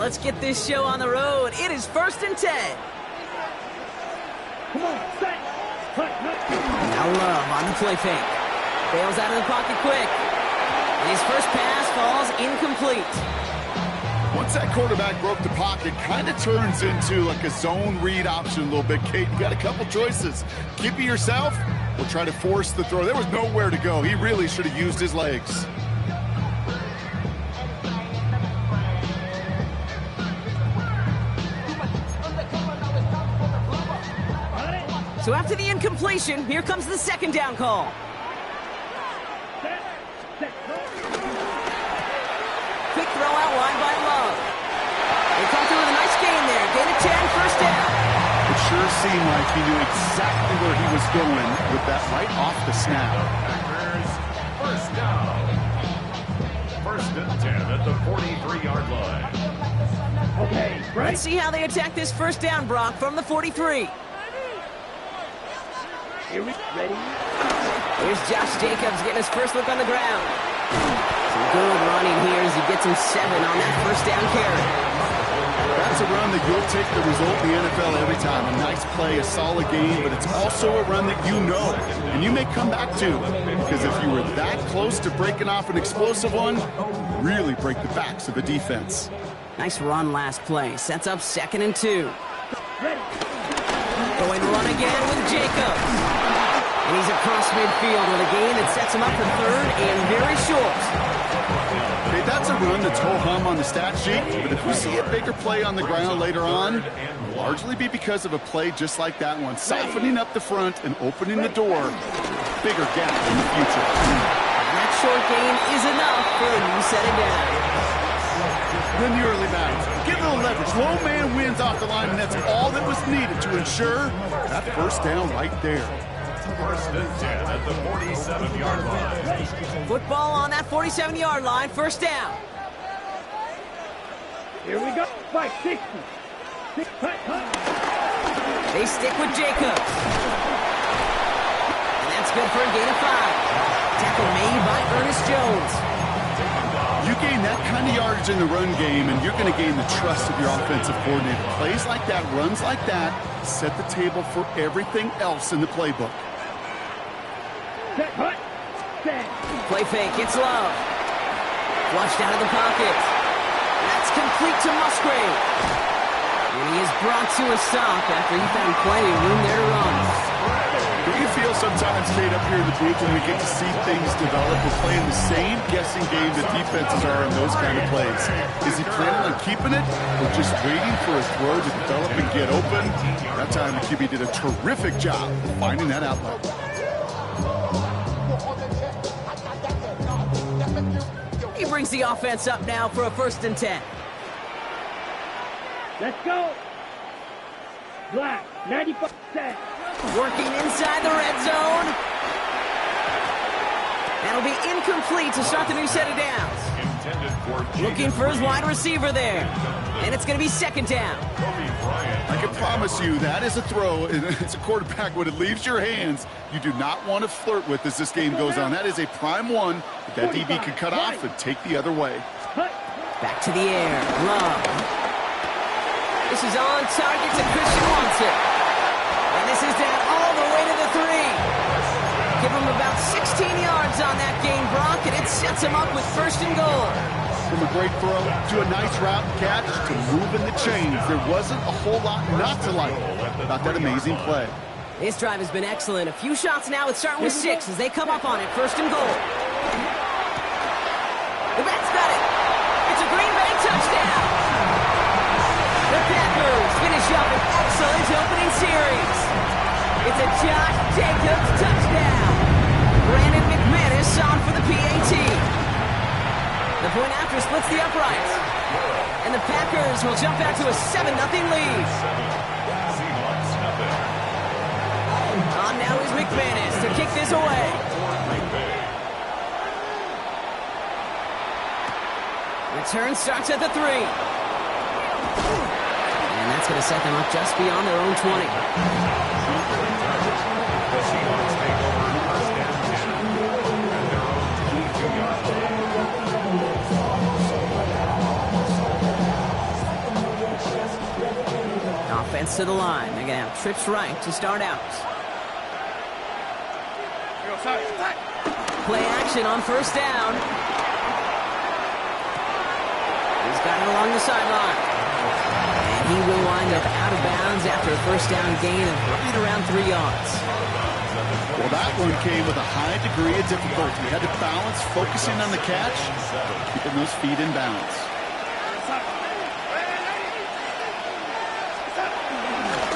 let's get this show on the road. It is 1st and 10. Come on, set. Now Love on the play fake. Bails out of the pocket quick. And his first pass falls incomplete. Once that quarterback broke the pocket, kind of turns into like a zone read option a little bit. Kate, you got a couple choices. Keep it yourself or try to force the throw. There was nowhere to go. He really should have used his legs. So after the incompletion, here comes the 2nd down call. Quick throw out wide by Love. They come through with a nice gain there. Gain of 10, first down. It sure seemed like he knew exactly where he was going with that right off the snap. Packers, first down. 1st and 10 at the 43-yard line. Okay, right. Let's see how they attack this 1st down, Brock, from the 43. Here we ready. Here's Josh Jacobs getting his first look on the ground. Some good running here as he gets him 7 on that 1st down carry. That's a run that you'll take the result in the NFL every time. A nice play, a solid game, but it's also a run that you know and you may come back to, because if you were that close to breaking off an explosive one, really break the backs of the defense. Nice run last play. Sets up 2nd and 2. Ready. Going to run again with Jacobs. And he's across midfield with a gain that sets him up for 3rd and very short. Okay, that's a run that's ho-hum on the stat sheet, but if we see a bigger play on the ground later on, it'll largely be because of a play just like that one, softening up the front and opening the door. Bigger gap in the future. And that short gain is enough for a new set of downs. Then the early battles. Give it a leverage. Low man wins off the line, and that's all that was needed to ensure that 1st down right there. 1st and 10 at the 47-yard line. Football on that 47-yard line, 1st down. Here we go. 560. They stick with Jacobs. And that's good for a gain of 5. Tackle made by Ernest Jones. You gain that kind of yardage in the run game, and you're going to gain the trust of your offensive coordinator. Plays like that, runs like that, set the table for everything else in the playbook. Set, hut, set. Play fake, it's Love. Flushed out of the pocket. That's complete to Musgrave. And he is brought to a stop after he found plenty of room there to run. Do you feel sometimes, Kate, up here in the booth when we get to see things develop? We're playing the same guessing game that defenses are in those kind of plays. Is he planning on keeping it or just waiting for a throw to develop and get open? That time the QB did a terrific job finding that outlet. He brings the offense up now for a 1st and 10. Let's go. Black, 95 set. Working inside the red zone. That'll be incomplete to start the new set of downs. Looking for his wide receiver there. And it's going to be 2nd down. I can promise you that is a throw, and it's a quarterback when it leaves your hands, you do not want to flirt with as this game goes on. That is a prime one that DB can cut off and take the other way. Back to the air. Love. This is on target to Christian Watson. And this is down all the way to the 3. Give him about 16 yards on that gain, Brock, and it sets him up with 1st and goal. From a great throw to a nice route catch to moving the chains, there wasn't a whole lot not to like about that amazing play. This drive has been excellent. A few shots now. It's starting with 6 as they come up on it. 1st and goal. The Mets got it. It's a Green Bay touchdown. The Packers finish up an excellent opening series. It's a Josh Jacobs touchdown. Brandon McManus on for the PAT. The point after splits the uprights. And the Packers will jump out to a 7-0 lead. On now is McManus to kick this away. Return starts at the 3. And that's going to set them up just beyond their own 20. Pass to the line. They're going to have trips right to start out. Play action on first down. He's got it along the sideline. And he will wind up out of bounds after a first down gain of right around 3 yards. Well, that one came with a high degree of difficulty. He had to balance focusing on the catch, keeping those feet in bounds.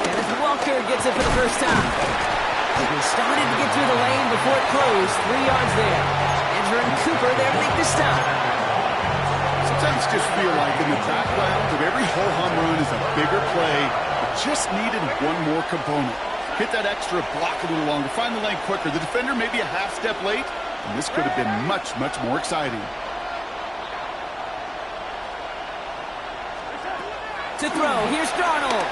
Kenneth Walker gets it for the first time. He started to get through the lane before it closed. 3 yards there. Andrew and Cooper there to make the stop. Sometimes just feel like in the background of every ho-hum run is a bigger play. It just needed one more component. Hit that extra block a little longer. Find the lane quicker. The defender may be a half step late, and this could have been much, much more exciting. To throw, here's Darnold.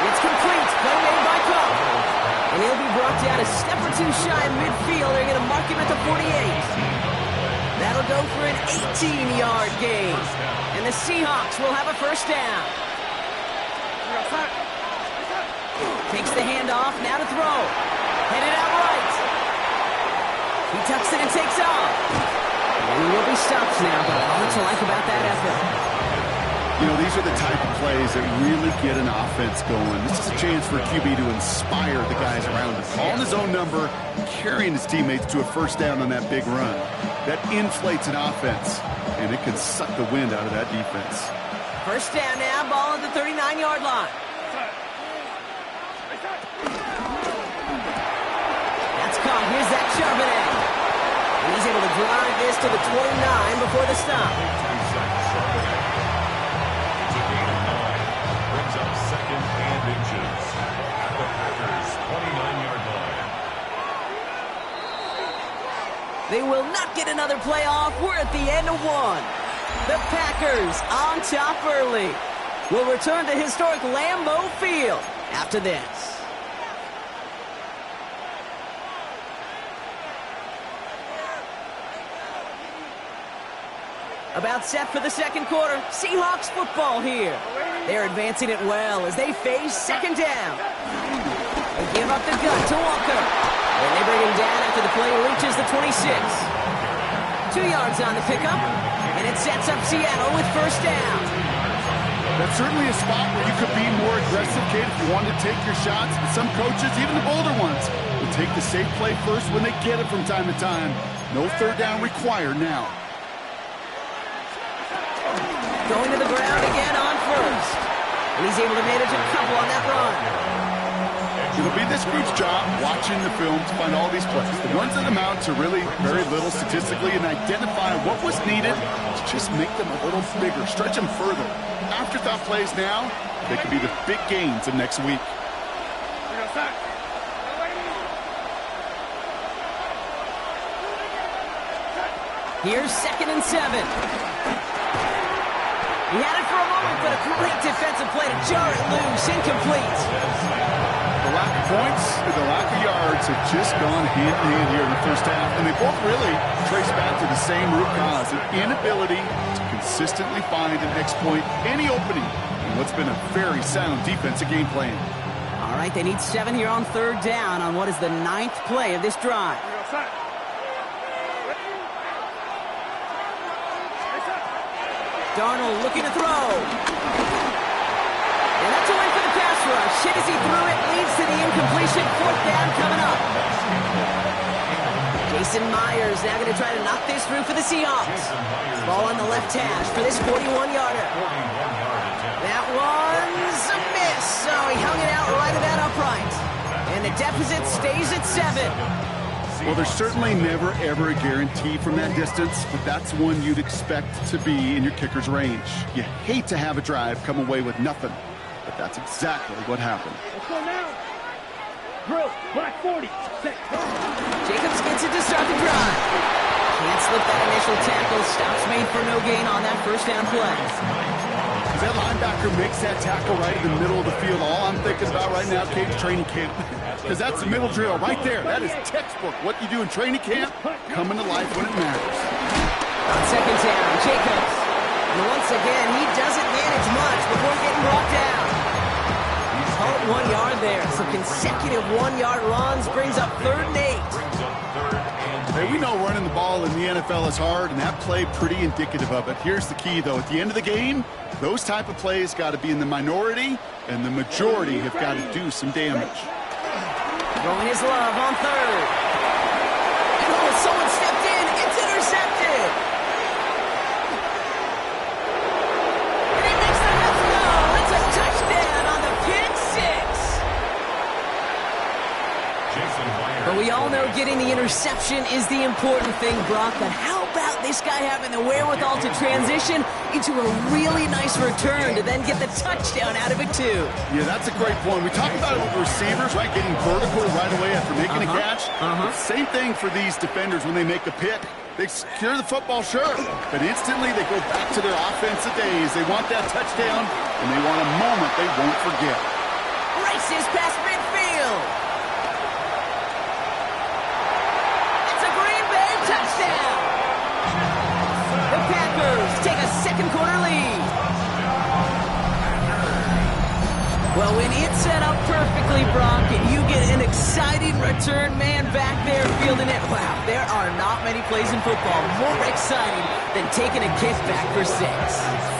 It's complete. Play made by Cobb. And he'll be brought down a step or two shy of midfield. They're going to mark him at the 48. That'll go for an 18-yard gain. And the Seahawks will have a first down. Takes the handoff, now to throw. Headed out right. He tucks it and takes off. And he will be stopped now, but a lot to like about that effort. You know, these are the type of plays that really get an offense going. This is a chance for a QB to inspire the guys around him. Calling his own number, carrying his teammates to a first down on that big run. That inflates an offense, and it can suck the wind out of that defense. First down now, ball at the 39-yard line. That's caught. Here's that Charbonnet. And he's able to drive this to the 29 before the stop. Brings up second and inches at the Packers' 29-yard line. They will not get another play off. We're at the end of one. The Packers on top early. Will return to historic Lambeau Field after this. About set for the second quarter. Seahawks football here. They're advancing it well as they face second down. They give up the gun to Walker. And they bring him down after the play reaches the 26. 2 yards on the pickup. And it sets up Seattle with first down. That's certainly a spot where you could be more aggressive, Kate, if you wanted to take your shots. But some coaches, even the bolder ones, will take the safe play first when they get it from time to time. No third down required now. Going to the ground again on first. And he's able to manage a couple on that run. It'll be this group's job watching the film to find all these plays. The ones that amount to really very little statistically and identify what was needed to just make them a little bigger, stretch them further. Afterthought plays now, they could be the big gains of next week. Here's 2nd and 7. He had it for a moment, but a great defensive play to jar it loose. Incomplete. The lack of points and the lack of yards have just gone hand in hand here in the first half, and they both really trace back to the same root cause, an inability to consistently find and exploit any opening in what's been a very sound defensive game plan. All right, they need 7 here on third down on what is the 9th play of this drive. Darnold looking to throw. And that's a win for the pass rush. Hit as he threw it, leads to the incompletion. Fourth down coming up. Jason Myers now going to try to knock this through for the Seahawks. Ball on the left hash for this 41-yarder. That one's a miss. So he hung it out right about upright. And the deficit stays at 7. Well, there's certainly never, ever a guarantee from that distance, but that's one you'd expect to be in your kicker's range. You hate to have a drive come away with nothing, but that's exactly what happened. Let's go now. Drill, black 40. Set. Jacobs gets it to start the drive. Can't slip that initial tackle. Stops made for no gain on that first down play. As that linebacker makes that tackle right in the middle of the field, all I'm thinking about right now, Kate, training camp. Because that's the middle drill right there. That is textbook. What you do in training camp, coming to life when it matters. On second down, Jacobs. And once again, he doesn't manage much before getting brought down. Call it 1 yard there. So consecutive 1-yard runs brings up 3rd and 8. Hey, we know running the ball in the NFL is hard, and that play pretty indicative of it. Here's the key, though. At the end of the game, those type of plays got to be in the minority, and the majority have got to do some damage. Throwing his love on 3rd. Oh, someone stepped in. It's intercepted. And he makes the Mets go. It's a touchdown on the pick 6. But we all know getting the interception is the important thing, Brock. But how about this guy having the wherewithal to transition into a really nice return to then get the touchdown out of it, too? Yeah, that's a great point. We talk about it with receivers, right, getting vertical right away after making a catch. Same thing for these defenders when they make a pick. They secure the football, sure, but instantly they go back to their offensive days. They want that touchdown, and they want a moment they won't forget. Races past midfield. It's a Green Bay touchdown. The Packers take a second-quarter lead. Well, when it's set up perfectly, Brock, and you get an exciting return man back there fielding it, wow, there are not many plays in football more exciting than taking a kick back for 6.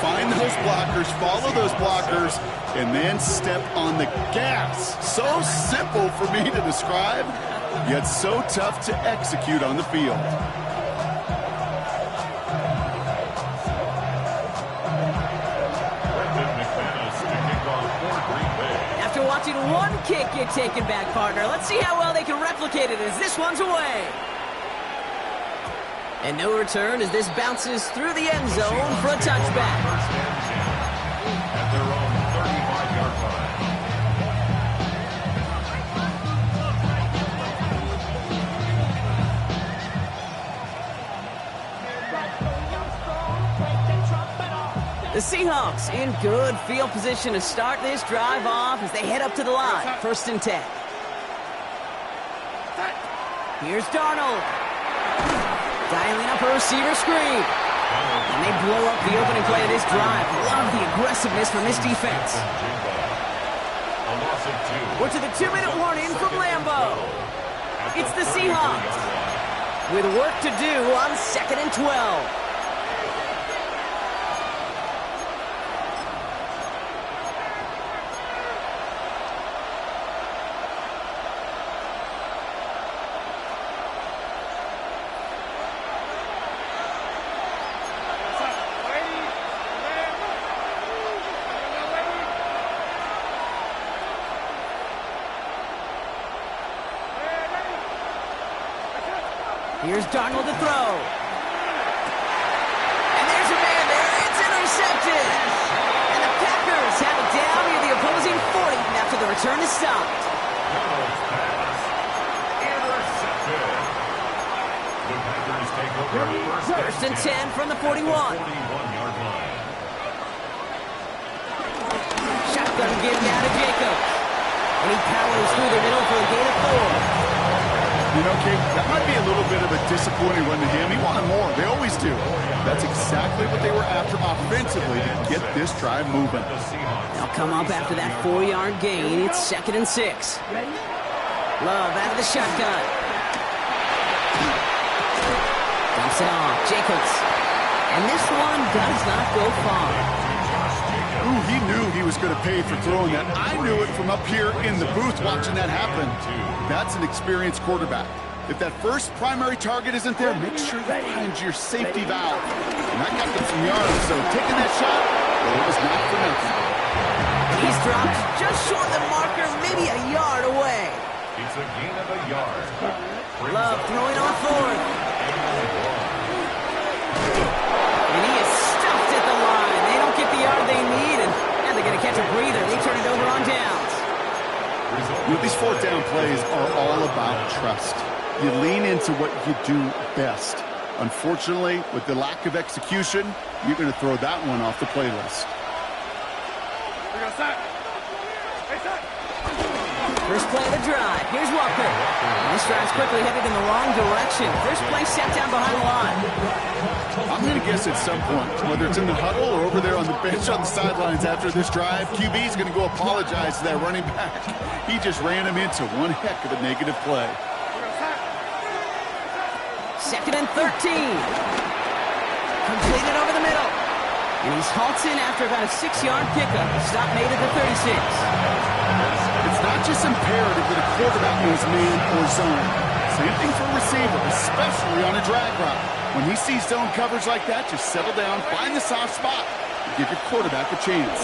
Find those blockers, follow those blockers, and then step on the gas. So simple for me to describe, yet so tough to execute on the field. After watching one kick get taken back, partner, let's see how well they can replicate it as this one's away. And no return as this bounces through the end zone for a touchback. At their own 35-yard line. The Seahawks in good field position to start this drive off as they head up to the line. 1st and 10. Here's Darnold. Dialing up a receiver screen. And they blow up the opening play of this drive. Love the aggressiveness from this defense. We're to the 2-minute warning from Lambeau. It's the Seahawks with work to do on 2nd and 12. Here's Darnold to throw. And there's a man there. It's intercepted. And the Packers have it down near the opposing 40 after the return is stopped. Intercepted. The Packers take over 1st and 10 from the 41. 41-yard line. Shotgun give now to Jacobs. And he powers through the middle for a gain of 4. You know, Kate, that might be a little bit of a disappointing run to him. He wanted more. They always do. That's exactly what they were after offensively to get this drive moving. They'll come up after that 4-yard gain. It's 2nd and 6. Love out of the shotgun. Dumps it off. Jacobs. And this one does not go far. Ooh, he knew he was going to pay for throwing that. I knew it from up here in the booth watching that happen. That's an experienced quarterback. If that first primary target isn't there, make sure you find your safety valve. And that got them some yards, so taking that shot, well, it was not for nothing. He's dropped just short of the marker, maybe a yard away. It's a gain of a yard. Love throwing on 4th. And he is stuffed at the line. They don't get the yard they need, and now they're going to catch a breather. They turn it over on downs. You know, these 4th down plays are all about trust. You lean into what you do best. Unfortunately, with the lack of execution, you're going to throw that one off the playlist. First play of the drive. Here's Walker. And this drive's quickly headed in the wrong direction. First play set down behind the line. I'm going to guess at some point, whether it's in the huddle or over there on the bench on the sidelines after this drive, QB is going to go apologize to that running back. He just ran him into one heck of a negative play. 2nd and 13. Completed over the middle. And he's halts in after about a 6-yard pickup. Stop made at the 36. It's not just imperative that a quarterback knows man or zone. Same thing for a receiver, especially on a drag route. When he sees zone coverage like that, just settle down, find the soft spot, and give your quarterback a chance.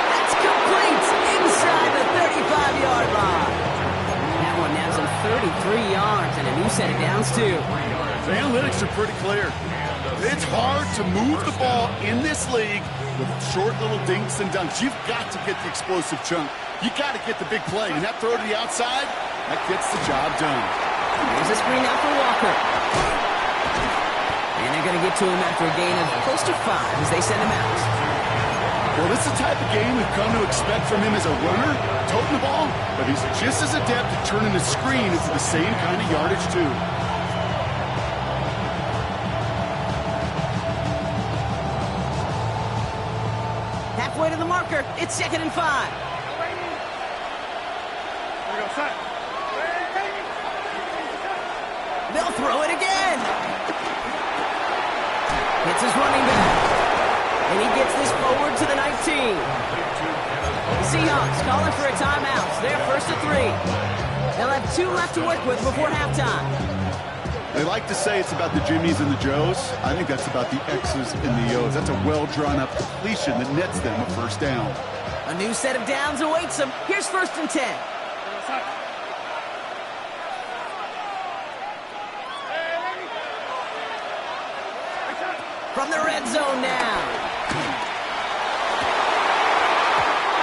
That's complete inside the 35-yard line. That one has him 33 yards and a new set of downs, too. The analytics are pretty clear. It's hard to move the ball in this league with short little dinks and dunks. You've got to get the explosive chunk. You got to get the big play. And that throw to the outside, that gets the job done. Here's a screen out for Walker. And they're going to get to him after a gain of close to 5 as they send him out. Well, this is the type of game we've come to expect from him as a runner, toting the ball, but he's just as adept at turning the screen into the same kind of yardage, too. Halfway to the marker. It's 2nd and 5. They'll throw it again. It's his running back. And he gets this forward to the 19. The Seahawks calling for a timeout. They're 1st and 3. They'll have 2 left to work with before halftime. They like to say it's about the Jimmies and the Joes. I think that's about the X's and the O's. That's a well-drawn-up completion that nets them a first down. A new set of downs awaits them. Here's 1st and 10. From the red zone now.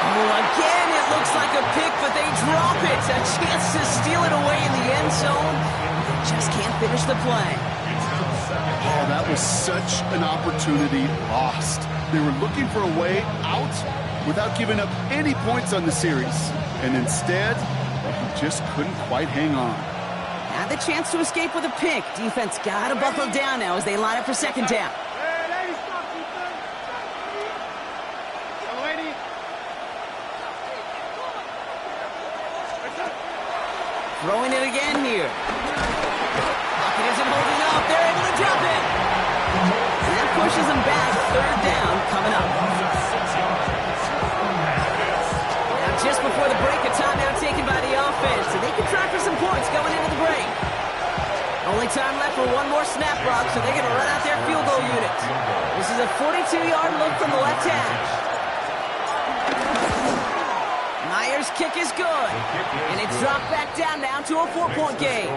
Oh, again, it looks like a pick, but they drop it. A chance to steal it away in the end zone. They just can't finish the play. Oh, that was such an opportunity lost. They were looking for a way out without giving up any points on the series. And instead, he just couldn't quite hang on. Had the chance to escape with a pick. Defense got to buckle down now as they line up for 2nd down. Throwing it again here. Pocket isn't holding up. They're able to drop it. And that pushes them back. 3rd down coming up. Now just before the break, a timeout taken by the offense. And they can try for some points going into the break. Only time left for one more snap block, so they're going to run out their field goal unit. This is a 42-yard look from the left hash. Myers' kick is good, and it's dropped back down now to a 4-point game.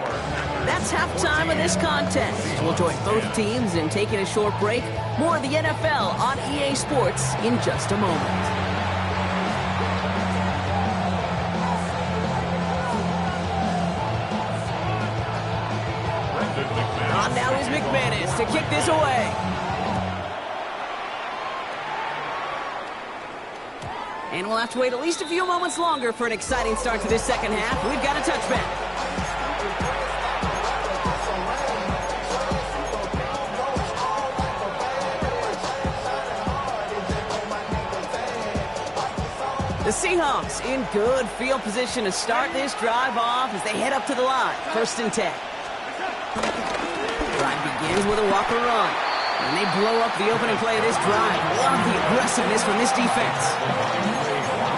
That's halftime of this contest. We'll join both teams in taking a short break. More of the NFL on EA Sports in just a moment. On now is McManus to kick this away. And we'll have to wait at least a few moments longer for an exciting start to this 2nd half. We've got a touchback. The Seahawks in good field position to start this drive off as they head up to the line. 1st and 10. Drive begins with a Walker run. And they blow up the opening play of this drive. Love the aggressiveness from this defense.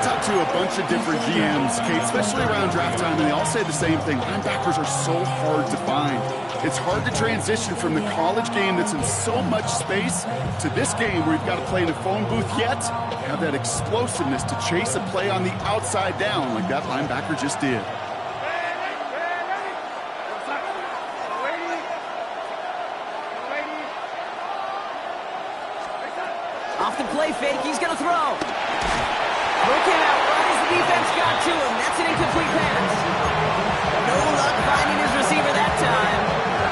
Talk to a bunch of different GMs, Kate, especially around draft time, and they all say the same thing. Linebackers are so hard to find. It's hard to transition from the college game that's in so much space to this game where you've got to play in a phone booth yet have that explosiveness to chase a play on the outside down like that linebacker just did. Off the play fake, he's going to throw. Broke him out right as the defense got to him. That's an incomplete pass. No luck finding his receiver that time.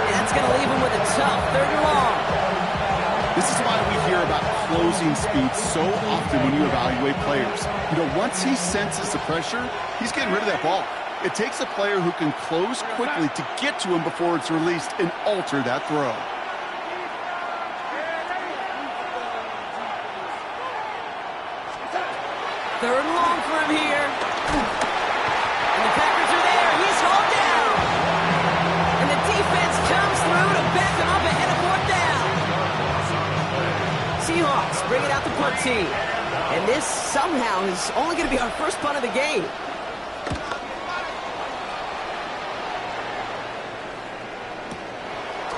And that's going to leave him with a tough 3rd and long. This is why we hear about closing speed so often when you evaluate players. You know, once he senses the pressure, he's getting rid of that ball. It takes a player who can close quickly to get to him before it's released and alter that throw. Third and long for him here. And the Packers are there. He's hauled down. And the defense comes through to back him up ahead of fourth down. Seahawks bring it out the punt team. And this somehow is only going to be our first punt of the game.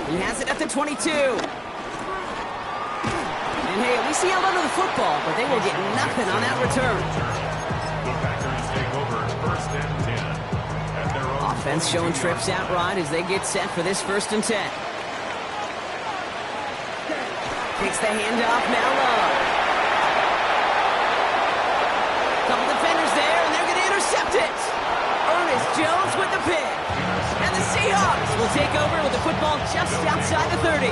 He has it at the 22. And hey, at least he held onto the football, but they will get nothing on that return. The Packers take over first and 10. At their own Offense showing trips out right as they get set for this 1st and 10. Takes the handoff, now Love. Couple defenders there, and they're going to intercept it. Ernest Jones with the pick. And the Seahawks will take over with the football just outside the 30.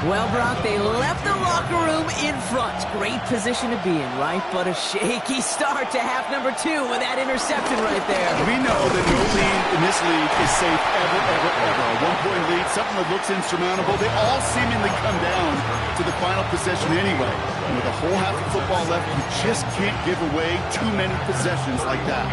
Well, Brock, they left the locker room in front. Great position to be in, right? But a shaky start to half number 2 with that interception right there. We know that no lead in this league is safe ever, ever, ever. A one-point lead, something that looks insurmountable. They all seemingly come down to the final possession anyway. And with a whole half of football left, you just can't give away too many possessions like that.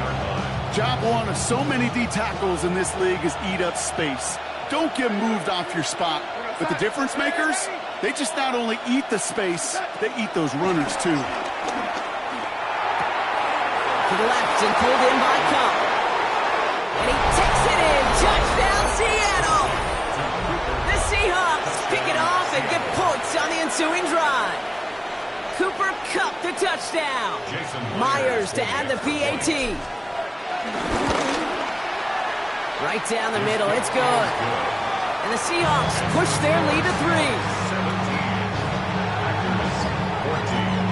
Job one of so many D tackles in this league is eat up space. Don't get moved off your spot. But the difference makers, they just not only eat the space, they eat those runners too. To the left and pulled in by Cobb. And he takes it in. Touchdown, Seattle. The Seahawks pick it off and get points on the ensuing drive. Cooper Kupp the touchdown. Myers to add the PAT. Right down the middle, it's good. And the Seahawks push their lead to 3.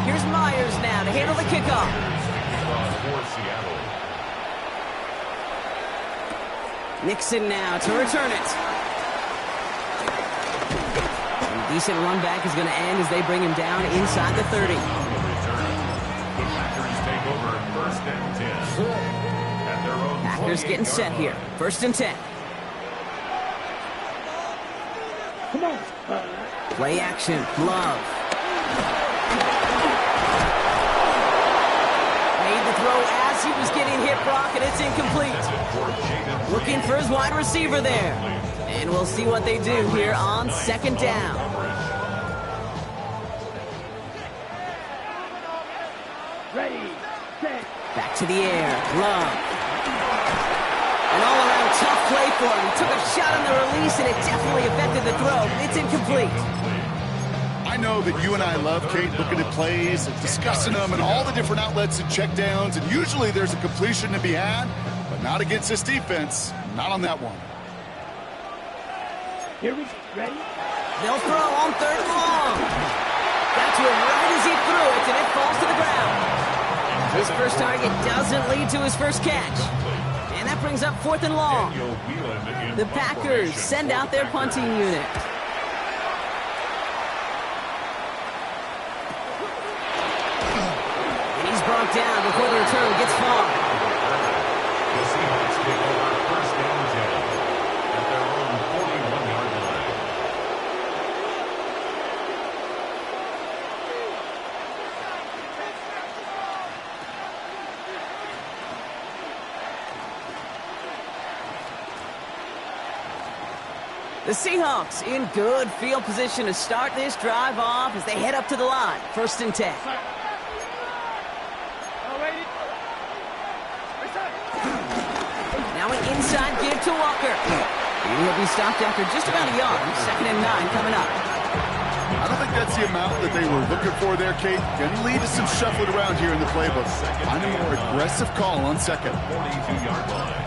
Here's Myers now to handle the kickoff. Nixon now to return it. And a decent run back is going to end as they bring him down inside the 30. The Packers take over first and 10. At their own Packers getting set here. 1st and 10. Come on. Play action. Love. Made the throw as he was getting hit, Brock, and it's incomplete. Looking for his wide receiver there. And we'll see what they do here on 2nd down. Ready, set. Back to the air. Love. An all-around tough play for him. He took a shot on the release, and it definitely affected the throw. It's incomplete. I know that you and I love, Kate, looking at plays and discussing them and all the different outlets and checkdowns, and usually there's a completion to be had, but not against this defense. Not on that one. Here we go. Ready? They'll throw on 3rd and long. Got to him right as he threw it, and it falls to the ground. His first target doesn't lead to his first catch. And that brings up 4th and long. The Packers send out their punting unit. And he's brought down before the return gets far. The Seahawks take over first and 10 at their own 41-yard line. The Seahawks in good field position to start this drive off as they head up to the line. 1st and 10. Now an inside give to Walker. He'll be stopped after just about a yard. 2nd and 9 coming up. I don't think that's the amount that they were looking for there, Kate. Going to lead to some shuffling around here in the playbook. Find a more aggressive call on 2nd. 42-yard line.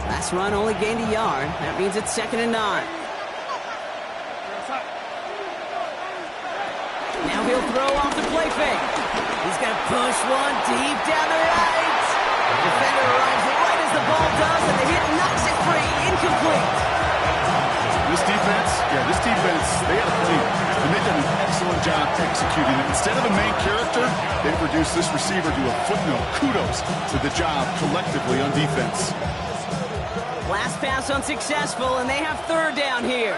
Last run only gained a yard. That means it's 2nd and 9. Now he'll throw off the play fake. He's going to push one deep down the right. The defender arrives right as the ball does, and the hit knocks it free. Incomplete. This defense, they had a plan, and they've done an excellent job executing it. Instead of a main character, they've reduced this receiver to a footnote. Kudos to the job collectively on defense. Last pass unsuccessful, and they have third down here.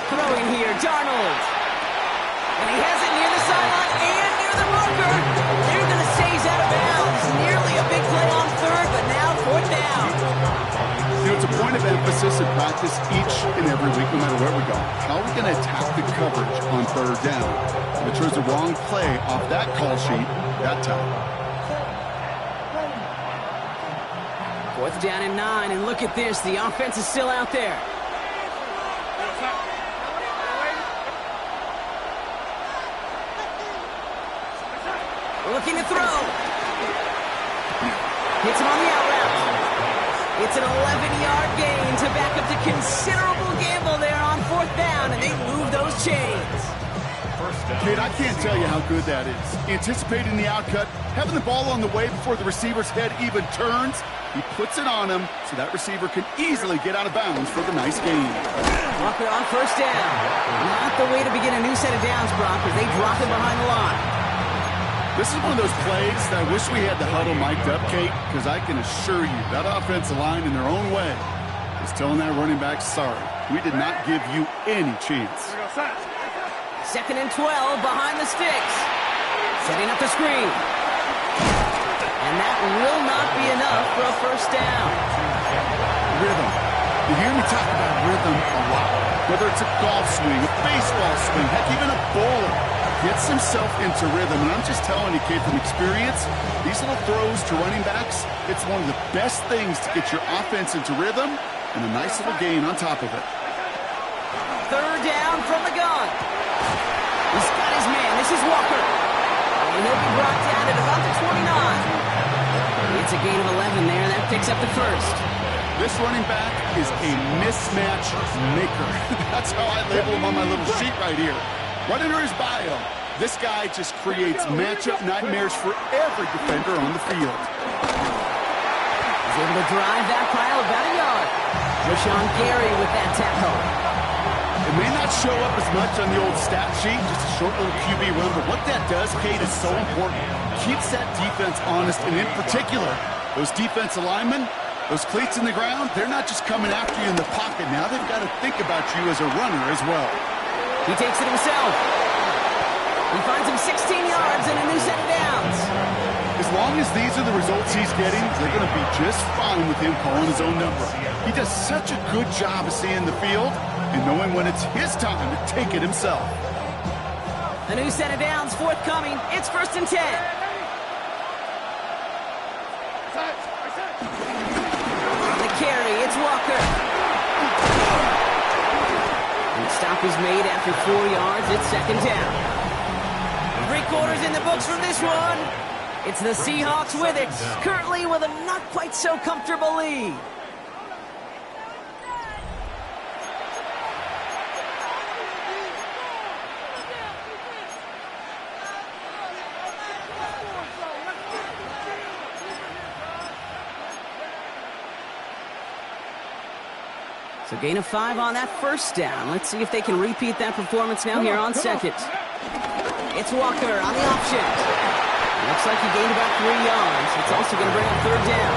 Throwing here, Darnold. And he has it near the sideline and near the marker. They're going to say he's out of bounds. Nearly a big play on third, but now fourth down. It's a point of emphasis in practice each and every week, no matter where we go. How are we going to attack the coverage on third down? If it was the wrong play off that call sheet that time. Fourth down and 9, and look at this. The offense is still out there. Looking to throw. Hits him on the out route. It's an 11-yard gain to back up the considerable gamble there on fourth down, and they move those chains. Kid, I can't tell you how good that is. Anticipating the outcut, having the ball on the way before the receiver's head even turns, he puts it on him so that receiver can easily get out of bounds for the nice gain. Walker on first down. Not the way to begin a new set of downs, Brock, as they drop it behind the line. This is one of those plays that I wish we had the huddle mic'd up, Kate, because I can assure you that offensive line in their own way is telling that running back, sorry, we did not give you any chance. Second and 12 behind the sticks. Setting up the screen. And that will not be enough for a first down. Rhythm. You hear me talk about rhythm a lot. Whether it's a golf swing, a baseball swing, heck, even a bowler gets himself into rhythm. And I'm just telling you, kid, from experience, these little throws to running backs, it's one of the best things to get your offense into rhythm and a nice little gain on top of it. Third down from the gun. He's got his man. This is Walker. And he'll be brought down at about the 29. It's a gain of 11 there. That picks up the first. This running back is a mismatch maker. That's how I label him on my little sheet right here. Right under his bio, this guy just creates matchup nightmares for every defender on the field. He's able to drive that pile about a yard. Rashawn Gary with that tackle. It may not show up as much on the old stat sheet, just a short little QB run, but what that does, Kate, is so important. Keeps that defense honest, and in particular, those defensive linemen, those cleats in the ground, they're not just coming after you in the pocket now. They've got to think about you as a runner as well. He takes it himself. He finds him 16 yards and a new set of downs. As long as these are the results he's getting, they're going to be just fine with him calling his own number. He does such a good job of seeing the field and knowing when it's his time to take it himself. A new set of downs forthcoming. It's first and 10. On the carry, it's Walker. And the stop is made after 4 yards. It's second down. 3 quarters in the books from this one. It's the Seahawks with it, currently with a not quite so comfortable lead. So gain of 5 on that first down. Let's see if they can repeat that performance now here on second. It's Walker on the option. Looks like he gained about 3 yards. It's also going to bring up third down.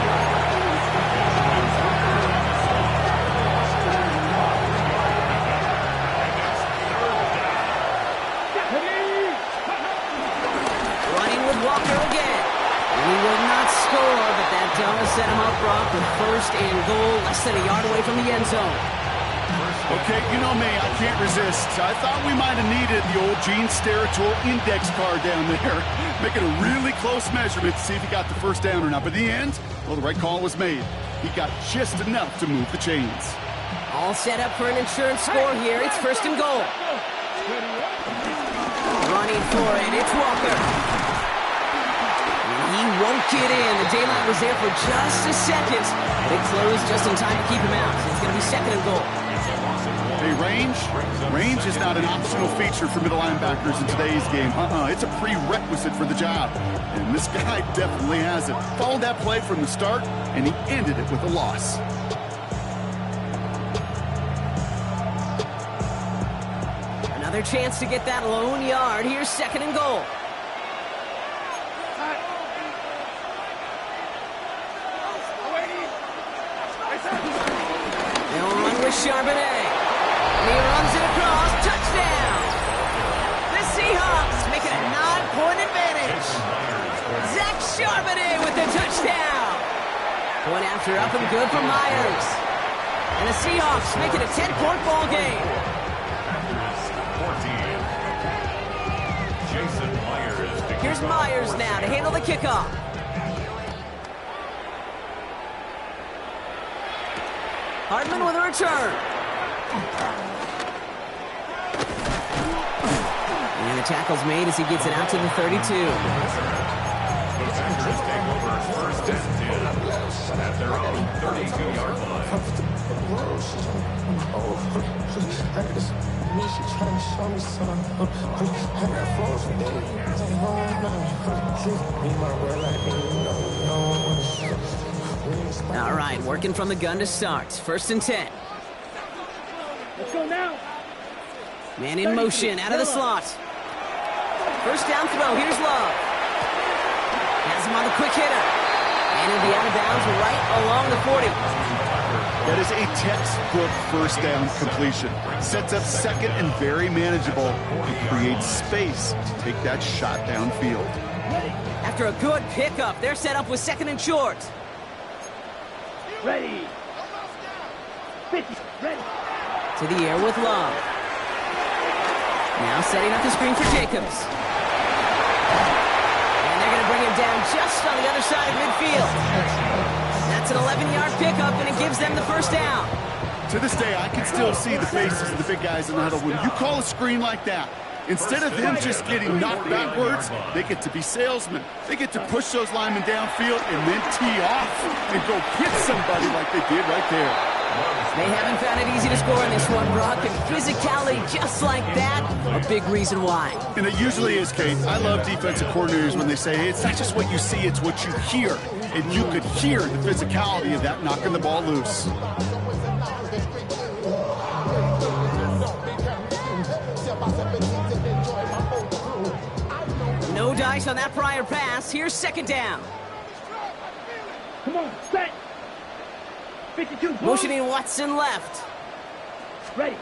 Running with Walker again. And he will not score, but that does set him up, Brock, with first and goal, less than a yard away from the end zone. Okay, you know me, I can't resist. I thought we might have needed the old Gene Steratore index card down there, making a really close measurement to see if he got the first down or not. But in the end, well, the right call was made. He got just enough to move the chains. All set up for an insurance score here. It's first and goal. Running for it, it's Walker. He won't get in. The daylight was there for just a second. They closed just in time to keep him out. It's going to be second and goal. Hey, range is not an optional feature for middle linebackers in today's game. It's a prerequisite for the job. And this guy definitely has it. Followed that play from the start, and he ended it with a loss. Another chance to get that lone yard. Here's 2nd and goal. They'll run with Charbonnet. And he runs it across. Touchdown! The Seahawks make it a 9-point advantage. Zach Charbonnet with the touchdown. Point after up and good for Myers. And the Seahawks make it a 10-point ball game. Here's Myers now to handle the kickoff. Hardman with a return. And the tackle's made as he gets it out to the 32. The Packers take over 1st and 10 at their own 32-yard line. All right, working from the gun to start. 1st and 10. Let's go now. Man in motion, out of the slot. 1st down throw, here's Love. Has him on the quick hitter. And he'll be out of bounds right along the 40. That is a textbook 1st down completion. Sets up 2nd and very manageable and creates space to take that shot downfield. After a good pickup, they're set up with 2nd and short. Ready. 50. Ready. To the air with Love. Now setting up the screen for Jacobs. And they're going to bring him down just on the other side of midfield. That's an 11-yard pickup, and it gives them the 1st down. To this day, I can still see the faces of the big guys in the huddle. When you call a screen like that, instead of them just getting knocked backwards, they get to be salesmen. They get to push those linemen downfield and then tee off and go hit somebody like they did right there. They haven't found it easy to score in this one, Brock, and physicality just like that, a big reason why. And it usually is, Kate. I love defensive coordinators when they say, hey, it's not just what you see, it's what you hear. And you could hear the physicality of that knocking the ball loose. No dice on that prior pass. Here's 2nd down. Come on, set. 52. Motioning Watson left. Ready.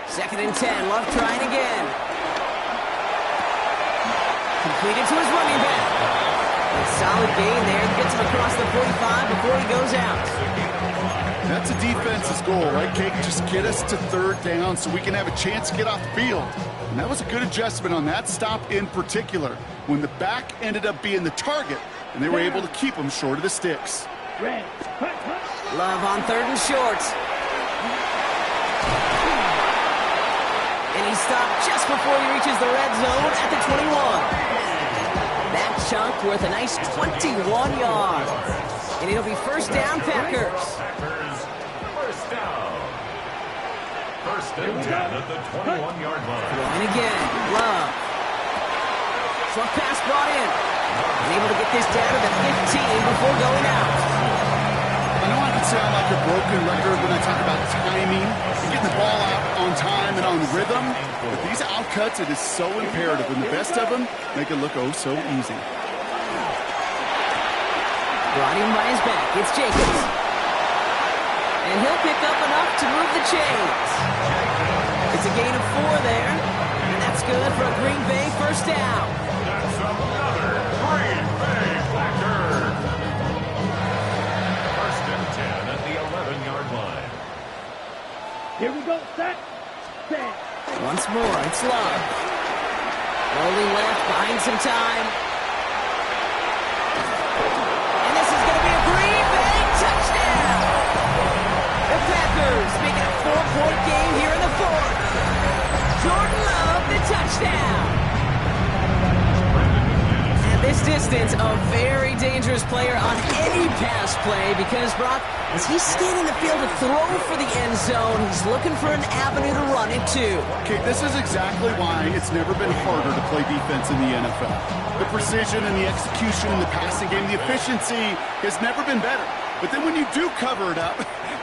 2nd and 10. Love trying again. Completed to his running back. A solid gain there. Gets him across the 45 before he goes out. That's a defense's goal, right, Kate? Just get us to 3rd down so we can have a chance to get off the field. And that was a good adjustment on that stop in particular, when the back ended up being the target, and they were able to keep him short of the sticks. Ready. Love on 3rd and short. And he stopped just before he reaches the red zone at the 21. That chunk worth a nice 21 yards. And it'll be 1st down, Packers. 1st down. 1st and 10 at the 21-yard line. And again, Love. Short pass brought in. And able to get this down to the 15 before going out. I know I can sound like a broken record when I talk about timing and getting the ball out on time and on rhythm, but these outcuts, it is so imperative, and the best of them make it look oh so easy. Brought in by his back. It's Jacobs. And he'll pick up enough to move the chains. It's a gain of 4 there, and that's good for a Green Bay 1st down. That's another Green Bay Packer. 1st and 10 at the 11-yard line. Here we go, set. Once more, it's Love. Rolling left, buying some time. And this is going to be a Green Bay touchdown. The Packers make it a 4-point game here in the 4th. Jordan Love, the touchdown. At this distance, a very dangerous player on any pass play because, Brock, as he's scanning the field to throw for the end zone, he's looking for an avenue to run it to. Okay, this is exactly why it's never been harder to play defense in the NFL. The precision and the execution in the passing game, the efficiency has never been better. But then when you do cover it up,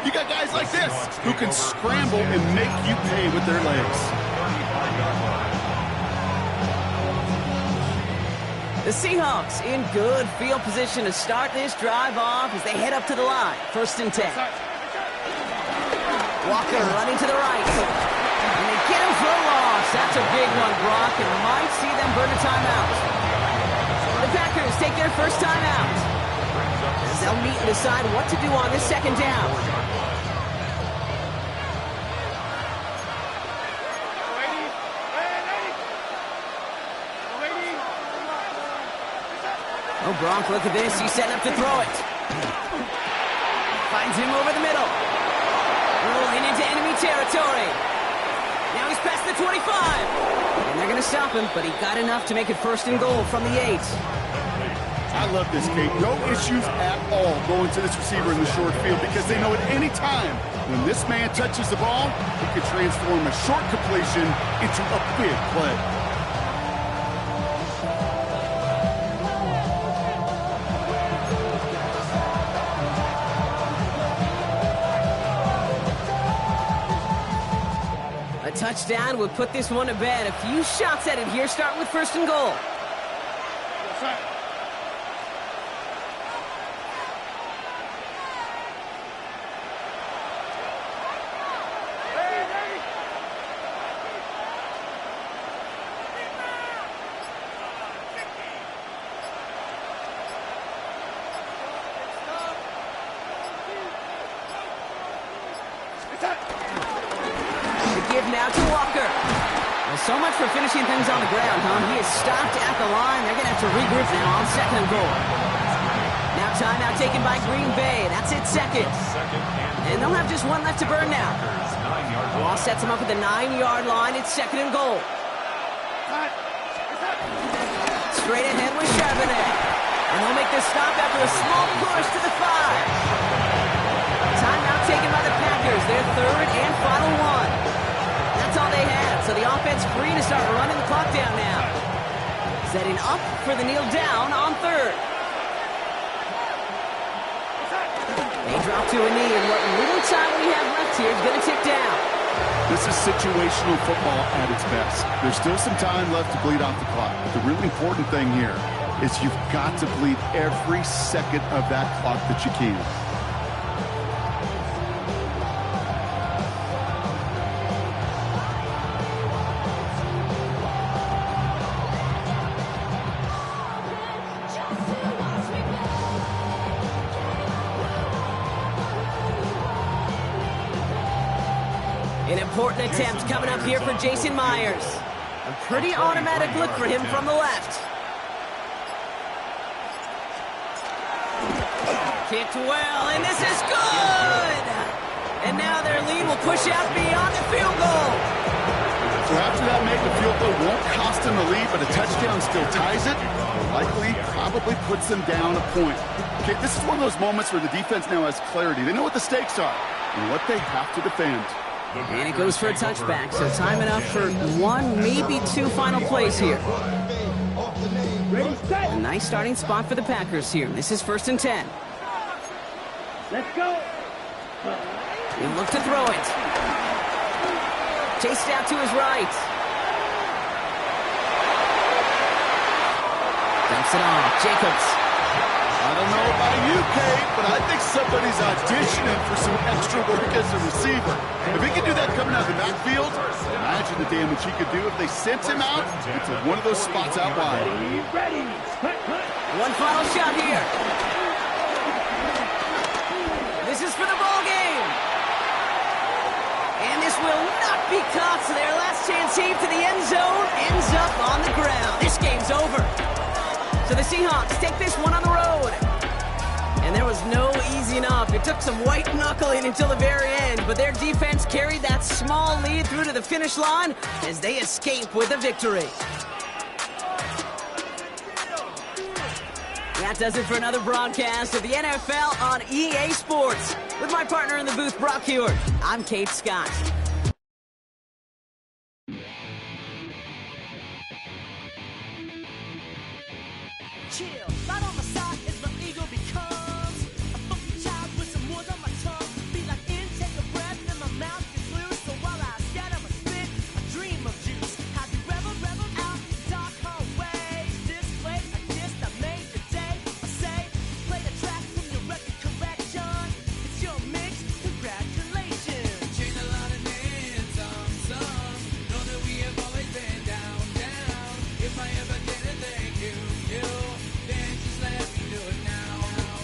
you got guys like this who can scramble and make you pay with their legs. The Seahawks in good field position to start this drive off as they head up to the line. 1st and 10. Walker running to the right. And they get him for a loss. That's a big one, Brock, and might see them burn a timeout. The Packers take their first timeout as they'll meet and decide what to do on this 2nd down. Oh, Gronk, look at this. He's setting up to throw it. Finds him over the middle. Rolling into enemy territory. Now he's past the 25. And they're going to stop him, but he got enough to make it 1st and goal from the 8. I love this, Kate. No issues at all going to this receiver in the short field because they know at any time when this man touches the ball, he could transform a short completion into a big play. Touchdown would put this one to bed. A few shots at it here, starting with 1st and goal. Now to Walker. Well, so much for finishing things on the ground, huh? He is stopped at the line. They're going to have to regroup now on 2nd and goal. Now timeout taken by Green Bay. That's it, 2nd. And they'll have just one left to burn now. Ball sets him up at the 9-yard line. It's 2nd and goal. Straight ahead with Charbonnet. And they'll make this stop after a small push to the 5. Timeout taken by the Packers. Their 3rd and final one. That's all they had, so the offense free to start running the clock down now. Setting up for the kneel down on 3rd. They drop to a knee, and what little time we have left here is going to tick down. This is situational football at its best. There's still some time left to bleed off the clock, but the really important thing here is you've got to bleed every second of that clock that you can. An important attempt coming up here for Jason Myers. A pretty automatic look for him from the left. Kicked well, and this is good! And now their lead will push out beyond the field goal. So after that make, the field goal won't cost them the lead, but a touchdown still ties it. Likely, probably puts them down a point. Okay, this is one of those moments where the defense now has clarity. They know what the stakes are and what they have to defend. And it goes for a touchback, so time enough for 1, maybe 2 final plays here. A nice starting spot for the Packers here. This is 1st and 10. Let's go. He looked to throw it. Chased out to his right. Dumps it off. Jacobs. I don't know about you, Kate, but I think somebody's auditioning for some extra work as a receiver. If he can do that coming out of the backfield, imagine the damage he could do if they sent him out into one of those spots out wide. Ready. One final shot here. This is for the ball game. And this will not be caught, so their last chance heave to the end zone ends up on the ground. This game's over. So the Seahawks take this one on the road. And there was no easing up. It took some white knuckling until the very end, but their defense carried that small lead through to the finish line as they escape with a victory. That does it for another broadcast of the NFL on EA Sports. With my partner in the booth, Brock Huard, I'm Kate Scott. Chill, right on my side as my ego becomes a funky child with some words on my tongue. Be like in, take a breath, and my mouth gets loose. So while I scatter my spit, I dream of juice. Have you reveled out dark hallways? This way, I guess I made your day. I say, play the track from your record collection. It's your mix, congratulations. Chain a lot of names, some know that we have always been down. If I ever didn't thank you, then just let me do it now.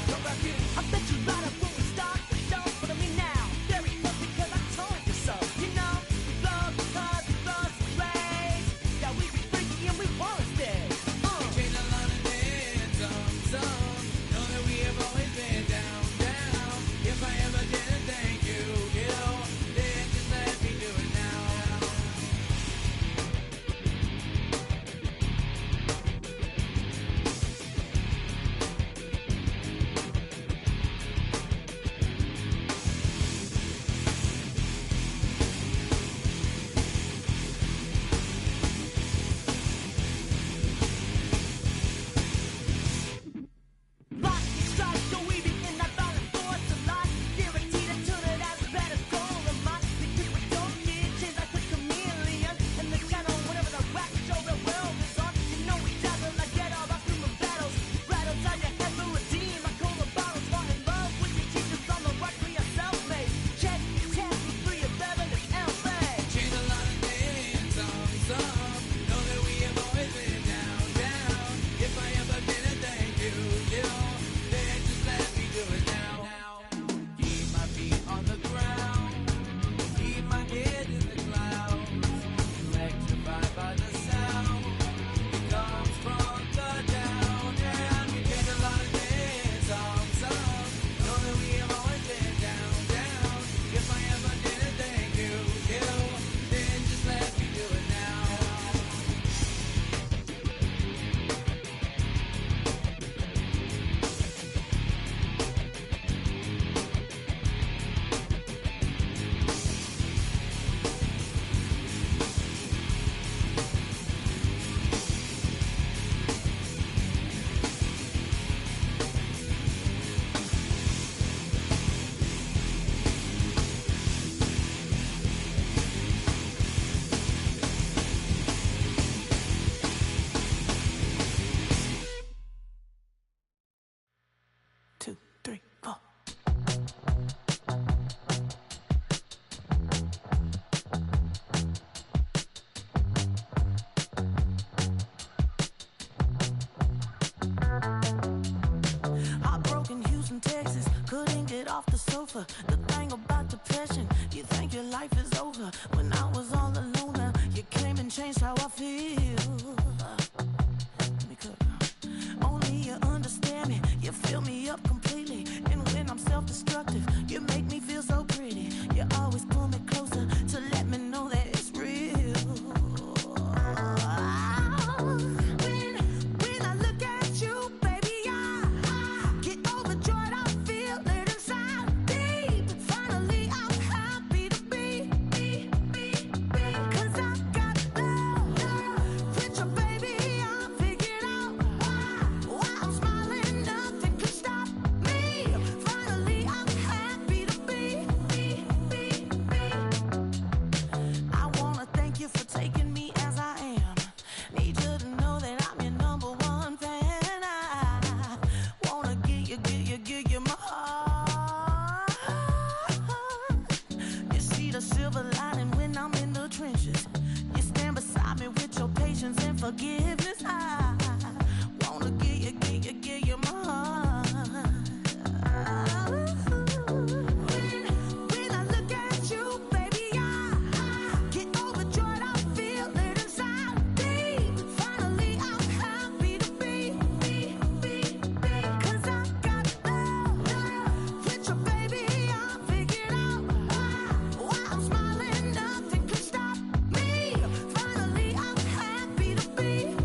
Come back in. I bet you right up when we start the show, but I mean now, very close because I told you so. You know, we love because we love the place. Yeah, we be freaky and we wanna stay. Chain a lot of names, some know that we have always been down. If I ever didn't thank you, then just let me do it now. Lock and strike, so we be in that violent force a lot. Guaranteed to turn it as bad as gold of mine. Because we don't get changed like a chameleon. And the channel, whenever the rap show the world is on, you know we dazzle like get all our human battles. Rattles out your head for redeem. I call the bottles, fall in love with your teachers on the rock, we are self-made. Check, test, we free of evidence, LA. Chain a lot of names, some know that we have always been down. If I ever didn't thank you, then just let me do it now. Keep my feet on the ground, keep my head in the clouds, electrified by the sound. It comes from the down, and we get a lot of names, some know that we have always been down. If I ever didn't thank you, then just let me do it now. Two, three, four. Heartbroken Houston, Texas, couldn't get off the sofa. The thing about depression, you think your life is over. When I was all alone, now you came and changed how I feel. Because only you understand me, you fill me up completely. And when I'm self-destructive, you make me feel so pretty. You always pull me closer to let me know that it's real. When I look at you, baby, I get overjoyed. I feel it inside deep. Finally, I'm happy to be. 'Cause I got love with your baby. I figured out why I'm smiling. Nothing could stop me. Finally, I'm happy to be. I wanna thank you for taking me as I am. Need you to know that I'm your number one fan. I wanna give you my heart. You see the silver lining when I'm in the trenches. You stand beside me with your patience and forgiveness. I wanna give you my heart. When I look at you, baby, I get overjoyed. I feel it inside deep. Finally, I'm happy to be. 'Cause I got love with your baby. I figured out why I'm smiling. Nothing could stop me. Finally, I'm happy to be.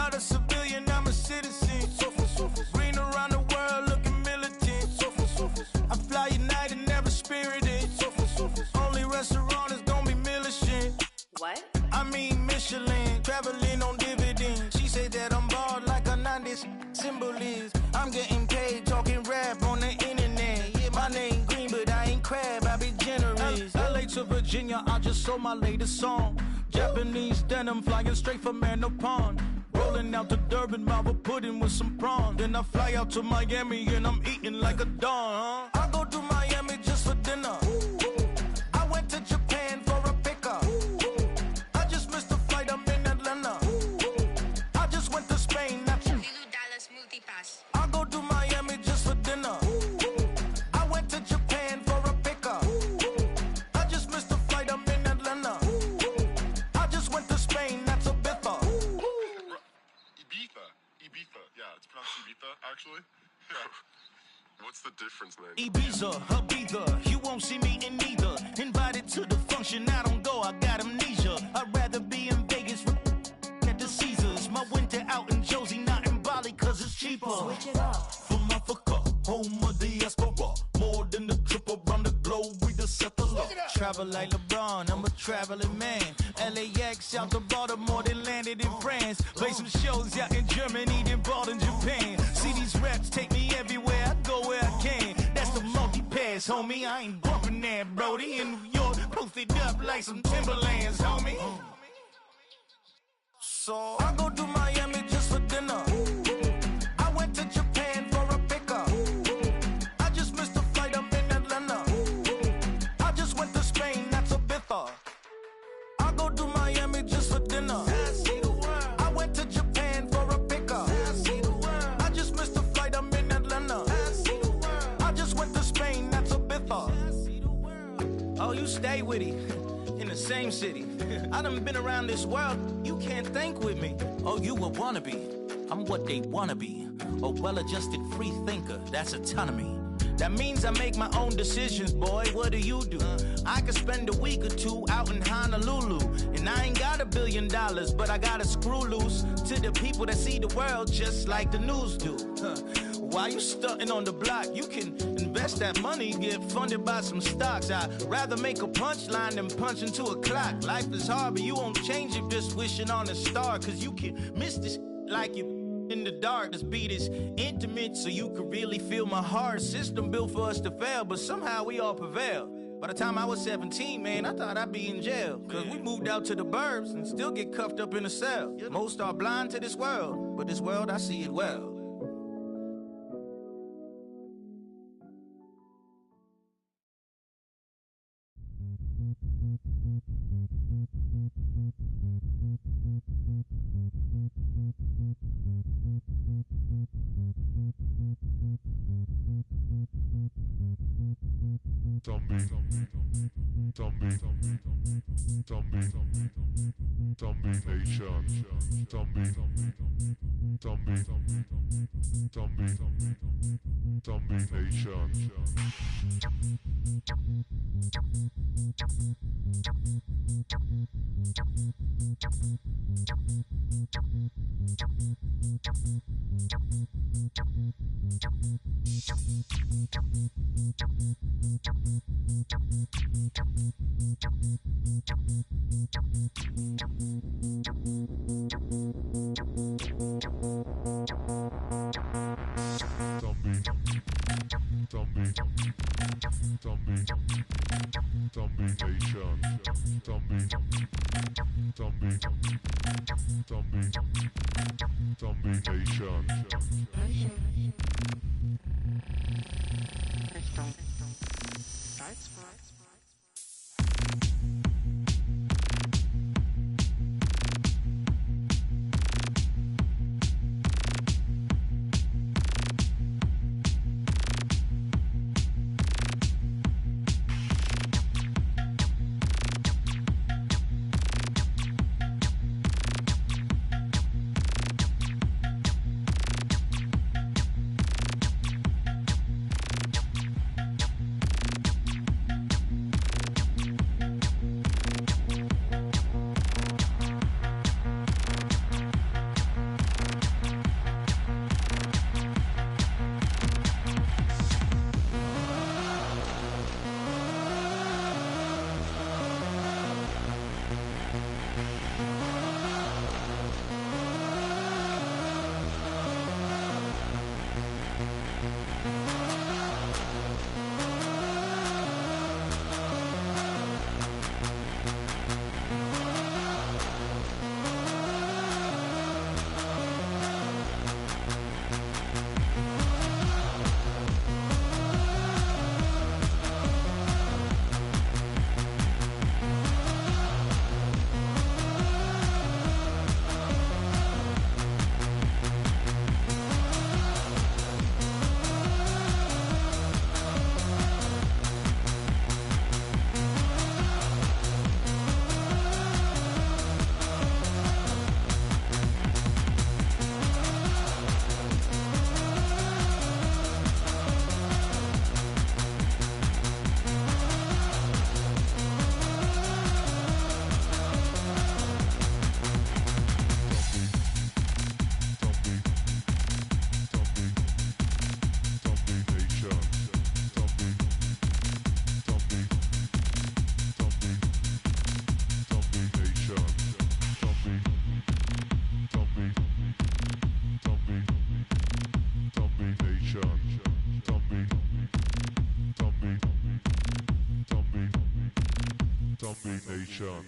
Not a civilian, I'm a citizen. Green around the world, looking militant. I fly United, never spirited. Only restaurant is gonna be Michelin. What? I mean Michelin, traveling on dividends. She said that I'm bald like a 90s symbol is. I'm getting paid, talking rap on the internet. Yeah, my name Green, but I ain't crab, I be generous. LA to Virginia, I just sold my latest song. Japanese denim, flying straight from Manapon. Rolling out to Durban, Malva pudding with some prawn. Then I fly out to Miami and I'm eating like a don. I go to Miami just for dinner. I went to Japan for a pickup. I just missed the flight, I'm in Atlanta. I just went to Spain, that's Dallas Multipass. I go to Miami just for dinner. I went to Japan for a pickup. I just missed the flight, I'm in Atlanta. I just went to Spain, that's a biffa. Ibiza. Yeah, it's pronounced Ibiza, actually. Yeah. What's the difference, man? Ibiza, Ibiza, you won't see me in neither. Invited to the function, I don't go, I got amnesia. I'd rather be in Vegas at the Caesars. My winter out in Josie, not in Bali, cause it's cheaper. Switch it up. From Africa, home of the diaspora. More than the trip around the globe, we the settler. Travel like LeBron, I'm a traveling man. LAX out to Baltimore, then landed in France. Play some shows out in Germany, then bought in Japan. See these reps take me everywhere, I go where I can. That's the multi-pass, homie. I ain't bumping that, Brody. In New York, posted up like some Timberlands, homie. So I go to Miami just for dinner. I went to Japan for a pickup. I just missed the flight, I'm in Atlanta. I just went to Spain, that's a biffa. I go to Miami just for dinner. I went to Japan for a pickup. I just missed the flight, I'm in Atlanta. I just went to Spain, that's a biffa. Oh, you stay with it. In the same city. I done been around this world, you can't think with me. Oh, you a wannabe, I'm what they wanna be. A well-adjusted free thinker, that's autonomy. That means I make my own decisions, boy, what do you do? I could spend a week or two out in Honolulu. And I ain't got $1 billion, but I got a screw loose to the people that see the world just like the news do. While you stunting on the block, you can invest that money, get funded by some stocks. I'd rather make a punchline than punch into a clock. Life is hard, but you won't change it just wishing on a star. Cause you can miss this like you in the dark. This beat is intimate, so you can really feel my heart. System built for us to fail, but somehow we all prevail. By the time I was 17, man, I thought I'd be in jail. Cause we moved out to the burbs and still get cuffed up in a cell. Most are blind to this world, but this world, I see it well. Zombie Nation.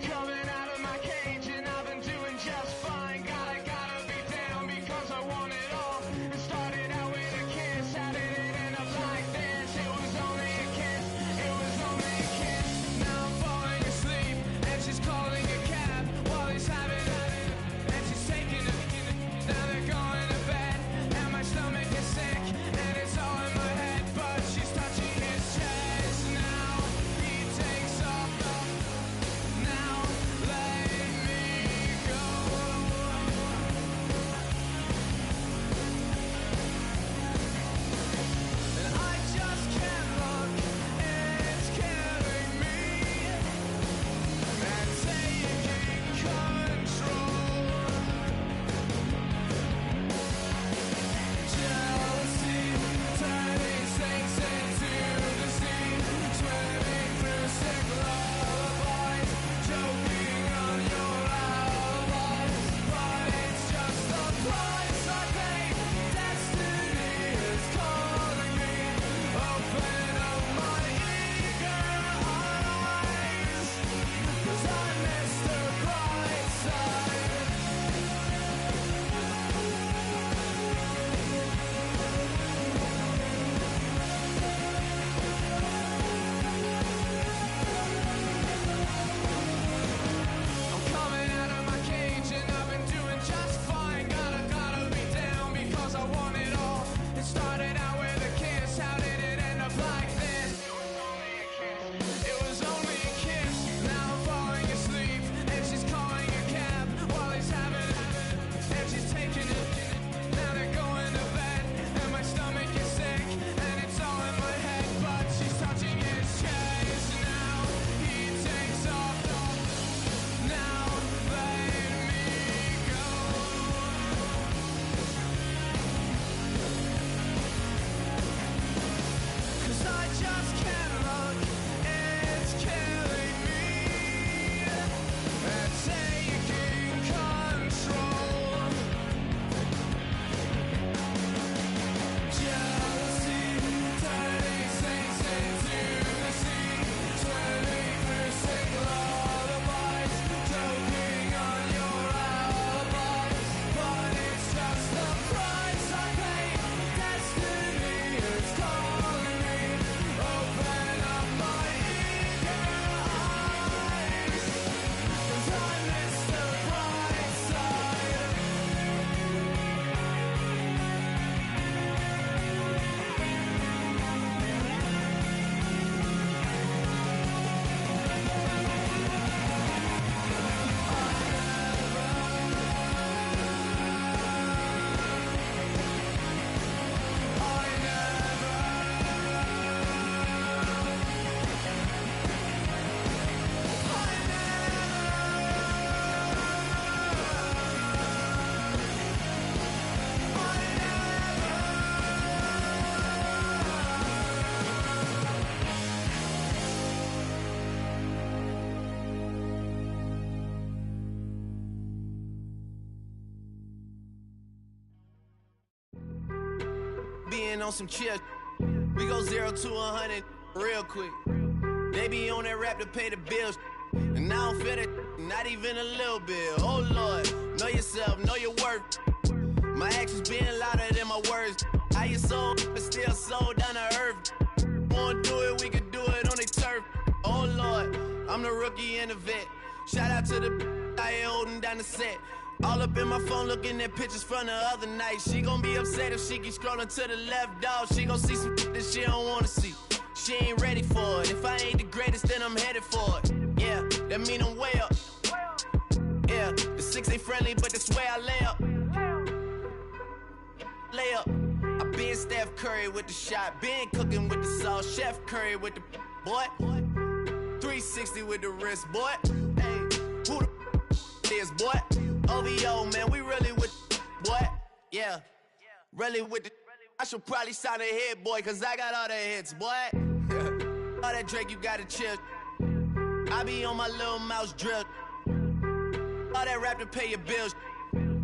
Coming out of my cage and I've been doing just fine. Gotta be down because I want it all. It started out with a kiss, how did it end up like this? It was only a kiss, it was only a kiss. Now I'm falling asleep and she's calling a cab while he's having and she's taking a. Now they're going to bed and my stomach is sick and it's all in my head, but she's touching his chest now. He takes off. Now been on some chill. We go 0 to 100 real quick. They be on that rap to pay the bills. And I don't feel it, not even a little bit. Oh Lord, know yourself, know your worth. My actions being louder than my words. How you sold, but still sold down to earth. Wanna do it, we can do it on the turf. Oh Lord, I'm the rookie and the vet. Shout out to the I ain't holding down the set. All up in my phone looking at pictures from the other night. She gon' be upset if she keep scrolling to the left, dog. She gon' see some that she don't wanna see. She ain't ready for it. If I ain't the greatest, then I'm headed for it. Yeah, that mean I'm way up. Yeah, the 6 ain't friendly, but that's where I lay up. Lay up. I been Steph Curry with the shot. Been cooking with the sauce. Chef Curry with the boy. 360 with the wrist, boy. Hey, who the is, boy? OVO, man, we really with boy. Yeah, really with the. I should probably sign a hit, boy, cause I got all the hits, boy. All that Drake, you gotta chill. I be on my little mouse drill. All that rap to pay your bills.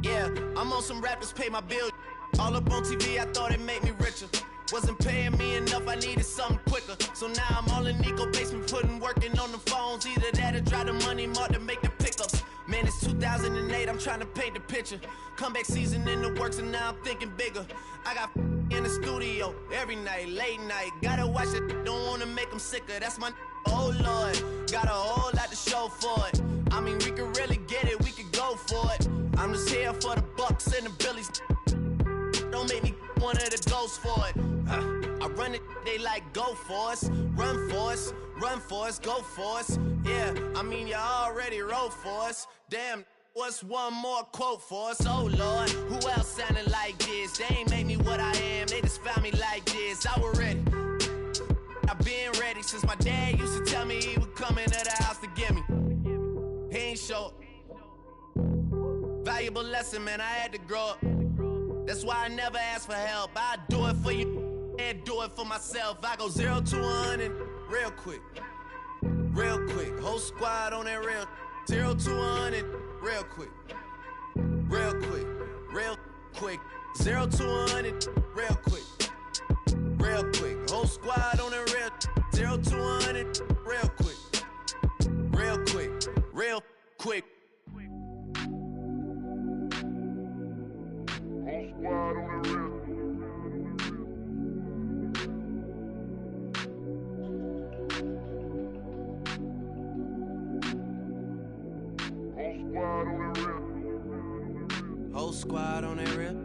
Yeah, I'm on some rappers pay my bills. All up on TV, I thought it made me richer. Wasn't paying me enough, I needed something quicker. So now I'm all in Nico basement, working on the phones. Either that or drive the money mark to make the pickups. Man, it's 2008, I'm trying to paint the picture. Comeback season in the works and now I'm thinking bigger. I got in the studio every night, late night. Gotta watch it, don't wanna make them sicker. That's my oh Lord, got a whole lot to show for it. I mean, we could really get it, we could go for it. I'm just here for the Bucks and the Billies. Don't make me one of the ghosts for it. I run it, they like go for us. Run for us, run for us, go for us. Yeah, I mean, you already wrote for us. Damn, what's one more quote for us? Oh Lord, who else sounding like this? They ain't made me what I am, they just found me like this. I was ready. I've been ready since my dad used to tell me he would come into the house to get me. He ain't show. Valuable lesson, man, I had to grow up. That's why I never ask for help. I do it for you and do it for myself. I go 0 to 100 real quick. Real quick. Whole squad on that real. 0 to 100 real quick. Real quick. Real quick. 0 to 100 real quick. Real quick. Whole squad on that real. 0 to 100 real quick. Real quick. Real quick. Squad on the real. Whole squad on that real.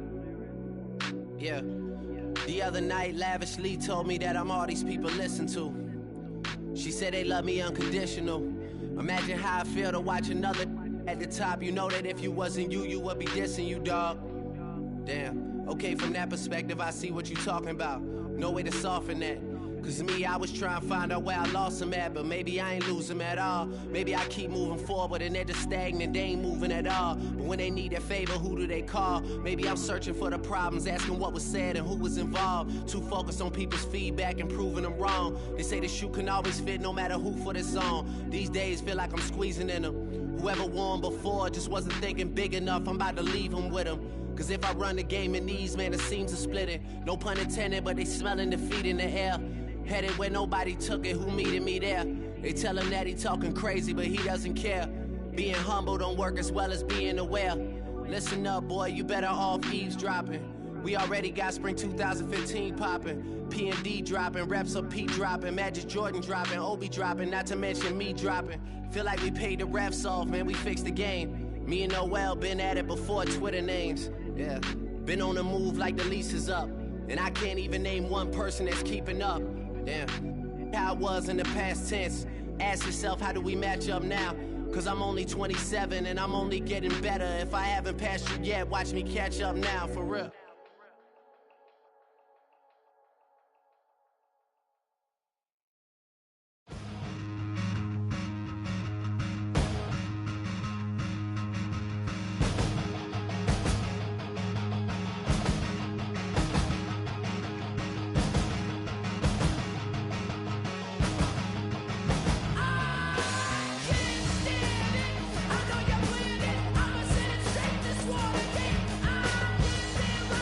Yeah. The other night, Lavishly told me that I'm all these people listen to. She said they love me unconditional. Imagine how I feel to watch another at the top. You know that if you wasn't you, you would be dissing you, dog. Damn, okay, from that perspective, I see what you talking about. No way to soften that. Cause me, I was trying to find out where I lost him at, but maybe I ain't lose him at all. Maybe I keep moving forward and they're just stagnant, they ain't moving at all. But when they need a favor, who do they call? Maybe I'm searching for the problems, asking what was said and who was involved. Too focused on people's feedback and proving them wrong. They say the shoe can always fit no matter who for this song. These days feel like I'm squeezing in them. Whoever won before just wasn't thinking big enough, I'm about to leave him with him. Cause if I run the game in these, man, it seems to split it. No pun intended, but they smelling defeat in the air. Headed where nobody took it, who meeting me there? They tell him that he talking crazy, but he doesn't care. Being humble don't work as well as being aware. Listen up, boy, you better off eavesdropping. We already got spring 2015 popping. P&D dropping, reps up P dropping, Magic Jordan dropping, Obi dropping, not to mention me dropping. Feel like we paid the refs off, man, we fixed the game. Me and Noel been at it before Twitter names. Yeah, been on the move like the lease is up. And I can't even name one person that's keeping up. Damn, how it was in the past tense. Ask yourself, how do we match up now? Cause I'm only 27 and I'm only getting better. If I haven't passed you yet, watch me catch up now, for real. I know you're bleeding. I'ma send it straight to Swat again. I'm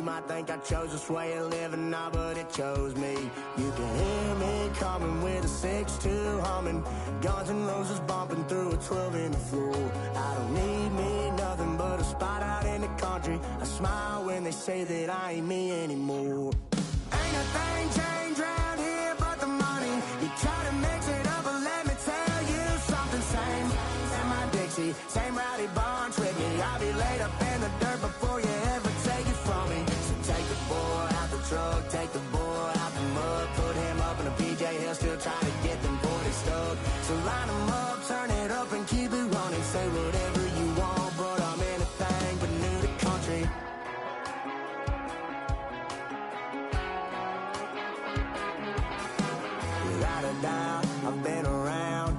might think I chose this way of living now, but it chose me. You can hear me coming with a 6-2 humming, Guns N' Roses bumping through a 12 in the floor. I don't need me nothing but a spot out in the country. I smile when they say that I ain't me anymore. Ain't a thing changed round here but the money. You try to mix it up, but let me tell you something. Same in my Dixie, same rowdy bunch with me. I'll be laid up in the dirt before you ever take it from me. So take the boy out the truck, take the boy out the mud, put him up in a PJ Hill, still trying to get them 40 stuck. So line them up, turn it up and keep it running. Say whatever you want, but I'm anything but new to country. Without a doubt, I've been around.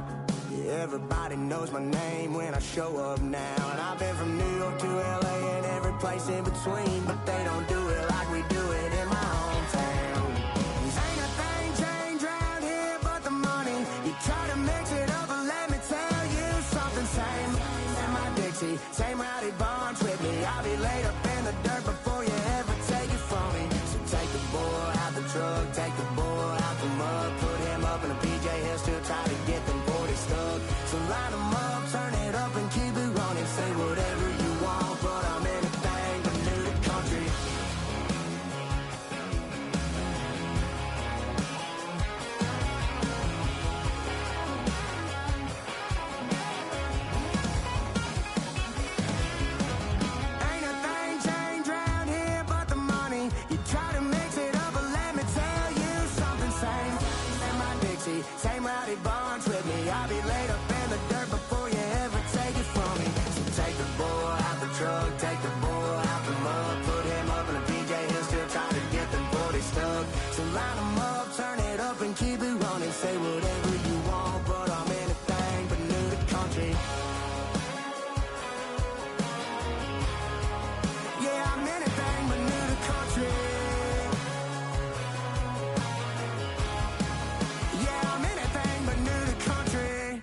Yeah, everybody knows my name when I show up now. And I've been from New York to LA and every place in between, but they don't do it like we do it in my hometown. Ain't a thing changed round here but the money. You try to mix it up, but let me tell you something. Same in my Dixie, same rowdy bunch with me. I'll be laid up in the dirt before you ever take it from me. So take the boy out the truck, take the boy out the mud, put him up in a PJ Hill, still try to get them 40 stuck. So line them up, turn it up and keep it running. Say whatever you want, but I'm anything but new to country. Ain't a thing changed round here but the money. You try to mix it up, but let me tell you something. Same in my Dixie, same rowdy bunch with me. I'll be laid up in the dirt before you ever take it from me. So take the boy out the truck, take the boy out the mud, put him up in a PJ Hill, still trying to get them 40 stuck. So line them up, turn it up and keep it running. Say whatever you want, but I'm anything but new to country. Yeah, I'm anything but new to country. Yeah, I'm anything but new to country.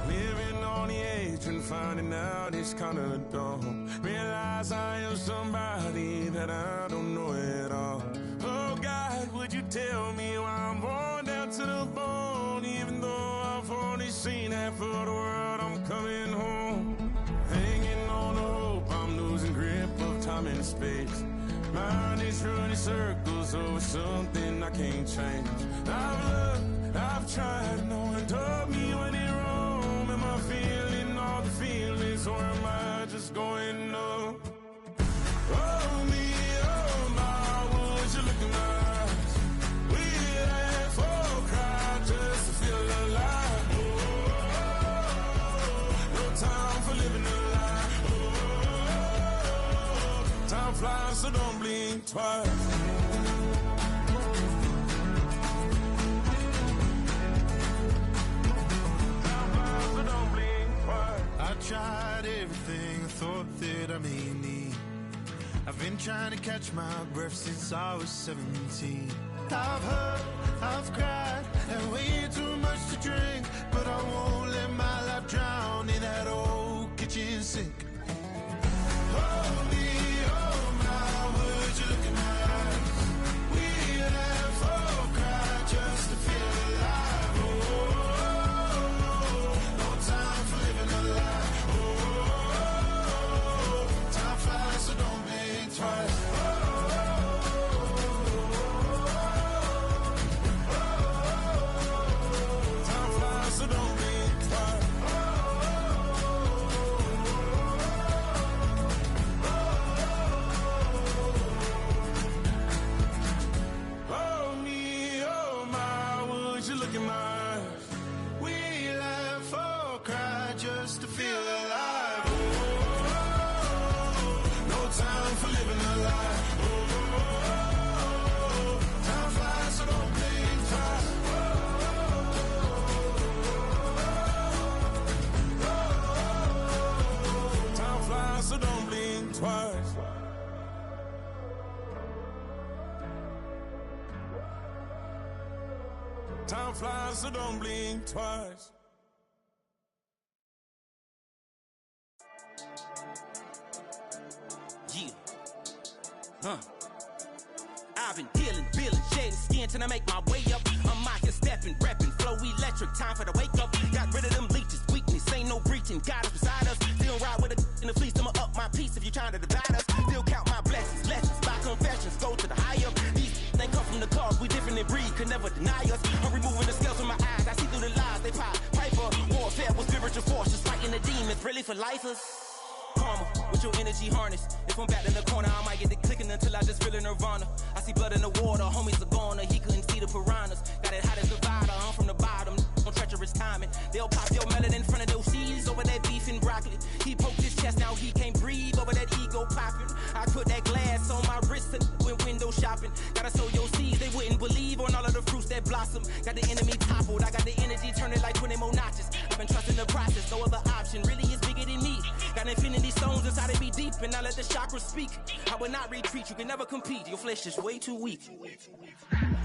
Living on the edge and finding out it's kinda dumb. Realize I am somebody that I don't know at all. Oh God, would you tell me why I'm worn down to the bone? Even though I've only seen half of the world, I'm coming home. Hanging on the hope, I'm losing grip of time and space. Mind is running circles over something I can't change. I've looked, I've tried, no one told me when it wrong. Am I feeling all the feelings, or am I just going up? Oh me, oh my, would you look in my eyes? We laugh or cry just to feel alive. No time for living a lie. Time flies, so don't blink twice. I tried everything I thought that I may need. I've been trying to catch my breath since I was 17. I've hurt, I've cried, and way too much to drink, but I won't let my life drown in that old kitchen sink. Hold me, oh my, would you look in my eyes? We laugh or cry just to feel alive. No time for living a lie. Time flies, so don't blink twice. Time flies, so don't blink Time flies, so don't blink twice. Yeah. I've been dealing, shedding skin till I make my way up. I'm out here stepping, repping, flow electric, time for the wake up. Got rid of them leeches, weakness, ain't no breaching. God is beside us, still ride with a in the fleece. I'ma up my piece if you trying to divide us. Still count my blessings, lessons, by confessions, go to the higher. These they come from the cause, we different in breed, could never deny us. I'm removing the scales from my eyes, I see through the lies they pop. Piper, warfare with spiritual force, just fighting the demons, really for lifers. Karma, with your energy harness. If I'm back in the corner, I might get it clicking until I just feel a nirvana. I see blood in the water, homies are gone, he couldn't see the piranhas. Got it hot as Nevada, I'm from the bottom, on treacherous timing. They'll pop your melon in front of those seeds over that beef and broccoli. He poked his chest, now he can't breathe over that ego popping. I put that glass on my wrist and went window shopping. Gotta sow your seeds, they wouldn't believe on all of the fruits that blossom. Got the enemy toppled, I got the energy turning like 20 more notches. I've been trusting the process, no other option really is bigger than me. Got infinity stones inside of me deep, and I let the chakras speak. I will not retreat, you can never compete, your flesh is way too weak.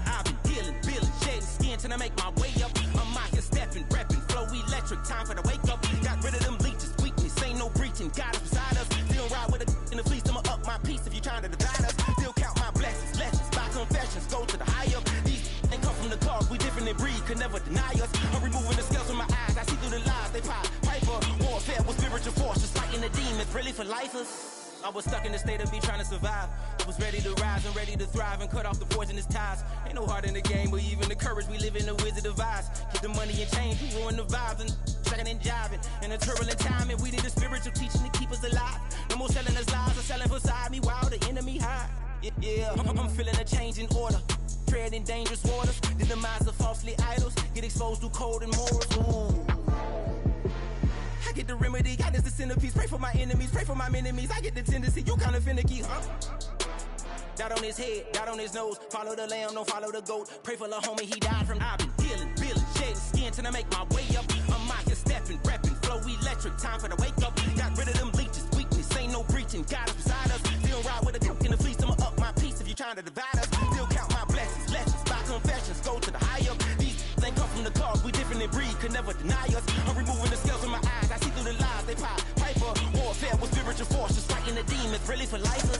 I've been dealing, shedding skin till I make my way up. I'm out here stepping, repping, flow electric, time for the wake up. Got rid of them leeches, weakness, ain't no breaching, God is beside us. Still ride with a in the fleece, I'ma up my piece if you trying to divide us. Still count my blessings, lessons, by confessions, go to the higher. These ain't come from the cause, we different in breed, could never deny us. I'm removing the scales from my eyes, I see through the lies they pop. Piper, warfare with spiritual force, just fighting the demons, really for lifers. I was stuck in the state of me trying to survive. I was ready to rise and ready to thrive and cut off the poisonous ties. Ain't no heart in the game, but even the courage we live in the wizard of Oz. Get the money and change, we ruin the vibes and sucking and jiving. In a turbulent time, and we need a spiritual teaching to keep us alive. No more selling us lies or selling beside me while the enemy hide. Yeah, I'm feeling a change in order. Treading dangerous waters, the demise of falsely idols. Get exposed through code and morals. Ooh. I get the remedy, God is the centerpiece. Pray for my enemies, pray for my enemies. I get the tendency, you kinda finicky, huh? Dot on his head, dot on his nose. Follow the lamb, don't follow the goat. Pray for the homie, he died from. I've been dealing, shedding skin till I make my way up. I'm out here stepping, repping, flow electric, time for the wake up. Got rid of them leeches, weakness, ain't no breaching. God is beside us, still ride with a cook in the fleece. I'ma up my piece if you trying to divide us. Still count my blessings, lessons, by confessions, go to the higher. These ain't come from the cause, we different in breed, could never deny us. I'm removing the scales from my eyes, I see through the lies they pop. Piper, warfare with spiritual force, just fighting the demons, really for lifers.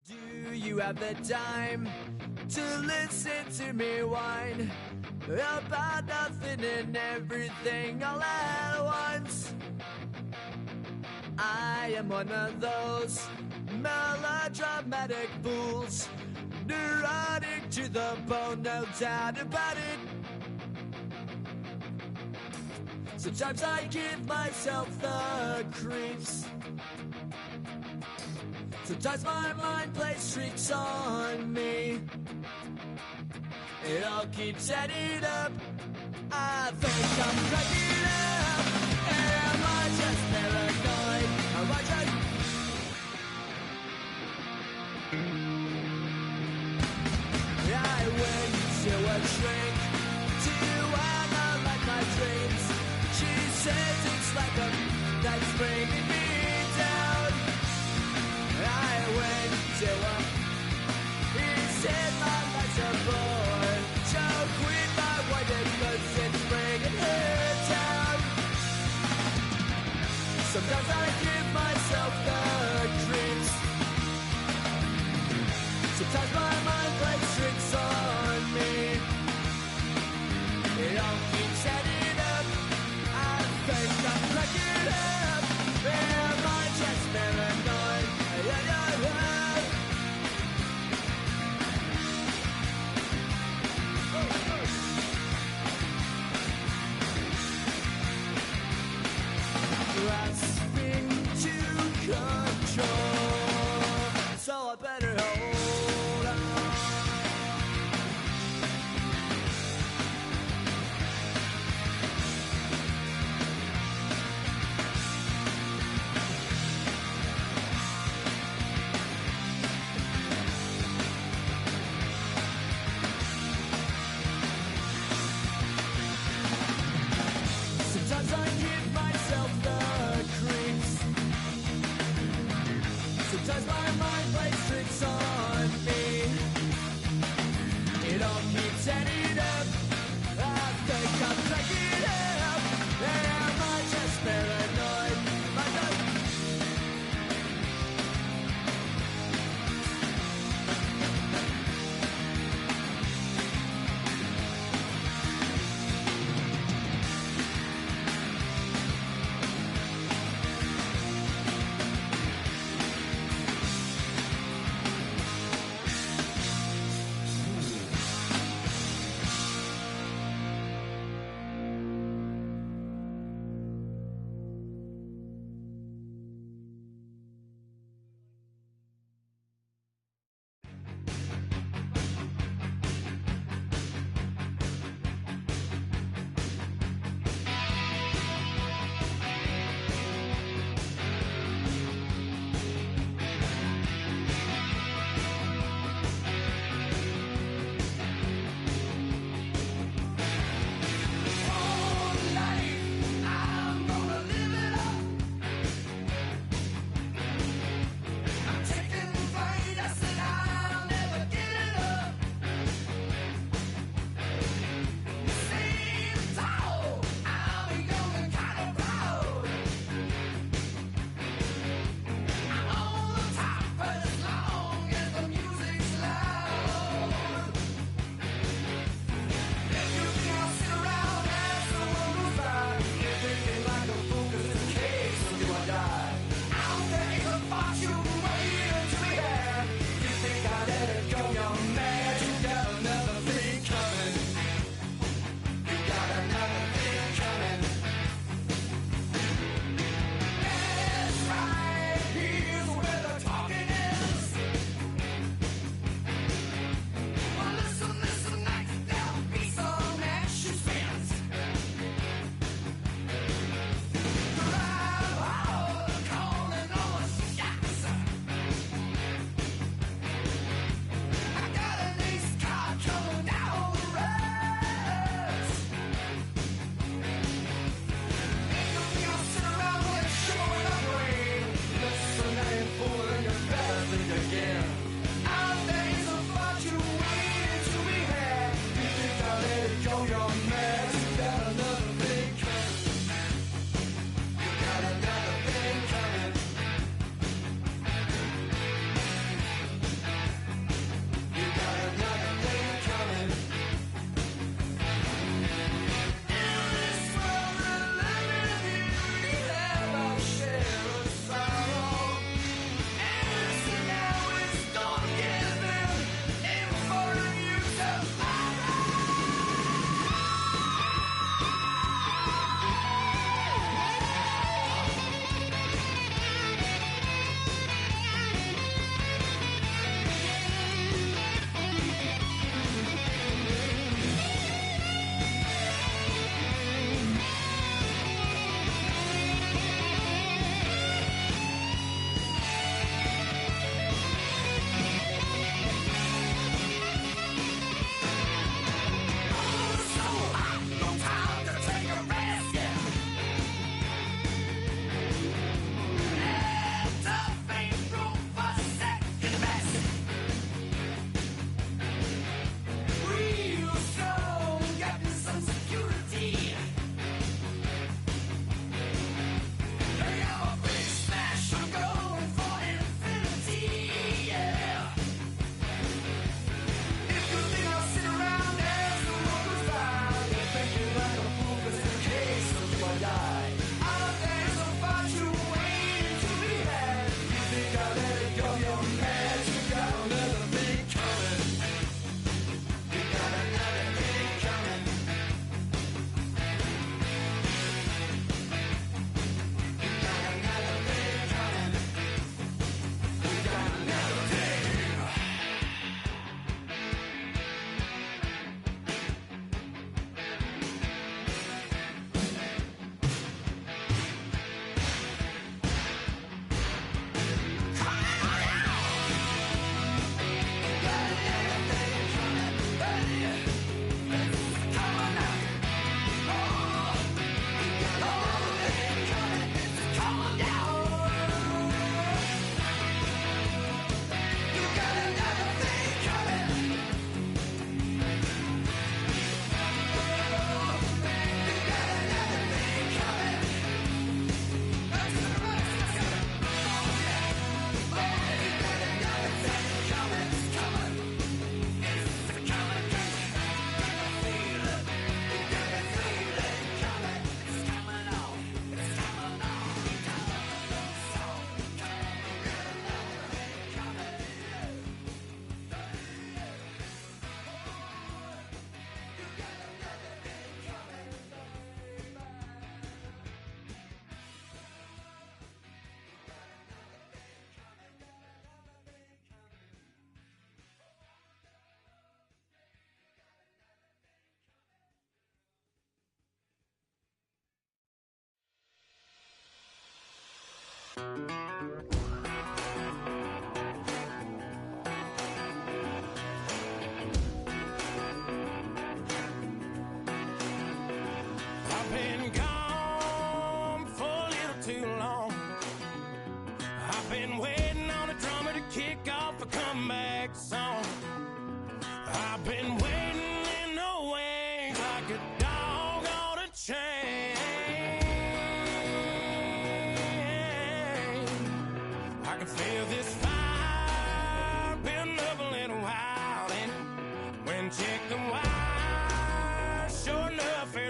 Do you have the time to listen to me whine about nothing and everything all at once? I am one of those melodramatic fools, neurotic to the bone, no doubt about it. Sometimes I give myself the creeps. Sometimes my mind plays tricks on me. It all keeps adding up. I think I'm cracking up. Am I just paranoid? Am I just... I went to a shrink to analyze my dreams. She says it's like a that's bringing me down. I went to a... He said my life's a bore. So quit my wife because it's bringing her down. Sometimes I give myself the creeps. Sometimes my mind plays tricks on me. It all keeps adding up. I think I'm cracking up. Am I just paranoid? set it up. I think I'm taking up. Am I just paranoid? Like a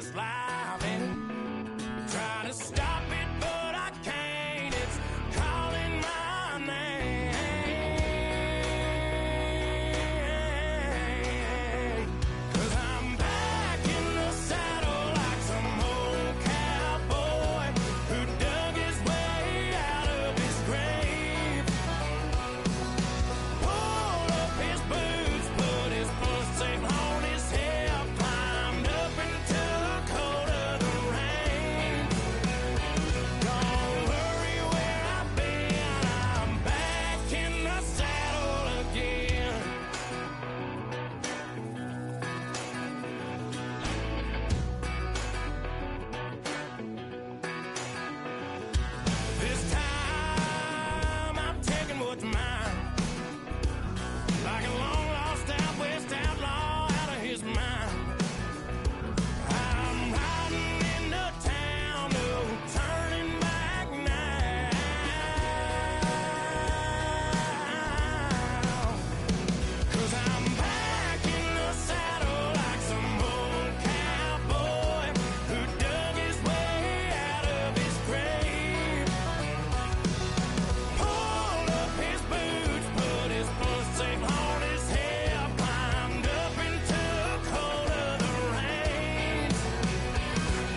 is live and trying to stop it, but I can't. It's calling my name. 'Cause I'm back in the saddle like some old cowboy who dug his way out of his grave. Pulled up his boots, put his foot safe on his hip, climbed up into the cold of the rain. Don't worry where I've been, I'm back in the saddle again. This time I'm taking what's mine, like a long lost out west outlaw out of his mind. I'm riding into town, no turning back now. 'Cause I'm back in the saddle like some old cowboy who dug his way out of his grave. Pulled up his boots, put his foot safe on his hip, climbed up into the cold of the rains.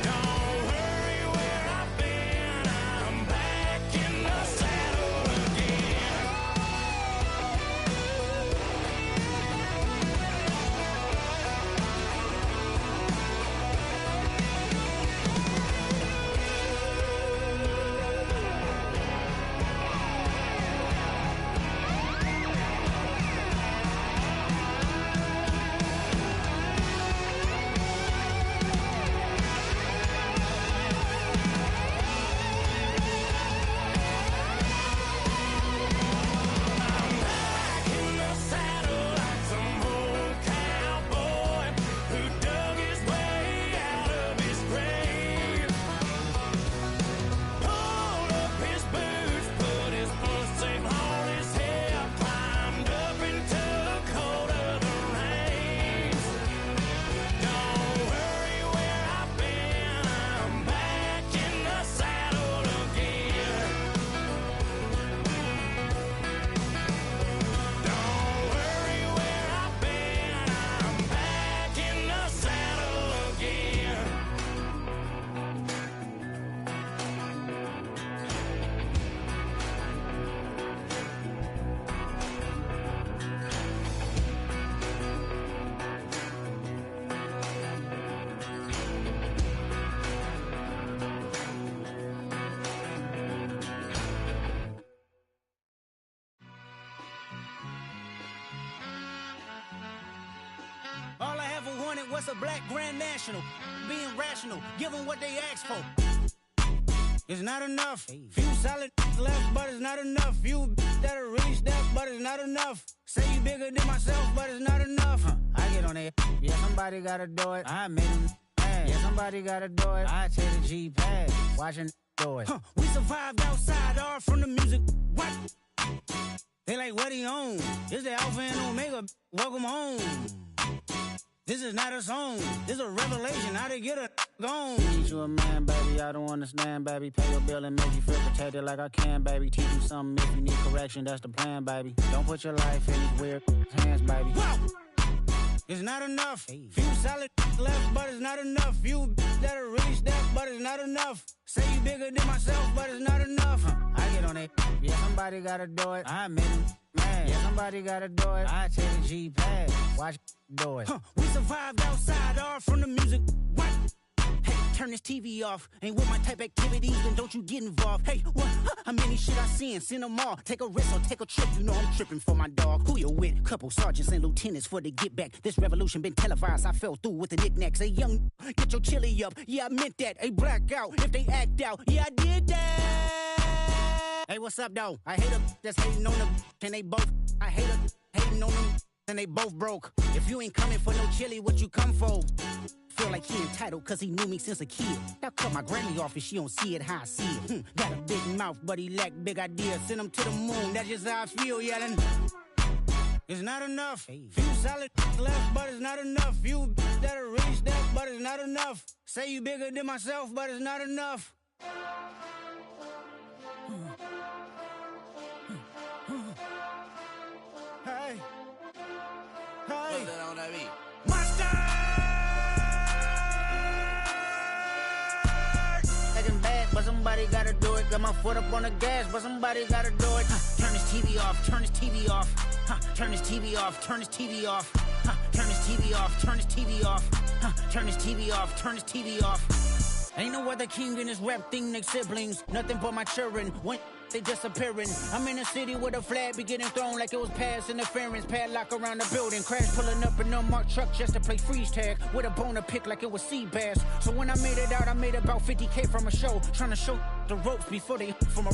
Don't worry where I've been, I'm back in the saddle again. Back in the saddle like some old cowboy who dug his way out of his grave. Pulled up his boots, put his foot safe on his hip, climbed up into the cold of the rains. Don't worry where I've been, I'm back in the saddle again. Don't worry where I've been, I'm back in the saddle again. All I ever wanted was a black Grand National. Being rational, give them what they ask for. It's not enough. Few solid left, but it's not enough. Few that'll really step, but it's not enough. Say you bigger than myself, but it's not enough. I get on it. Yeah, somebody gotta do it. I made him mad. Yeah, somebody gotta do it. I take the G-Pad. Watching do it. We survived outside, all from the music. What? They like, what he on? This the Alpha and Omega. Welcome home. This is not a song. This is a revelation. How to get a gone. Need you a man, baby. I don't understand, baby. Pay your bill and make you feel protected like I can, baby. Teach you something if you need correction. That's the plan, baby. Don't put your life in these weird hands, baby. Whoa! It's not enough. Few solid left, but it's not enough. Few that'll really step, but it's not enough. Say you bigger than myself, but it's not enough. I get on it. Yeah, somebody gotta do it. I made him mad. Yeah, somebody gotta do it. I take the G-Pad. Watch do it. We survived outside, all from the music. What? Hey, turn this TV off. Ain't with my type activities, then don't you get involved. Hey, what? How many shit I seen? Send them all. Take a risk or take a trip. You know I'm tripping for my dog. Who you with? Couple sergeants and lieutenants for the get back. This revolution been televised. I fell through with the knickknacks. Hey, young, get your chili up. Yeah, I meant that. Hey, black out if they act out. Yeah, I did that. Hey, what's up, though? I hate them that's hating on them. And they both, I hate them hating on them. And they both broke. If you ain't coming for no chili, what you come for? Feel like he entitled cause he knew me since a kid. Now cut my granny off if she don't see it how I see it. Got a big mouth, but he lack big ideas. Send him to the moon, that's just how I feel, yelling. It's not enough. Few solid left, but it's not enough. Few that'll really step, but it's not enough. enough. Say you bigger than myself, but it's not enough. Hey. Hey. Acting bad, but somebody gotta do it. Got my foot up on the gas, but somebody gotta do it. Turn his TV off, turn his TV off. Turn his TV off, turn his TV off. Turn his TV off, turn his TV off. Turn his TV off, turn his TV off. Ain't no other king in this rap thing like siblings. Nothing but my children. When they disappearing. I'm in a city where the flag be getting thrown like it was pass interference. Padlock around the building. Crash pulling up an unmarked truck just to play freeze tag. With a bone to pick like it was sea bass. So when I made it out, I made about 50K from a show. Trying to show the ropes before they from a...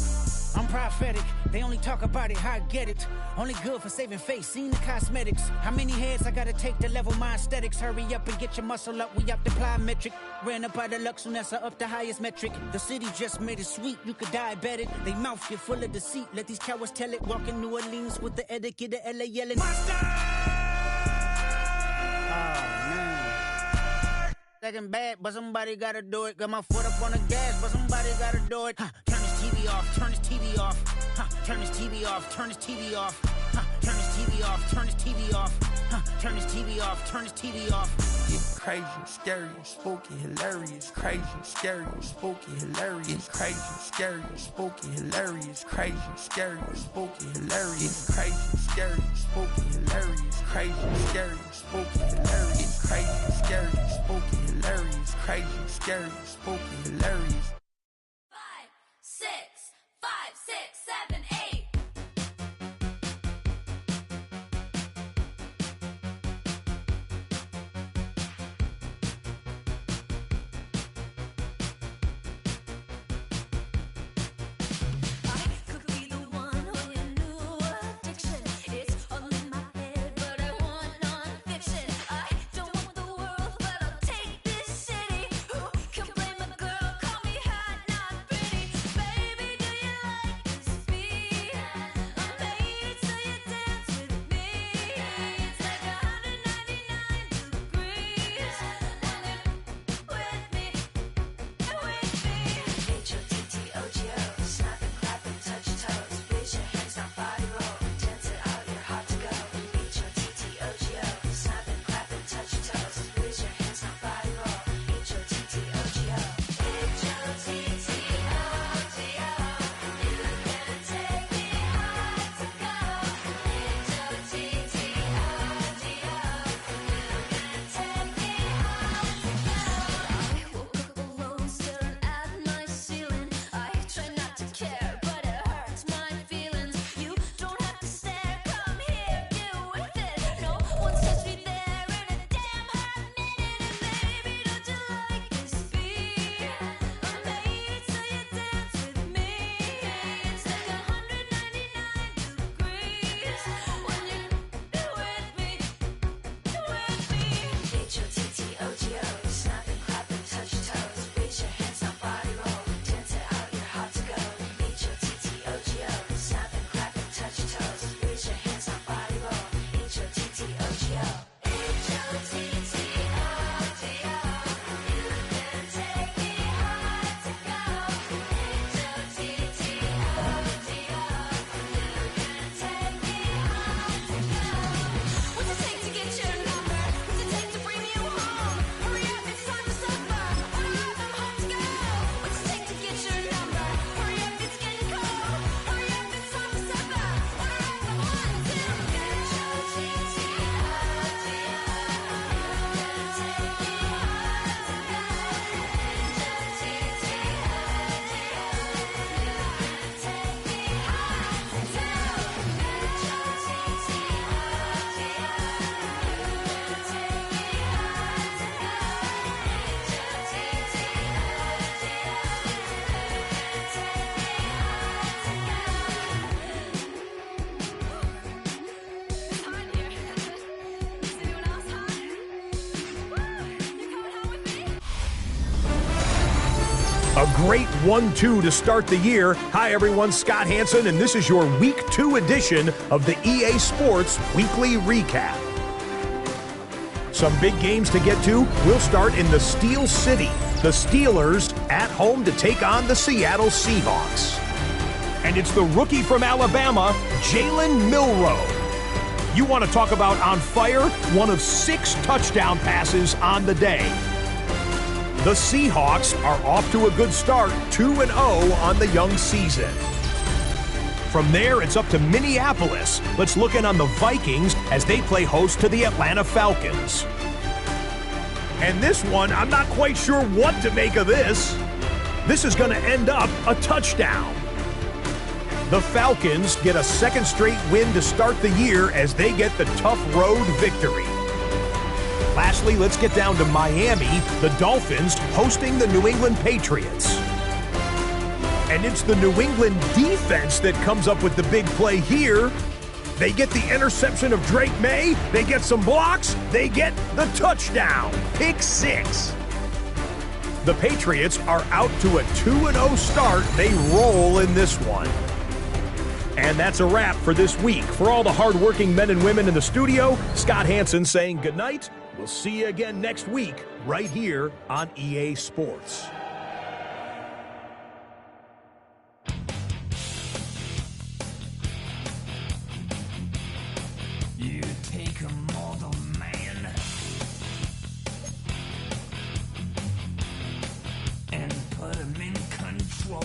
I'm prophetic. They only talk about it, how I get it. Only good for saving face, seen the cosmetics. How many heads I gotta take to level my aesthetics? Hurry up and get your muscle up, we up the plyometric. Ran up out of luck, soon as I up the highest metric. The city just made it sweet, you could diabetic. They mouth get full of deceit, let these cowards tell it. Walk in New Orleans with the etiquette of LA yelling. Second bad, but somebody gotta do it. Got my foot up on the gas, but somebody gotta do it. Turn his TV off, turn his TV off. Turn his TV off, turn his TV off. Turn his TV off, turn his TV off. Turn his TV off, turn his TV off. It's crazy, scary, spooky, hilarious. Crazy, scary, spooky, hilarious. Crazy, scary, spooky, hilarious. Crazy, scary, spooky, hilarious. Crazy, scary, spooky, hilarious. Crazy, scary, spooky, hilarious. Crazy, scary, spooky, hilarious. Crazy, scary, spooky, hilarious. 5, 6, 5, 6, 7, 8. A great 1-2 to start the year. Hi, everyone. Scott Hanson, and this is your Week 2 edition of the EA Sports Weekly Recap. Some big games to get to. We'll start in the Steel City. The Steelers at home to take on the Seattle Seahawks. And it's the rookie from Alabama, Jalen Milroe. You want to talk about on fire? One of 6 touchdown passes on the day. The Seahawks are off to a good start, 2-0 on the young season. From there, it's up to Minneapolis. Let's look in on the Vikings as they play host to the Atlanta Falcons. And this one, I'm not quite sure what to make of this. This is going to end up a touchdown. The Falcons get a second straight win to start the year as they get the tough road victory. Lastly, let's get down to Miami, the Dolphins hosting the New England Patriots. And it's the New England defense that comes up with the big play here. They get the interception of Drake May, they get some blocks, they get the touchdown. Pick 6. The Patriots are out to a 2-0 start. They roll in this one. And that's a wrap for this week. For all the hardworking men and women in the studio, Scott Hanson saying goodnight. We'll see you again next week right here on EA Sports. You take a mortal man and put him in control.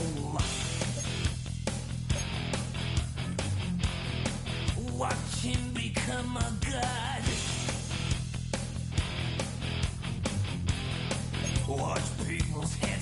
Watch him become a god. Watch people's heads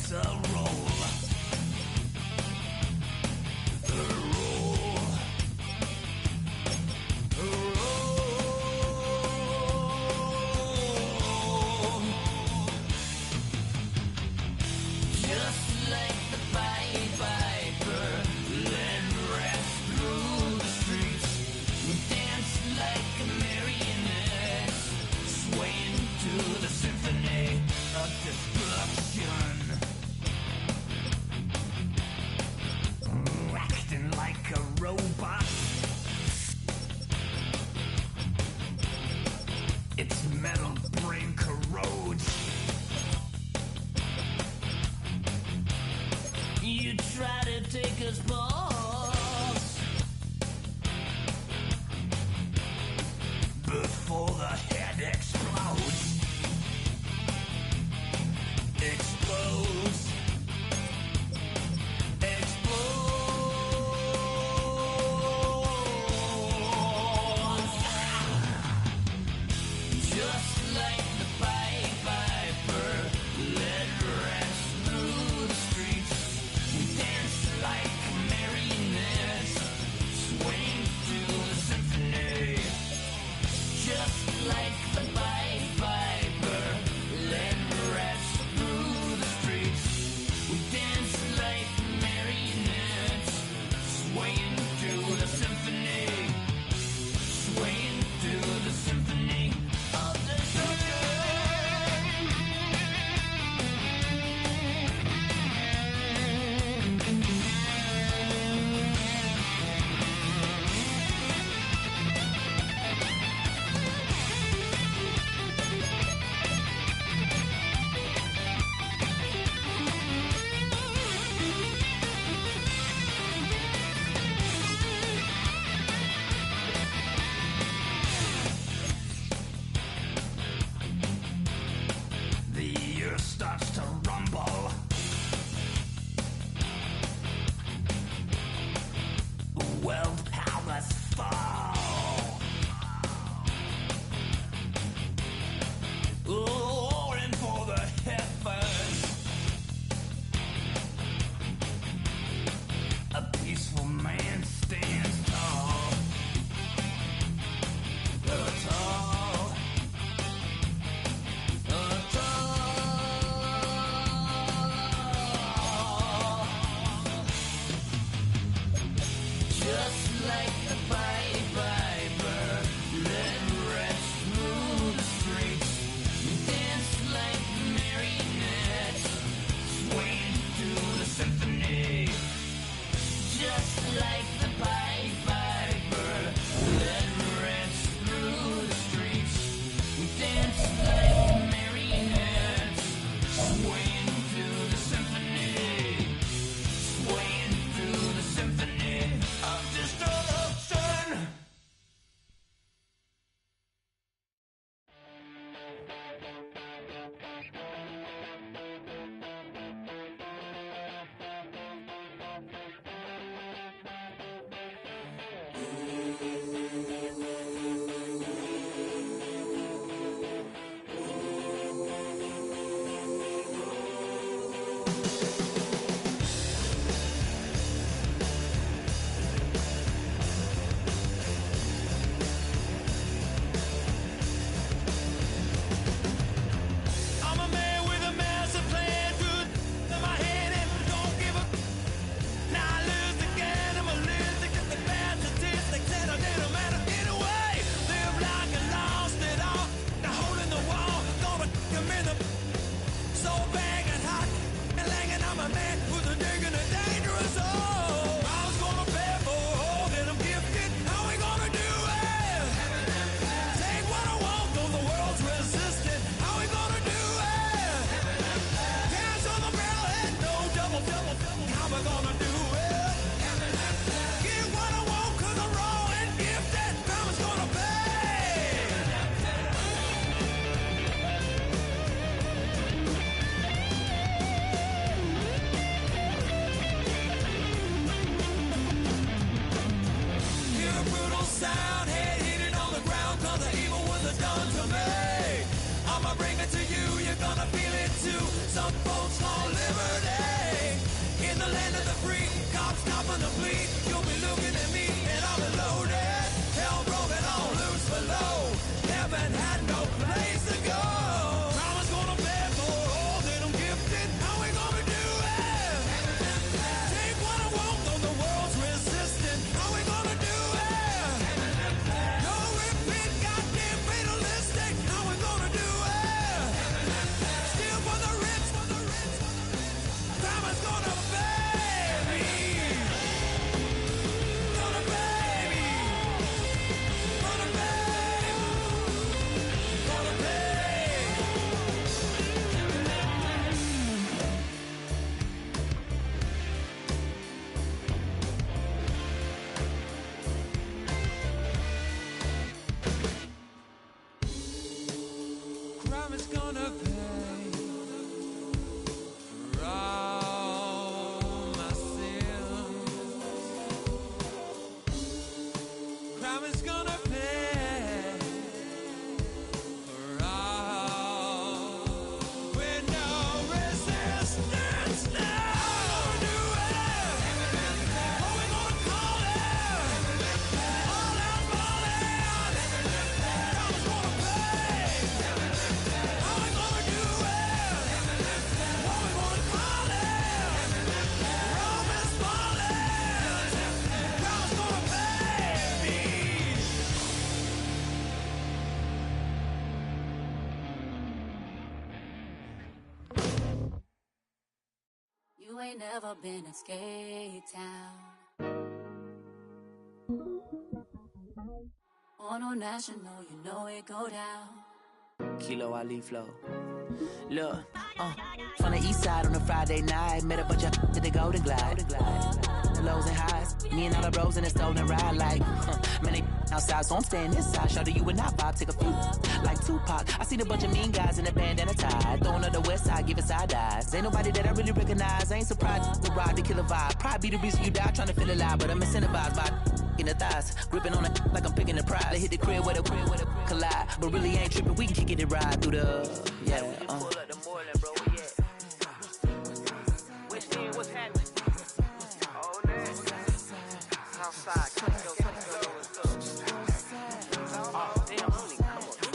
I'm a man with a master plan through my head and don't give a. Now I lose again, I'm a list to the bad statistics and I didn't matter anyway. Live like I lost it all. Now holding the wall, gonna come in the so bang and hot and langing. I'm a man who's a digging a dangerous hole. I was gonna pay for all that I'm gifted. How we gonna do it? Take what I want, though the world's resistant. How we gonna do it? Hands on the barrel head, no double. How we gonna do it? Get what I want, 'cause I'm raw and gifted. Karma's gonna pay. Hear a brutal sound, head hitting on the ground, 'cause the evil was done to me. I'ma bring it to you, you're gonna feel it too. Some folks call liberty. In the land of the free, cops copping the plea. You'll be looking at me and I'll be loaded. Hell broken on loose below. Heaven had no place to go. Karma's gonna pay for all that I'm gifted. How we gonna do it? Take what I want, though the world's resistant. How we gonna do it? No repeat, goddamn fatalistic. How we gonna do it? Steal for the rich. Karma's gonna pay me. Gonna pay me. Gonna pay. Gonna pay. Crime is gonna pay for all my sins. Crime is gonna pay for all with no resistance. Now do it. What we gonna call it? All out falling. Karma's gonna pay. How we gonna do it? What we gonna call it? Rome is falling. Karma's gonna pay me. You ain't never been in Skate Town. On national, you know it go down. Kilo Ali Flow. Look, from the east side on a Friday night, met a bunch of to the Golden Glide. The lows and highs, me and all the bros in the stolen ride like, man, they outside, so I'm staying inside. Shout to you and I vibe, take a few. Like Tupac, I seen a bunch of mean guys in a bandana tie, throwing up the west side, giving side eyes. Ain't nobody that I really recognize, I ain't surprised to ride the killer vibe. Probably be the reason you die trying to feel alive, but I'm incentivized by in the thighs, gripping on it like I'm picking the prize. They hit the crib where the collide, but really ain't tripping. We can kick it and ride through the Pull up the Moreland, bro. Where you at? West End, what's happening? Oh, man. Southside,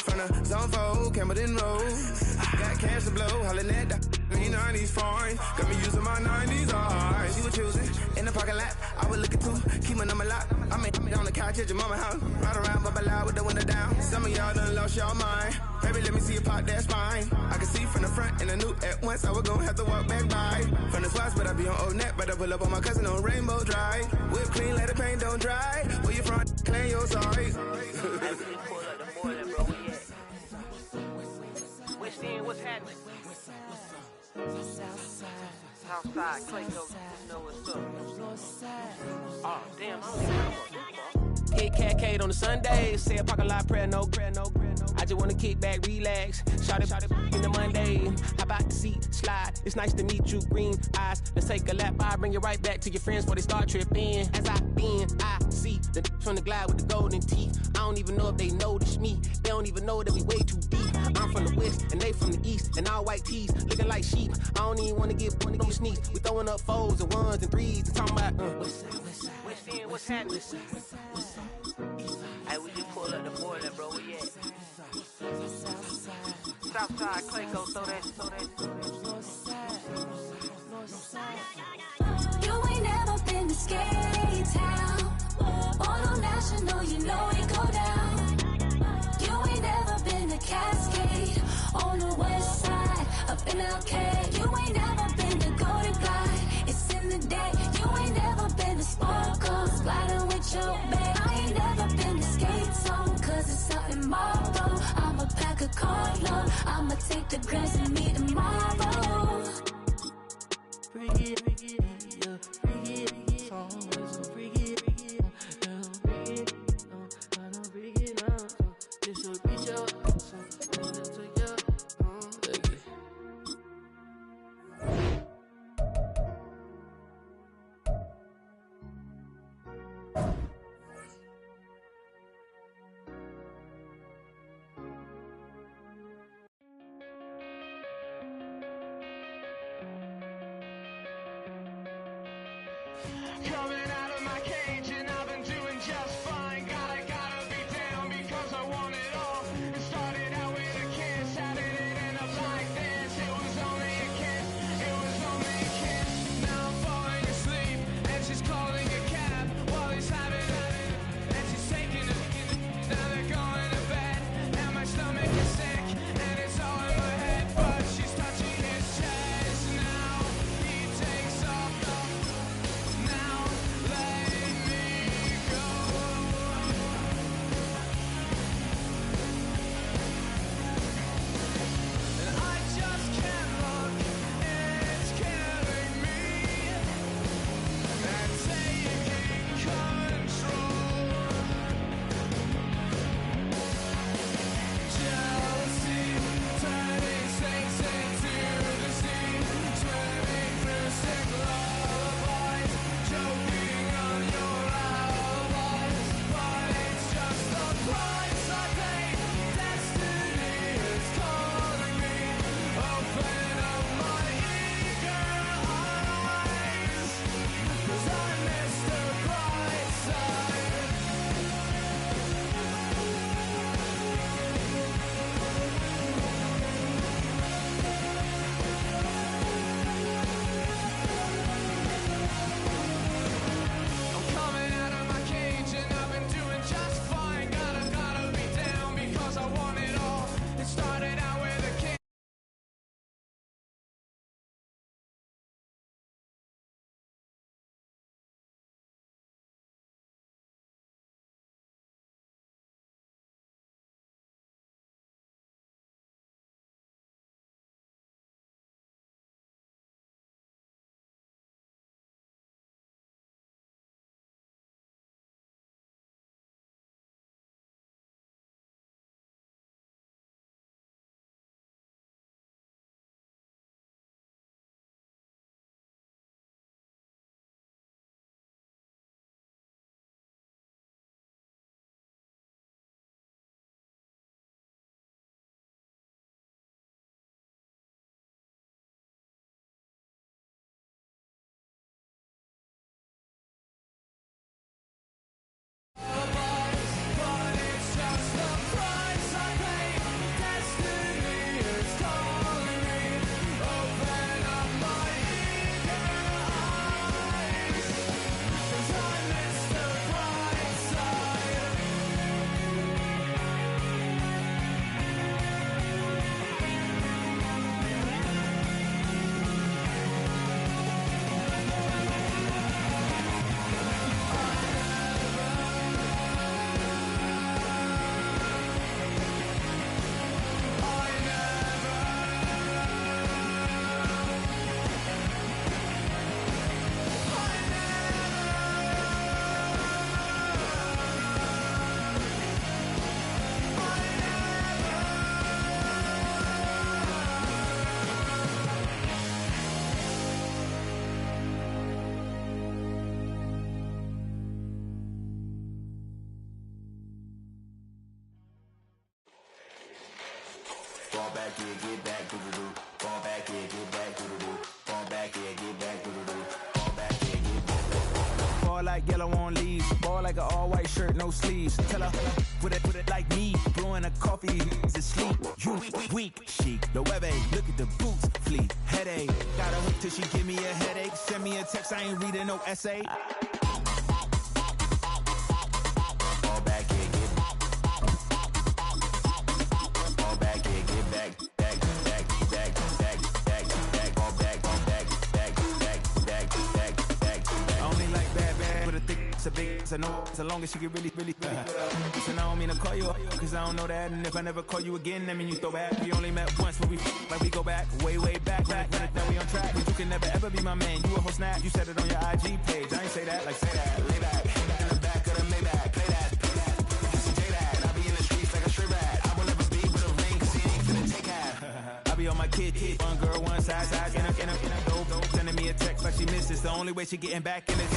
From the zone 4, Campbellton Road. Got cash to blow, hollering at the 90s foreign. Got me using my 90s eyes. You were choosing in the parking lot. I was looking too, keep my number locked. I mean, on the couch at your mama house. Ride around, bubble loud with the window down. Some of y'all done lost y'all mind. Baby, let me see you pop that spine. I can see from the front and I knew at once I was gonna have to walk back by. From the spots, but I be on Old Net. But I pull up on my cousin on Rainbow Drive. Whip clean, let the paint don't dry. Where you from? Claim your sorry. West End, what's happening? Southside, Clayco, you know what's up. Oh, damn, hit Catcade on the Sundays. Say a parking lot prayer, no. I just wanna kick back, relax. Shout it in the Monday. How about the seat? slide. It's nice to meet you, green eyes. Let's take a lap by, bring it right back to your friends before they start tripping. As I bend, I see the from the glide with the golden teeth. I don't even know if they notice me. They don't even know that we way too deep. I'm from the west and they from the east, and all white tees looking like sheep. I don't even wanna get one of those sneaks. We throwing up fours and ones and threes and talking about what's in, what's happening. Hey, we just pull up the border, bro. Where you at? Southside, Clayco, throw that. You ain't never been to Skate Town. Mono National, you know it go down. You ain't never been to Cascade. On the west side, up in Arcade. You ain't never been to Golden Glide. It's in the day. You ain't never been to Sparkles, gliding with your babe. I ain't never been to Skate Zone, cause it's out in Marlboro. I'ma pack a carload. I'ma take the grass and meet tomorrow. Bring it, yeah, bring it, song, so bring it, yeah, bring it, I don't bring it up, so this will reach out, so hold it to you, Coming out of my cage and I've been doing just fine. Gotta be down because I want it all. It started out with a kiss, how did it end up like this? It was only a kiss, it was only a kiss. Now I'm falling asleep and she's calling a cab while he's having and she's taking it. Now they're going to bed and my stomach is sick and it's all in my head, but she's touching his chest. Now he takes off now yellow on leaves. Ball like an all-white shirt, no sleeves. Tell her, put it like me. Blowing a coffee, is asleep. You weak, chic. The web look at the boots, fleet. Headache, got a hook till she give me a headache. Send me a text, I ain't reading no essay. Fall back here, get fall back here, get back. I know so long as she get really Listen, I don't mean to call you cause I don't know that. And if I never call you again, that mean you throw back. We only met once, but we like we go back, way back. Now we on track, but you can never ever be my man. You a whole snap, you said it on your IG page. I ain't say that, like say that, lay back. In the back of the Maybach, play that. Just say that, I be in the streets like a stray rat. I will never be with a ring cause he ain't finna take half. I be on my kid, one girl, one side, in a dope, sending me a text like she missed. It's the only way she getting back in it.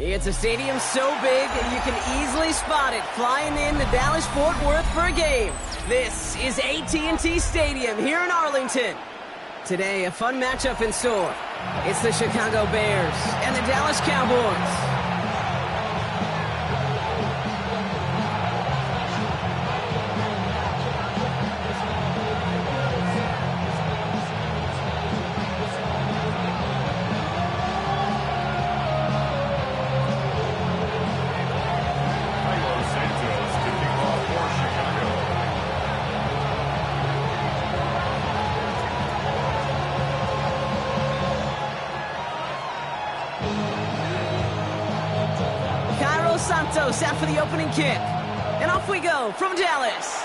It's a stadium so big you can easily spot it flying in to Dallas-Fort Worth for a game. This is AT&T Stadium here in Arlington. Today, a fun matchup in store. It's the Chicago Bears and the Dallas Cowboys. Santos out for the opening kick. And off we go from Dallas.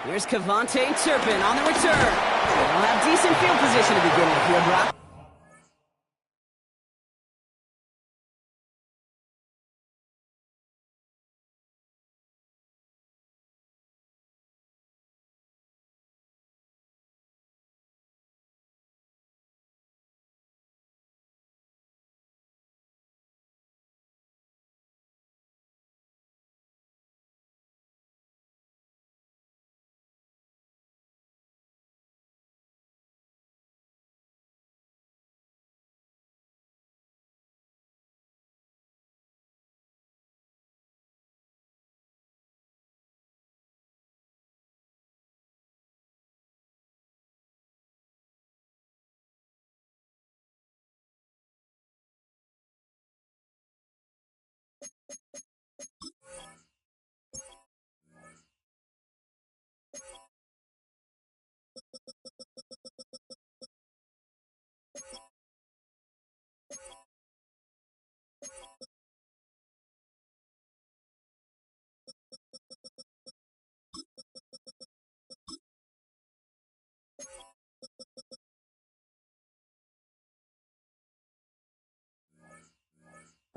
Here's Cavante Turpin on the return. They'll have decent field position to begin with here, Brock.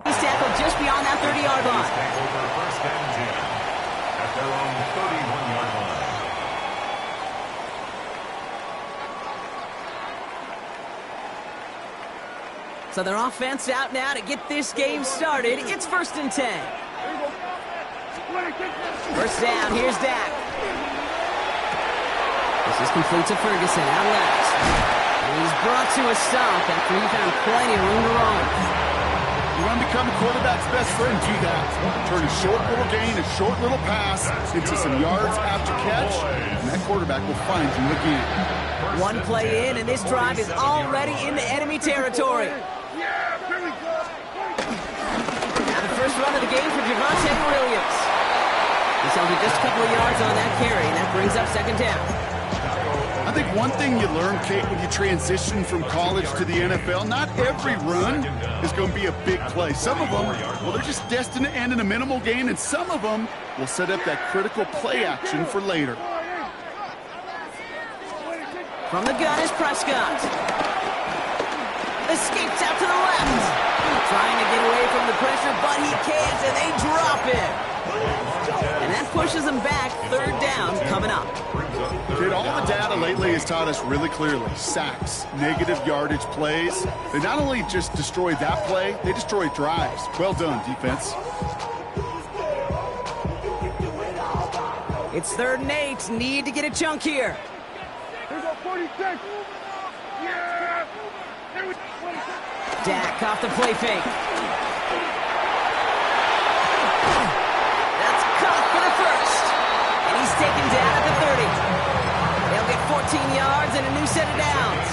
He's tackled just beyond that 30-yard line. Over first and 10 at their own 31-yard line. So their offense out now to get this game started. It's 1st and 10. First down, here's Dak. This is complete to Ferguson, out left. And he's brought to a stop after he found plenty of room to run. You want to become a quarterback's best friend, do that. Turn a short little gain, a short little pass into some yards after catch, and that quarterback will find you again. One play in, and this drive is already into enemy territory. Now the first run of the game for Javonte Williams. He's held it just a couple of yards on that carry, and that brings up second down. I think one thing you learn, Kate, when you transition from college to the NFL, not every run is going to be a big play. Some of them, well, they're just destined to end in a minimal gain, and some of them will set up that critical play action for later. From the gun is Prescott. Escapes out to the left. Trying to get away from the pressure, but he can't, and they drop it. And that pushes them back. Third down coming up. Kid, all the data lately has taught us really clearly. Sacks, negative yardage plays. They not only just destroy that play, they destroy drives. Well done, defense. It's 3rd and 8. Need to get a chunk here. Here we go, 46. Yeah! Dak off the play fake. That's caught for the first. And he's taken down at the 30. They'll get 14 yards and a new set of downs.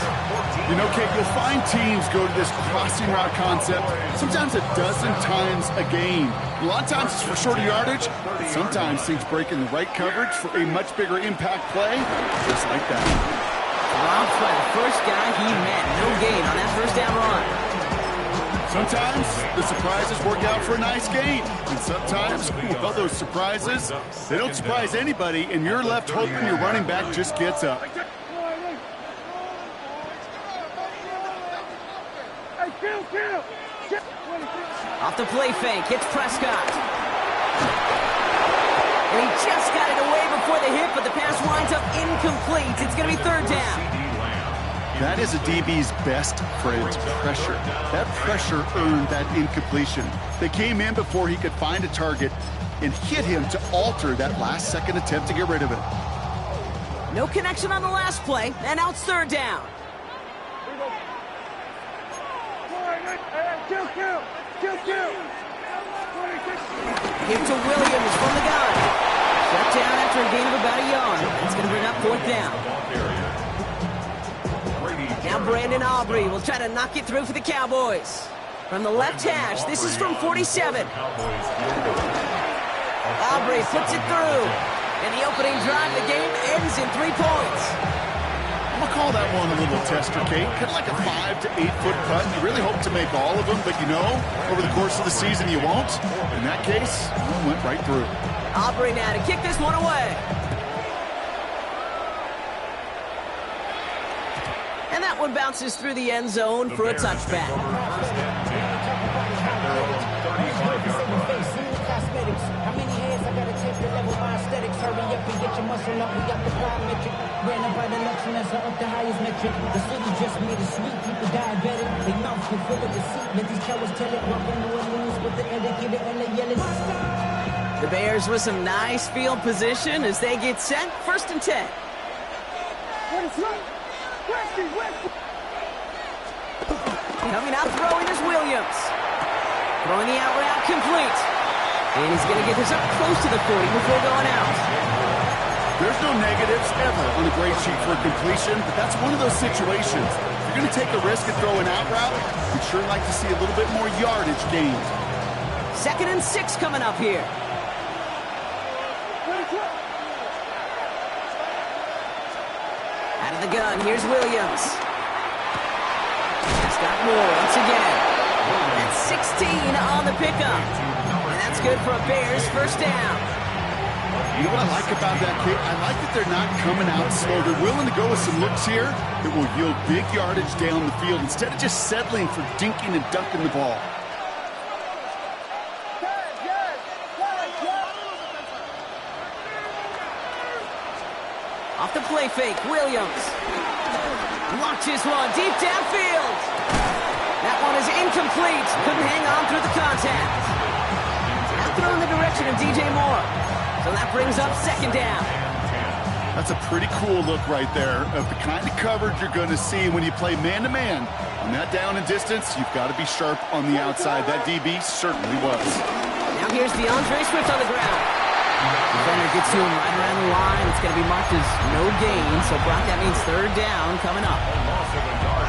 You know, Kate, you'll find teams go to this crossing route concept sometimes a dozen times a game. A lot of times it's for shorter yardage, but sometimes things break in the right coverage for a much bigger impact play, just like that. Dropped by the first guy he met. No gain on that first down run. Sometimes the surprises work out for a nice gain. And sometimes, well, those surprises, they don't surprise anybody, and you're left hoping your running back just gets up. Off the play fake, hits Prescott. And he just got it away before the hit, but the pass winds up incomplete. It's going to be 3rd down. That is a DB's best friend, pressure. That pressure earned that incompletion. They came in before he could find a target and hit him to alter that last-second attempt to get rid of it. No connection on the last play, and now it's 3rd down. Give to Williams from the gun. Shut down after a gain of about a yard. It's going to bring up 4th down. Now Brandon Aubrey will try to knock it through for the Cowboys. From the left hash, this is from 47. Aubrey puts it through. And the opening drive of the game ends in 3 points. I'll call that one a little tester, Kate. Kind of like a 5 to 8 foot putt. You really hope to make all of them, but you know, over the course of the season, you won't. In that case, one went right through. Aubrey now to kick this one away. And that one bounces through the end zone for a touchback. How many heads I gotta take to level my aesthetics? Hurry up and get your muscle up. We got the plyometric. Ran up by the election, that's up the highest metric. The city just made it sweet. People diabetic. They mouth full of deceit. Let these cowards tell it. Walk in the news with the educated and the yelling. The Bears with some nice field position as they get set. 1st and 10. Coming out throwing is Williams. Throwing the out route complete. And he's going to get this up close to the 40 before going out. There's no negatives ever on a grade sheet for a completion, but that's one of those situations. If you're going to take a risk and throw an out route, we'd sure like to see a little bit more yardage gained. 2nd and 6 coming up here. Out of the gun, here's Williams. He's got more once again. That's 16 on the pickup. And that's good for a Bears 1st down. You know what I like about that, Kate? I like that they're not coming out slow. They're willing to go with some looks here that will yield big yardage down the field instead of just settling for dinking and dunking the ball. Off the play fake, Williams. Launches one deep downfield. That one is incomplete. Couldn't hang on through the contact. Now thrown in the direction of DJ Moore. So that brings up 2nd down. That's a pretty cool look right there of the kind of coverage you're going to see when you play man-to-man. On that down and distance, you've got to be sharp on the outside. That DB certainly was. Now here's DeAndre Swift on the ground. Defender gets to him right around the line. It's going to be marked as no gain. So, Brock, that means 3rd down coming up.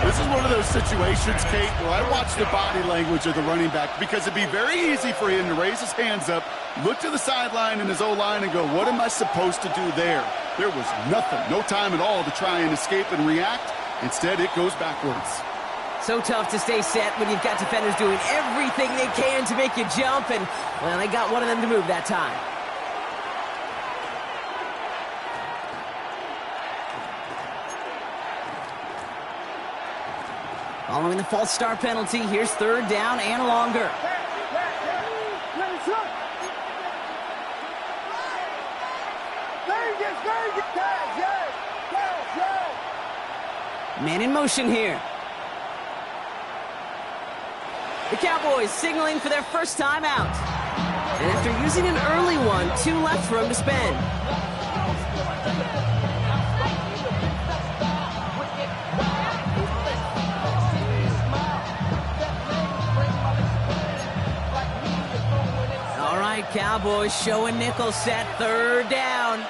This is one of those situations, Kate, where I watch the body language of the running back because it'd be very easy for him to raise his hands up, look to the sideline in his O-line and go, what am I supposed to do there? There was nothing, no time at all to try and escape and react. Instead, it goes backwards. So tough to stay set when you've got defenders doing everything they can to make you jump, and, well, they got one of them to move that time. Following the false start penalty, here's 3rd down and longer. Man in motion here. The Cowboys signaling for their 1st time out. And after using an early one, 2 left for him to spend. All right, Cowboys showing nickel set, 3rd down.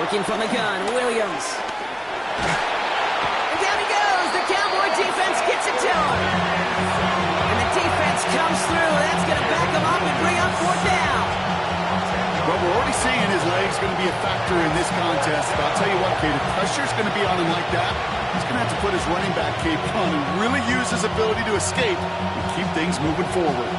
Working from the gun, Williams. And down he goes. The Cowboy defense gets it to him. And the defense comes through. That's going to back him up and bring up 4th down. Well, we're already seeing his legs going to be a factor in this contest. But I'll tell you what, Kate, if pressure's going to be on him like that, he's going to have to put his running back cape on and really use his ability to escape and keep things moving forward.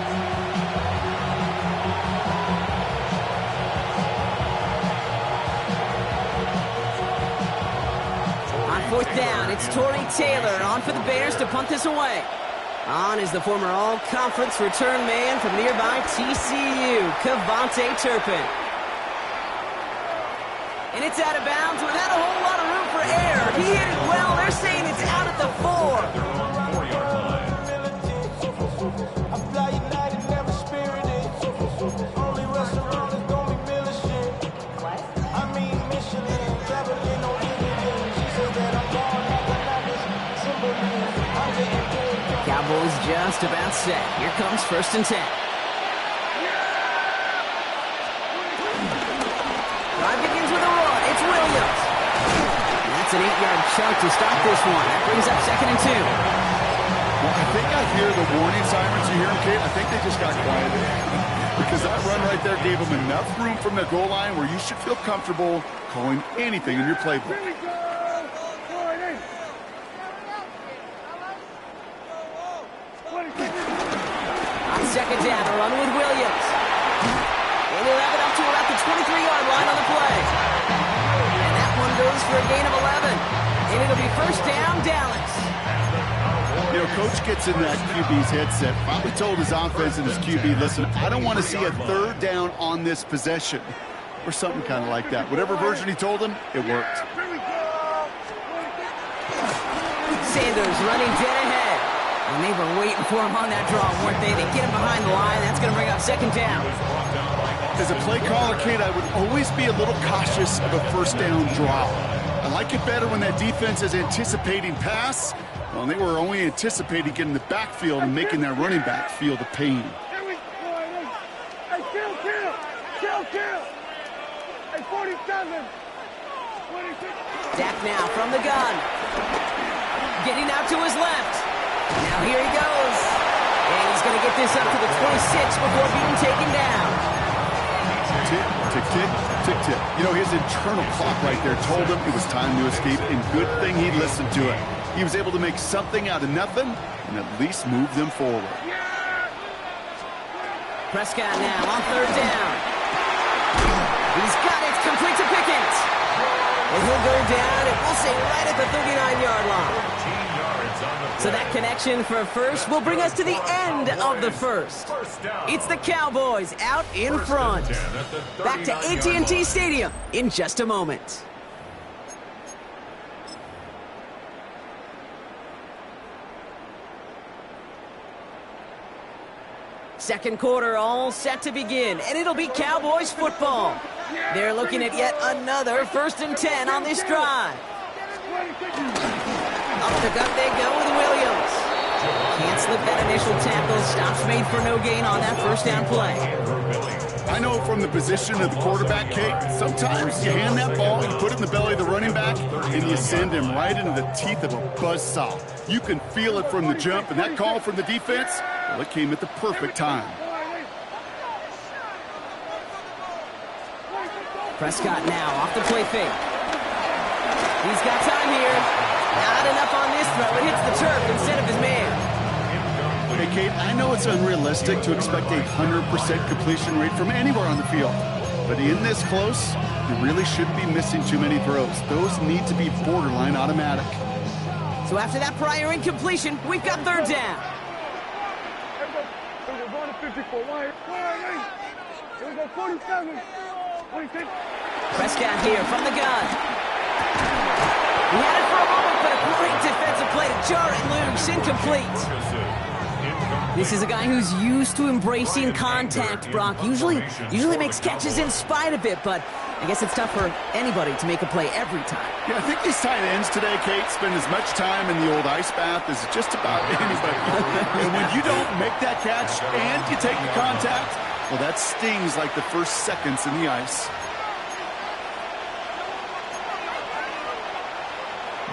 On 4th down, it's Tory Taylor on for the Bears to punt this away. On is the former all-conference return man from nearby TCU, KaVontae Turpin. And it's out of bounds without a whole lot of room for error. He hit it well. They're saying it's out at the 4. Cowboys just about set. Here comes 1st and 10. Drive begins with a run. It's Williams. That's an 8-yard chunk to stop this one. That brings up 2nd and 2. Well, I think I hear the warning sirens. You hear them, Kate? I think they just got quiet. Because that run right there gave them enough room from the goal line where you should feel comfortable calling anything in your playbook. On 2nd down, a run with Williams. And he'll have it up to about the 23-yard line on the play. And that one goes for a gain of 11. And it'll be 1st down, Dallas. You know, Coach gets in that QB's headset, probably told his offense and his QB, listen, I don't want to see a 3rd down on this possession. Or something kind of like that. Whatever version he told him, it worked. Sanders running dead ahead. And they were waiting for him on that draw, weren't they? They get him behind the line. That's going to bring up 2nd down. As a play caller, Kate, I would always be a little cautious of a 1st down draw. I like it better when that defense is anticipating pass. Well, they were only anticipating getting the backfield and making that running back feel the pain. Hey, kill! Hey, 47! 26! Dak now from the gun. Getting out to his left. Now here he goes. And he's going to get this up to the 26 before being taken down. Tick, tick, tick, tick, tick. You know, his internal clock right there told him it was time to escape, and good thing he listened to it. He was able to make something out of nothing and at least move them forward. Prescott now on 3rd down. He's got it, complete to Pickens. And he'll go down, and we'll say right at the 39-yard line. So that connection for 1st will bring us to the end of the 1st. It's the Cowboys out in front. Back to AT&T Stadium in just a moment. Second quarter all set to begin, and it'll be Cowboys football. They're looking at yet another 1st and 10 on this drive. Up the gut they go with Williams. Can't slip that initial tackle. Stops made for no gain on that 1st down play. I know from the position of the quarterback, Kate, sometimes you hand that ball, you put it in the belly of the running back, and you send him right into the teeth of a buzzsaw. You can feel it from the jump, and that call from the defense, well, it came at the perfect time. Prescott now off the play fake. He's got time here. Not enough on this throw. It hits the turf instead of his man. Hey, Kate, I know it's unrealistic to expect a 100% completion rate from anywhere on the field. But in this close, you really shouldn't be missing too many throws. Those need to be borderline automatic. So after that prior incompletion, we've got 3rd down. Prescott here from the gun. He had it for a moment, but a great defensive play to jar it loose. Incomplete. This is a guy who's used to embracing contact, Brock. Usually makes catches in spite of it, but I guess it's tough for anybody to make a play every time. Yeah, I think these tight ends today, Kate, spend as much time in the old ice bath as just about anybody. And when you don't make that catch and you take the contact, well, that stings like the first seconds in the ice.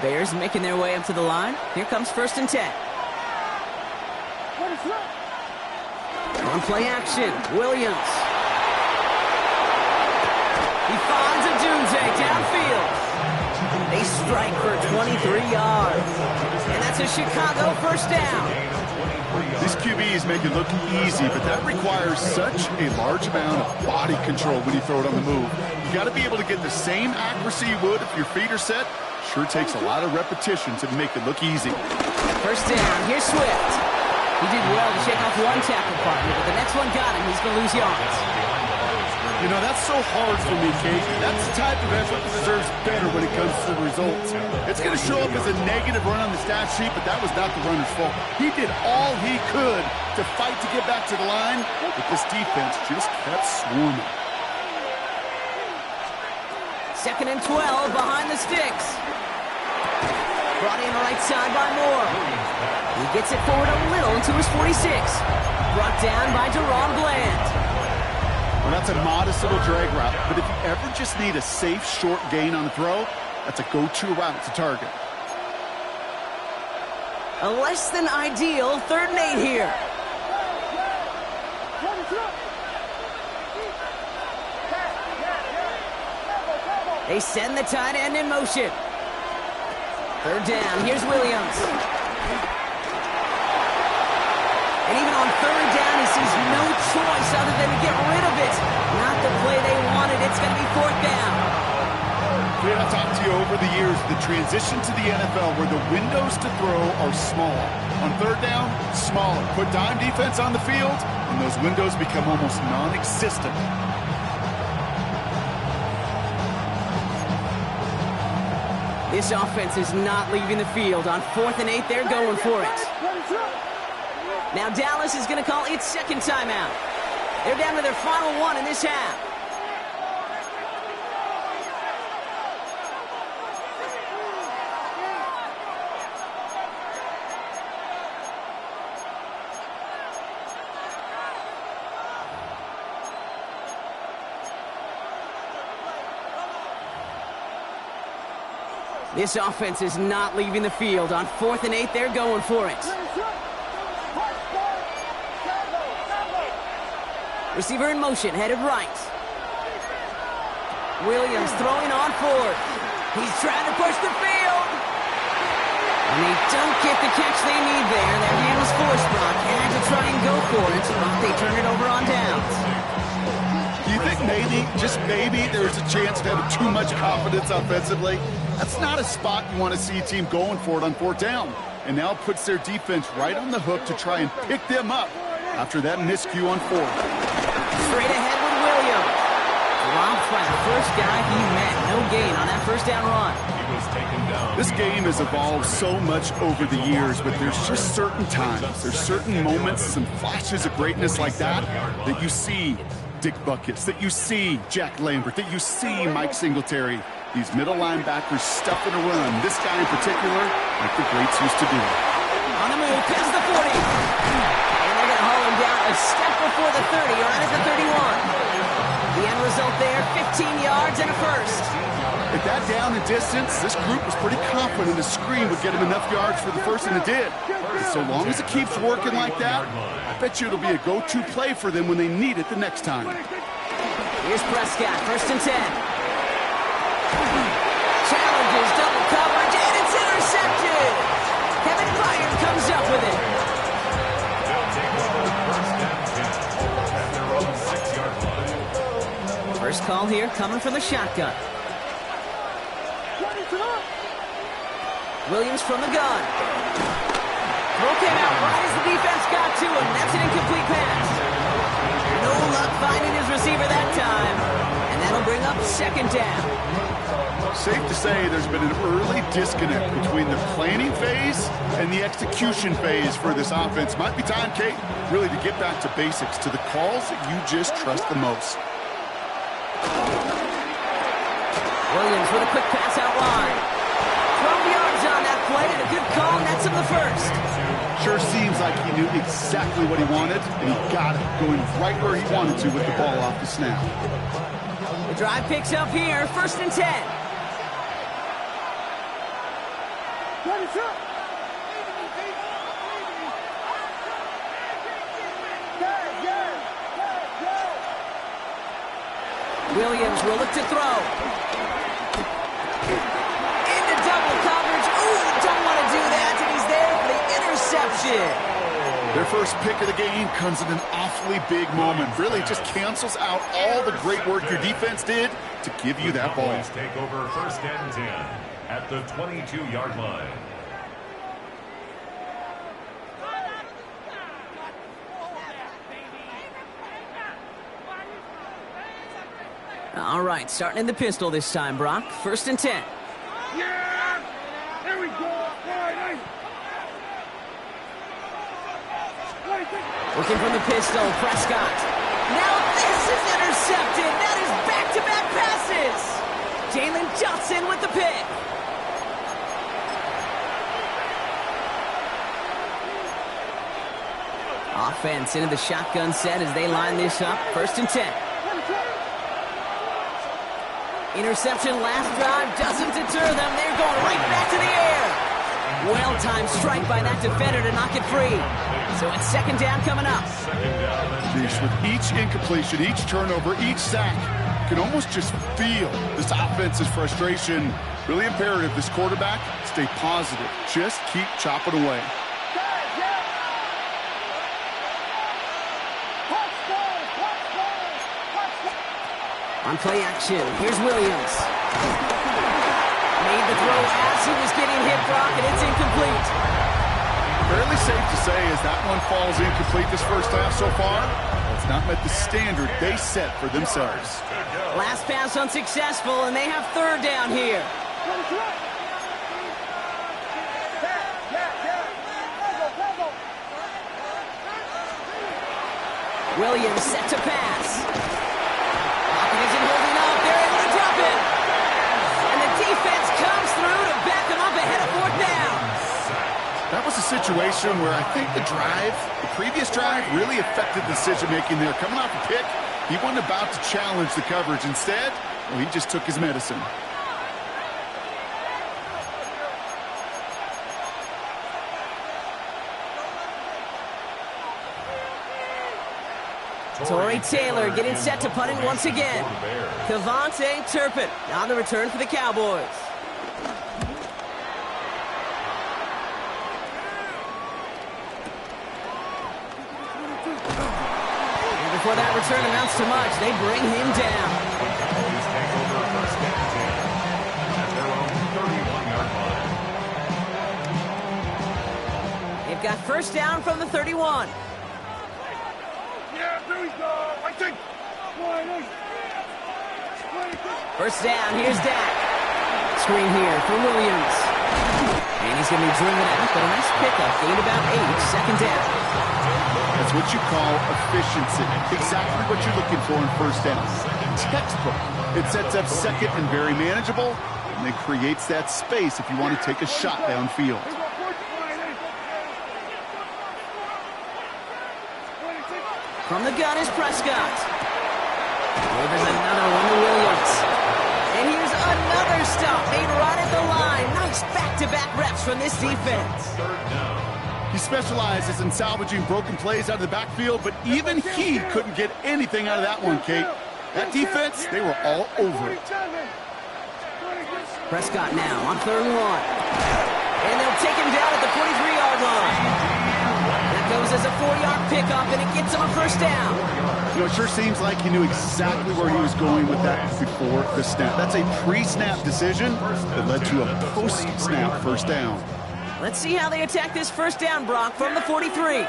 Bears making their way up to the line. Here comes 1st and 10. On play action, Williams. He finds a Dunze downfield. They strike for 23 yards. And that's a Chicago 1st down. These QBs make it look easy, but that requires such a large amount of body control when you throw it on the move. You got to be able to get the same accuracy you would if your feet are set. Sure takes a lot of repetition to make it look easy. 1st down, here's Swift. He did well to shake off one tackle partner, but the next one got him. He's going to lose yards. You know, that's so hard for me, Kate. That's the type of effort that deserves better when it comes to the results. It's going to show up as a negative run on the stat sheet, but that was not the runner's fault. He did all he could to fight to get back to the line, but this defense just kept swarming. 2nd and 12 behind the sticks. Brought in the right side by Moore. He gets it forward a little to his 46. Brought down by Deron Bland. Well, that's It's a modest little drag route, but if you ever just need a safe, short gain on the throw, that's a go-to route to target. A less than ideal 3rd and 8 here. They send the tight end in motion. 3rd down, here's Williams. And even on 3rd down, he sees no choice other than to get rid of it. Not the play they wanted. It's going to be 4th down. Fred, I've talked to you over the years, the transition to the NFL where the windows to throw are small. On 3rd down, smaller. Put dime defense on the field, and those windows become almost non-existent. This offense is not leaving the field. On 4th and 8, they're going for it. Now Dallas is going to call its 2nd timeout. They're down to their final one in this half. This offense is not leaving the field. On 4th and 8, they're going for it. Receiver in motion, headed right. Williams throwing on 4th. He's trying to push the field. And they don't get the catch they need there. Their hand was forced, Brock. Had to try and go for it, but they turn it over on downs. Do you think maybe, just maybe, there's a chance of having too much confidence offensively? That's not a spot you want to see a team going for it on 4th down. And now it puts their defense right on the hook to try and pick them up after that miscue on 4th. Straight ahead with Williams. Dropped by the first guy he met. No gain on that 1st down run. He was taken down. This game has evolved so much over the years, but there's just certain times, there's certain moments, some flashes of greatness like that you see Dick Buckets, that you see Jack Lambert, that you see Mike Singletary. These middle linebackers stuffing a run. This guy in particular, like the greats used to do. On the move, past the 40. And they're going to haul him down a step before the 30, or right at the 31. The end result there, 15 yards and a first. At that down and distance, this group was pretty confident the screen would get him enough yards for the first, and it did. And so long as it keeps working like that, I bet you it'll be a go-to play for them when they need it the next time. Here's Prescott, 1st and 10. Challenges, double coverage, and it's intercepted. Kevin Byard comes up with it. They'll take over 1st and 10 at their own 6-yard line. First call here coming from the shotgun. Williams from the gun. Throw came out right as the defense got to him. That's an incomplete pass. No luck finding his receiver that time. And that'll bring up 2nd down. Safe to say there's been an early disconnect between the planning phase and the execution phase for this offense. Might be time, Kate, really to get back to basics, to the calls that you just trust the most. Williams with a quick pass out wide. 12 yards on that play and a good call, and that's him the first. Sure seems like he knew exactly what he wanted, and he got it, going right where he wanted to with the ball off the snap. The drive picks up here, 1st and 10. Williams will look to throw. Into double coverage. Ooh, don't want to do that, and he's there for the interception. Their first pick of the game comes at an awfully big moment. Really just cancels out all the great work your defense did to give you that ball. Cowboys take over 1st and 10 at the 22-yard line. All right, starting in the pistol this time, Brock. 1st and 10. Yeah! There we go! Looking from the pistol, Prescott. Now this is intercepted. That is back-to-back passes. Jalen Johnson with the pick. Offense into the shotgun set as they line this up. 1st and 10. Interception last drive doesn't deter them. They're going right back to the air. Well-timed strike by that defender to knock it free. So it's second down coming up. With each incompletion, each turnover, each sack, you can almost just feel this offense's frustration. Really imperative, this quarterback, stay positive. Just keep chopping away. On play action, here's Williams. Made the throw as he was getting hit, Brock, and it's incomplete. Fairly safe to say as that one falls incomplete this first half so far, it's not met the standard they set for themselves. Last pass unsuccessful, and they have third down here. Williams set to pass. Lockett isn't holding up. They're able to drop it. And the defense comes through to back them up ahead of fourth down. That was a situation where I think the previous drive, really affected the decision-making there. Coming off a pick, he wasn't about to challenge the coverage. Instead, well, he just took his medicine. Torrey Taylor getting set to punt it once again. Kevontae Turpin on the return for the Cowboys. And before that return amounts to much, they bring him down. They've got first down from the 31. First down, here's Dak. Screen here for Williams. And he's going to be driven out, but a nice pickup. Gained about 8, second down. That's what you call efficiency. Exactly what you're looking for in first down. Textbook. It sets up second and very manageable, and then creates that space if you want to take a shot downfield. From the gun is Prescott. Delivers another one to Williams. And here's another stop made right at the line. Nice back-to-back reps from this defense. He specializes in salvaging broken plays out of the backfield, but even he couldn't get anything out of that one, Kate. That defense, they were all over it. Prescott now on 3rd and 1. And they'll take him down at the 43-yard line. Goes as a 4-yard pickup, and it gets him a first down. You know, it sure seems like he knew exactly where he was going with that before the snap. That's a pre-snap decision that led to a post-snap first down. Let's see how they attack this first down, Brock, from the 43.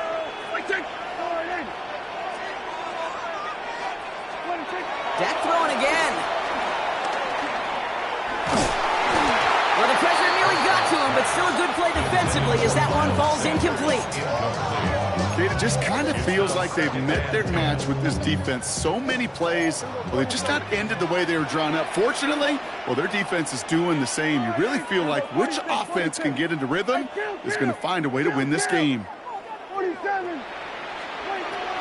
Dak throwing again. Well, the pressure nearly got to him, but still a good play defensively as that one falls incomplete. It just kind of feels like they've met their match with this defense. So many plays, well, they just not ended the way they were drawn up. Fortunately, well, their defense is doing the same. You really feel like which offense can get into rhythm is going to find a way to win this game.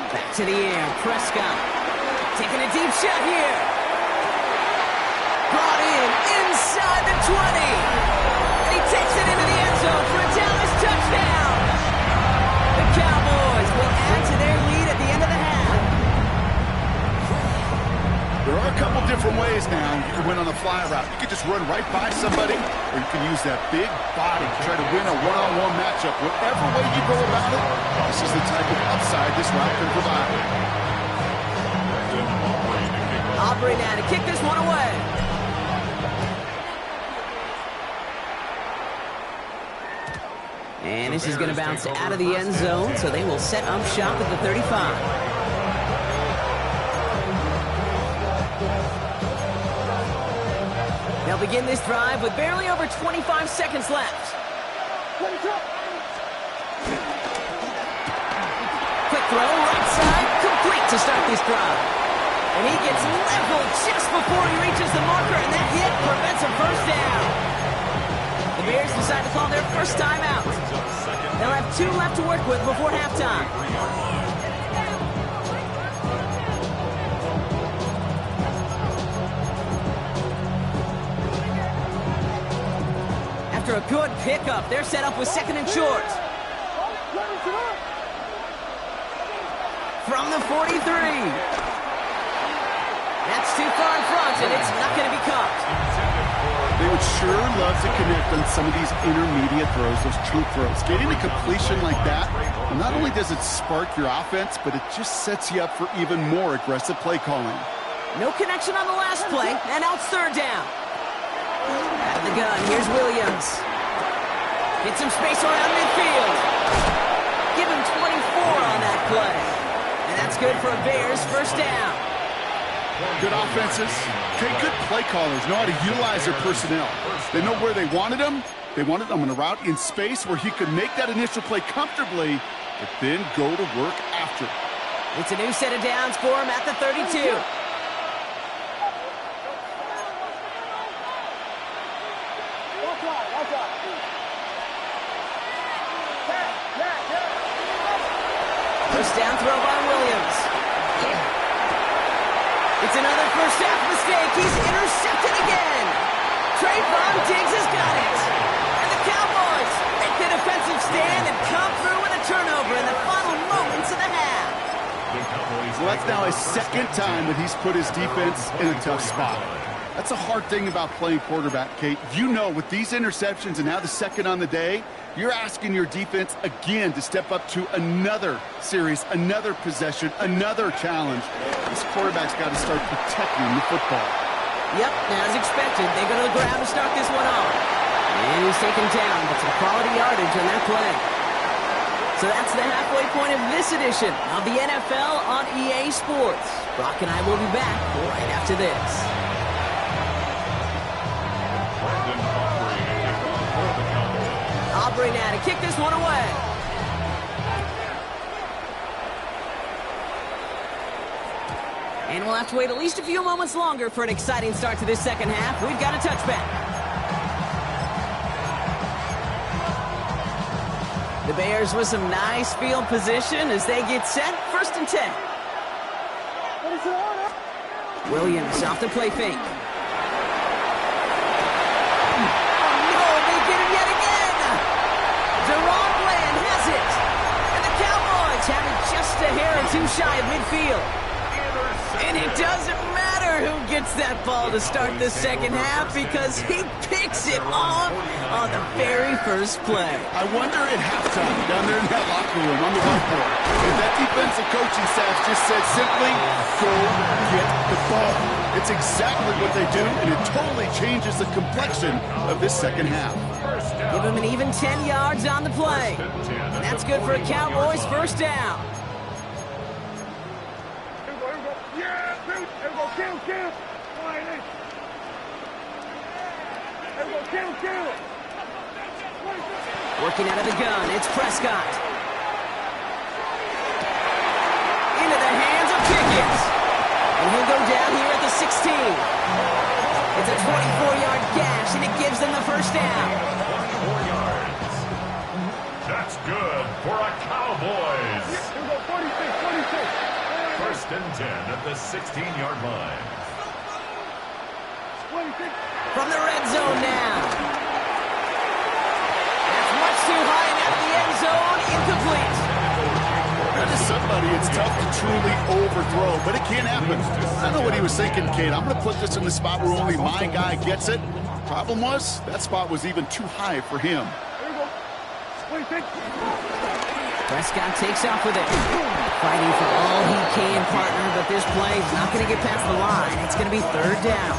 Back to the air, Prescott taking a deep shot here. Brought in inside the 20. And he takes it into the end zone for a Dallas touchdown. The Cowboys will add to their lead at the end of the half. There are a couple different ways now you can win on a fly route. You can just run right by somebody, or you can use that big body to try to win a one-on-one matchup. Whatever way you go about it, this is the type of upside this route can provide. Aubrey now to kick this one away. And this is going to bounce out of the end zone, so they will set up shop at the 35. They'll begin this drive with barely over 25 seconds left. Quick throw, right side, complete to start this drive. And he gets leveled just before he reaches the marker, and that hit prevents a first down. The Bears decide to call their first timeout. They'll have 2 left to work with before halftime. after a good pickup. They're set up with 2nd and short. From the 43. That's too far in front, and it's not going to be caught. They would sure love to connect on some of these intermediate throws, those chunk throws. Getting a completion like that, well, not only does it spark your offense, but it just sets you up for even more aggressive play calling. No connection on the last play, and now it's 3rd down. Out of the gun, here's Williams. Get some space around midfield. Give him 24 on that play. And that's good for a Bears 1st down. Good offenses, okay, good play callers know how to utilize their personnel. They know where they wanted them. They wanted them on a route in space where he could make that initial play comfortably, but then go to work after. It's a new set of downs for him at the 32. First down throw by Williams. It's another first half mistake. He's intercepted again. Trayvon Diggs has got it. And the Cowboys make the defensive stand and come through with a turnover in the final moments of the half. Well, that's now his 2nd time that he's put his defense in a tough spot. That's a hard thing about playing quarterback, Kate. You know, with these interceptions and now the 2nd on the day, you're asking your defense again to step up to another series, another possession, another challenge. This quarterback's got to start protecting the football. Yep, as expected, they go to the ground to start this one off. And he's taken down, but some quality yardage on that play. So that's the halfway point of this edition of the NFL on EA Sports. Brock and I will be back right after this. Aubrey now to kick this one away. And we'll have to wait at least a few moments longer for an exciting start to this 2nd half. We've got a touchback. The Bears with some nice field position as they get set. 1st and 10. Williams off the play fake. Deron Bland has it. And the Cowboys have it just a hair or two shy of midfield. And it doesn't matter who gets that ball to start the 2nd half because he picks it off on the very first play. I wonder at halftime down there in that locker room on the whiteboard if that defensive coaching staff just said simply, go get the ball. It's exactly what they do, and it totally changes the complexion of this 2nd half. Give him an even 10 yards on the play. And that's good for a Cowboys 1st down. Working out of the gun, it's Prescott. Into the hands of Pickett. And he'll go down here at the 16. It's a 24-yard gash, and it gives them the 1st down. 24 yards. That's good for a Cowboys. 1st and 10 at the 16-yard line. From the red zone now. That's much too high and out of the end zone. Incomplete. To somebody, it's tough to truly overthrow, but it can happen. I know what he was thinking, Kate. I'm going to put this in the spot where only my guy gets it. Problem was, that spot was even too high for him. Prescott takes off with it. Fighting for all he can, partner, but this play is not going to get past the line. It's going to be 3rd down.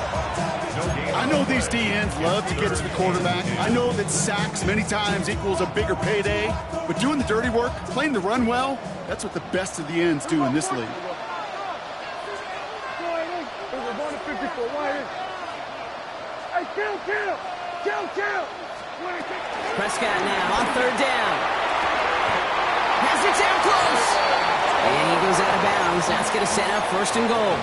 I know these DNs love to get to the quarterback. I know that sacks many times equals a bigger payday, but doing the dirty work, playing the run well, that's what the best of the ends do in this league. Prescott now on 3rd down. Has it down close. And he goes out of bounds. That's going to set up 1st and goal.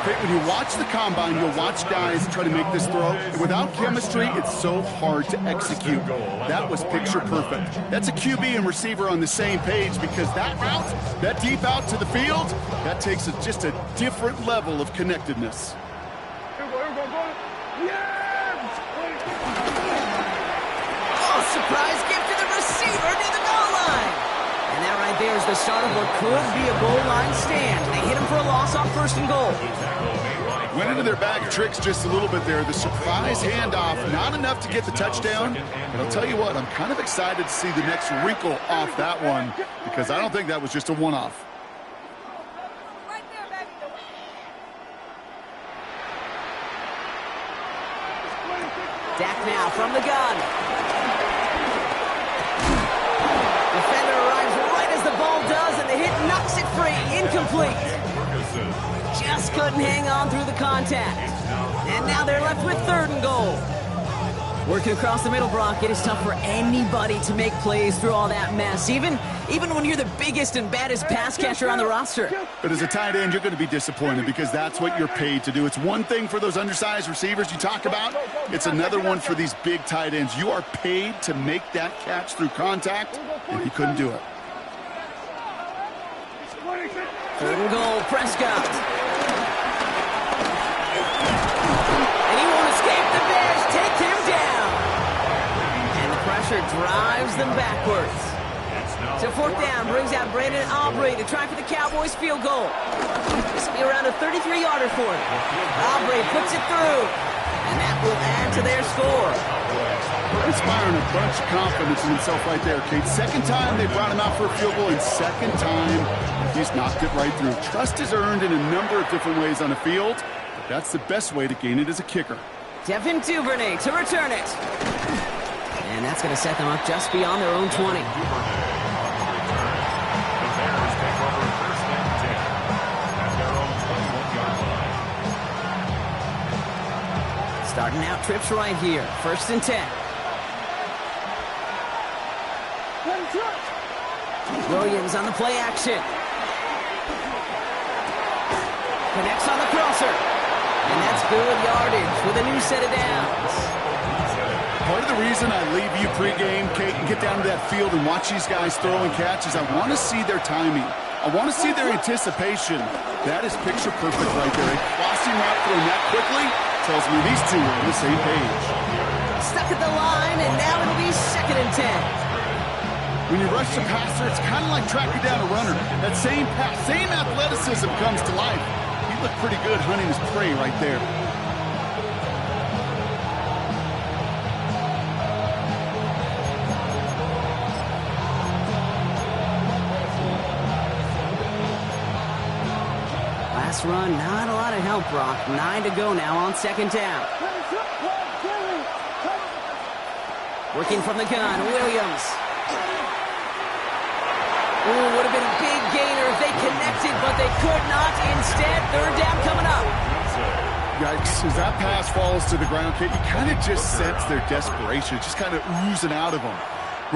When you watch the combine, you'll watch guys try to make this throw. And without chemistry, it's so hard to execute. That was picture perfect. That's a QB and receiver on the same page because that route, that deep out to the field, that takes just a different level of connectedness. surprise gift to the receiver near the goal line. And that right there is the start of what could be a goal line stand. They hit him for a loss on 1st and goal. Went into their bag of tricks just a little bit there. The surprise handoff, not enough to get the touchdown. But I'll tell you what, I'm kind of excited to see the next wrinkle off that one because I don't think that was just a one-off. Dak now from the gun. Defender arrives right as the ball does, and the hit knocks it free. Incomplete. Just couldn't hang on through the contact. And now they're left with 3rd and goal. Working across the middle, Brock, it is tough for anybody to make plays through all that mess, even when you're the biggest and baddest pass catcher on the roster. But as a tight end, you're going to be disappointed because that's what you're paid to do. It's one thing for those undersized receivers you talk about. It's another one for these big tight ends. You are paid to make that catch through contact, and he couldn't do it. 3rd and goal, Prescott. And he won't escape the Bears. Take him down. And the pressure drives them backwards. So 4th down brings out Brandon Aubrey to try for the Cowboys field goal. This will be around a 33-yarder for him. Aubrey puts it through. And that will add to their score. Inspiring a bunch of confidence in himself right there, Kate. 2nd time they brought him out for a field goal, and 2nd time he's knocked it right through. Trust is earned in a number of different ways on the field, but that's the best way to gain it as a kicker. Devin Duvernay to return it. And that's going to set them up just beyond their own 20. Starting out trips right here. 1st and 10. Williams on the play action. Connects on the crosser. And that's good yardage with a new set of downs. Part of the reason I leave you pregame, Kate, and get down to that field and watch these guys throw and catch is I want to see their timing. I want to see their anticipation. That is picture perfect right there. A crossing route throwing that quickly tells me these two are on the same page. Stuck at the line, and now it'll be 2nd and 10. When you rush the passer, it's kind of like tracking down a runner. That same pass, same athleticism comes to life. He looked pretty good hunting his prey right there. Last run, not a lot of help, Brock. 9 to go now on 2nd down. Working from the gun, Williams. Ooh, would have been a big gainer if they connected, but they could not. Instead, 3rd down coming up. Yikes, as that pass falls to the ground, Kate, you kind of just sense their desperation, just kind of oozing out of them.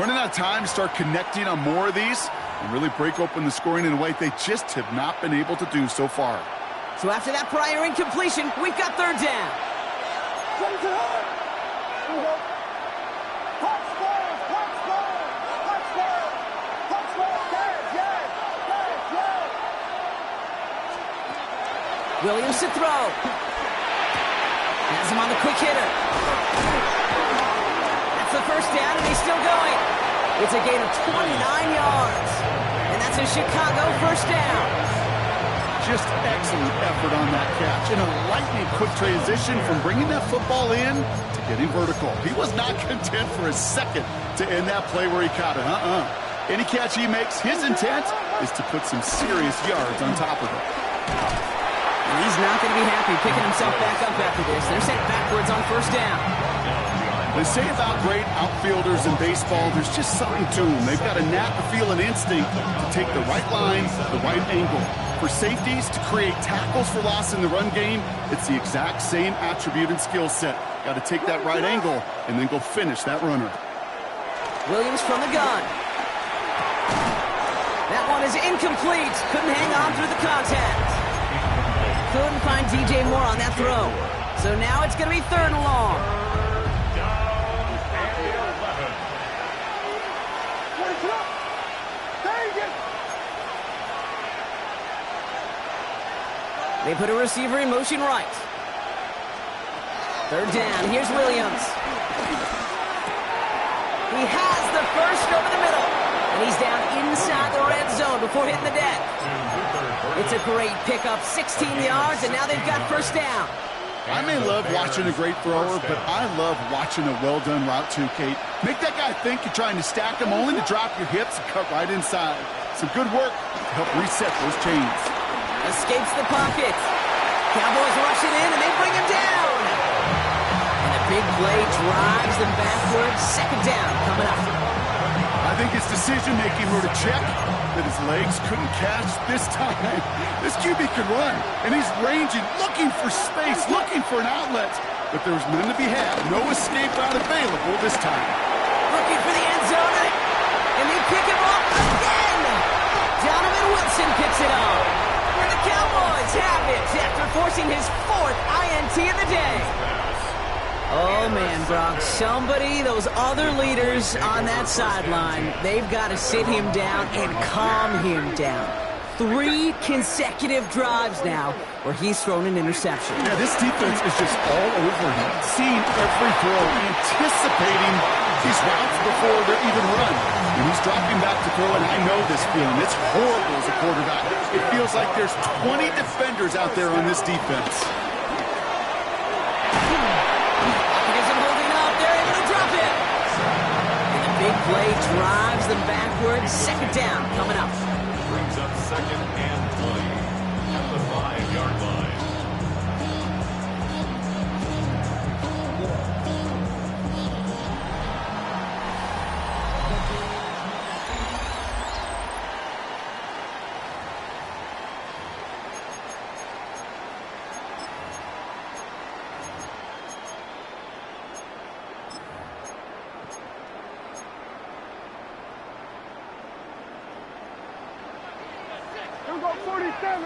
Running out of time to start connecting on more of these and really break open the scoring in a way they just have not been able to do so far. So after that prior incompletion, we've got 3rd down. Williams to throw. Has him on the quick hitter. That's the 1st down, and he's still going. It's a gain of 29 yards. And that's a Chicago 1st down. Just excellent effort on that catch. In a lightning quick transition from bringing that football in to getting vertical. He was not content for a second to end that play where he caught it. Any catch he makes, his intent is to put some serious yards on top of it. And he's not going to be happy picking himself back up after this. They're sent backwards on 1st down. They say about great outfielders in baseball, there's just something to them. They've got a knack, a feel, an instinct to take the right line, the right angle. For safeties to create tackles for loss in the run game, it's the exact same attribute and skill set. Got to take that right angle and then go finish that runner. Williams from the gun. That one is incomplete. Couldn't hang on through the contact. Couldn't find DJ Moore on that throw. So now it's going to be 3rd and long. They put a receiver in motion right. 3rd down. Here's Williams. He has the first over the middle. And he's down inside the red zone before hitting the deck. It's a great pickup, 16 yards, and now they've got first down. I may love watching a great thrower, but I love watching a well-done route too, Kate. Make that guy think you're trying to stack him only to drop your hips and cut right inside. Some good work to help reset those chains. Escapes the pocket. Cowboys rush it in, and they bring him down. And a big play drives them backwards. Second down coming up. I think his decision-making were to check that his legs couldn't catch this time. This QB can run, and he's ranging, looking for space, looking for an outlet. But there was none to be had. No escape route available this time. Looking for the end zone, and they pick him up again. Donovan Wilson picks it up. And the Cowboys have it after forcing his fourth INT of the day. Oh, man, Brock, somebody, those other leaders on that sideline, they've got to sit him down and calm him down. 3 consecutive drives now where he's thrown an interception. Yeah, this defense is just all over him, seeing every throw, anticipating these routes before they're even run. And he's dropping back to throw, and I know this feeling. It's horrible as a quarterback. It feels like there's 20 defenders out there on this defense. Big play drives them backwards. Second down coming up. Brings up second and 20 at the 5-yard line. Here we go, 47.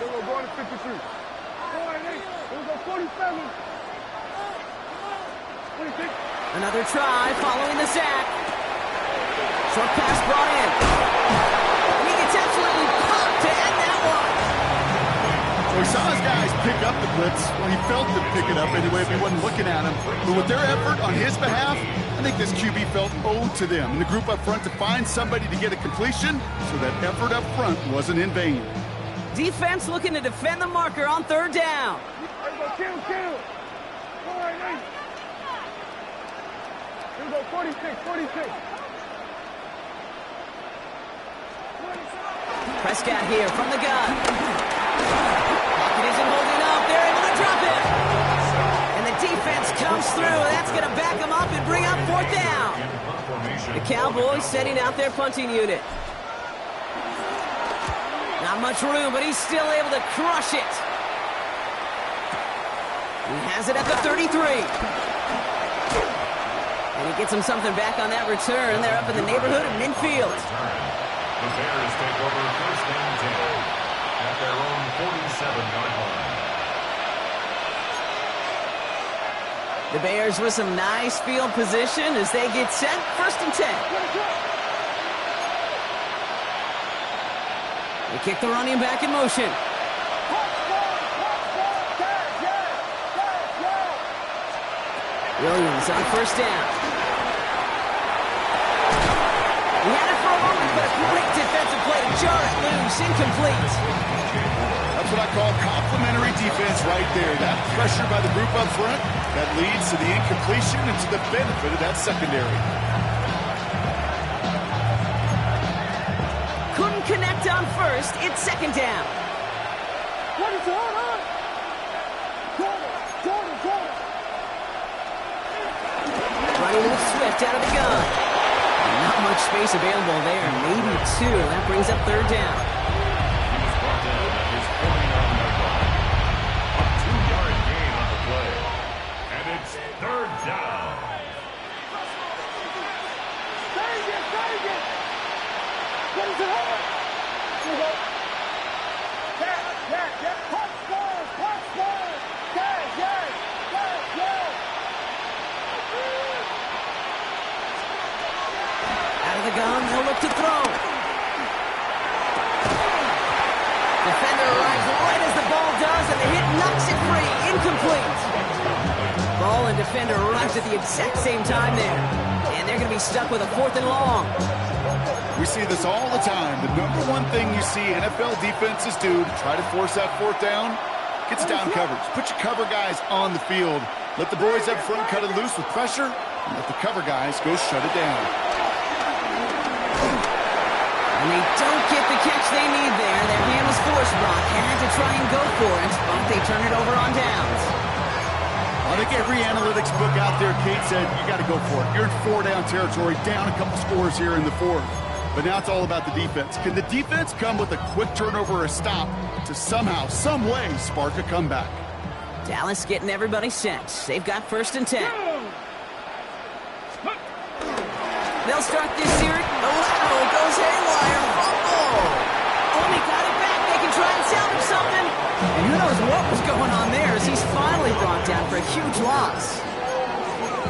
Then we're going to 53. 4 and 8. Here we go, 47. 26. Another try following the sack. Short pass brought in. And he gets absolutely popped to end that one. So he saw his guys pick up the blitz. Well, he felt them pick it up anyway if he wasn't looking at him. But with their effort on his behalf, I think this QB felt owed to them and the group up front to find somebody to get a completion, so that effort up front wasn't in vain. Defense looking to defend the marker on third down. Here we go, kill. 4 and 8. Here we go, 46. Prescott here from the gun. Pocket isn't holding up. They're able to drop it. And the defense comes through. That's going to back them up and bring up fourth down. The Cowboys setting out their punting unit. Not much room, but he's still able to crush it. He has it at the 33. And he gets him something back on that return. They're up in the neighborhood of midfield. The Bears take over first and 10 at their own 47-yard line. The Bears with some nice field position as they get set. First and 10. They kick the running back in motion. Williams on first down. He had it for a moment, but a great defensive play to jar it loose. Incomplete. That's what I call complimentary defense right there. That pressure by the group up front, that leads to the incompletion and to the benefit of that secondary. Couldn't connect on first. It's second down. What is going on? Jordan. Running with Swift out of the gun. Not much space available there. Maybe 2. That brings up third down. He's brought down at his 49-yard line. A 2-yard gain on the play. And it's third down. Save it. What is it on? Here we go. Yeah. Punch ball. Yeah. Out of the gun, they'll look to throw. defender arrives at the exact same time there. And they're going to be stuck with a 4th and long. We see this all the time. The number one thing you see NFL defenses do to try to force that 4th down, gets down coverage. Put your cover guys on the field. Let the boys up front cut it loose with pressure, and let the cover guys go shut it down. And they don't get the catch they need there. Their hand was forced. Brock had to try and go for it, but they turn it over on downs. I think every analytics book out there, Kate, said you got to go for it. You're in 4-down territory, down a couple scores here in the 4th. But now it's all about the defense. Can the defense come with a quick turnover or a stop to somehow, some way, spark a comeback? Dallas getting everybody set. They've got 1st and 10. They'll start this series. The lateral goes haywire. Fumble. Oh, he got it back. They can try and salvage something. And who knows what was going on there as he's finally brought down for a huge loss.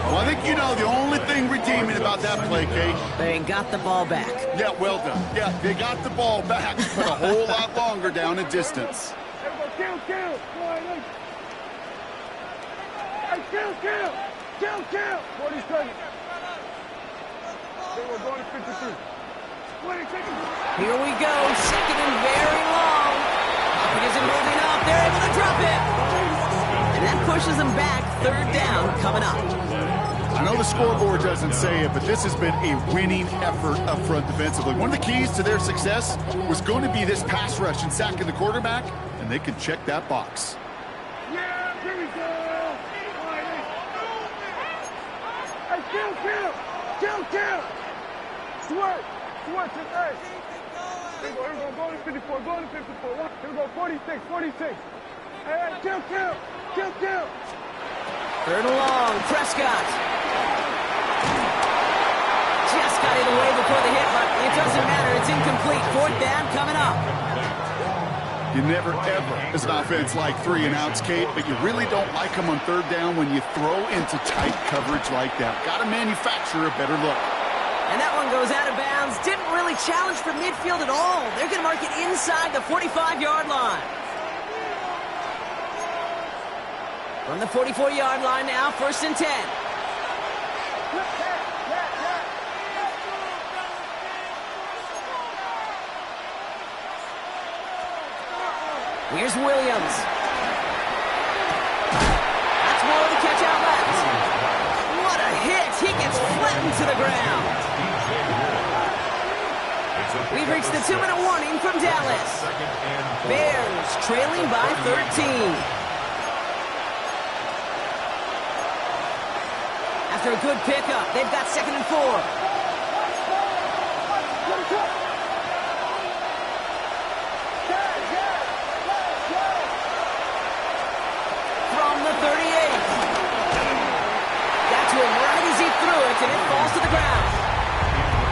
Well, I think you know the only thing redeeming about that play, Kate. They got the ball back. Yeah, well done. Yeah, they got the ball back, but a whole lot longer down in distance. Kill. Hey, kill. 40 seconds. They were going to 53. 20 seconds. Here we go. 2nd and very long. It isn't moving up. They're able to drop it. And that pushes them back. 3rd down coming up. I know the scoreboard doesn't say it, but this has been a winning effort up front defensively. One of the keys to their success was going to be this pass rush and sacking the quarterback, and they can check that box. Yeah, here we go. Hey, kill. Sweat to the Here we go. Go to 54. Here we go. 46. Hey, kill. 3rd and long. Prescott. Just got it away before the hit, but it doesn't matter. It's incomplete. 4th down coming up. You never, ever, as an offense, like 3 and outs, Kate, but you really don't like them on 3rd down when you throw into tight coverage like that. Got to manufacture a better look. And that one goes out of bounds. Didn't really challenge for midfield at all. They're going to mark it inside the 45-yard line. From the 44-yard line now, 1st and 10. Here's Williams. That's more to catch out left. What a hit. He gets flattened to the ground. We've reached the 2-minute warning from Dallas. Bears trailing by 13. After a good pickup, they've got 2nd and 4. From the 38. That's him right as he threw it, and it falls to the ground.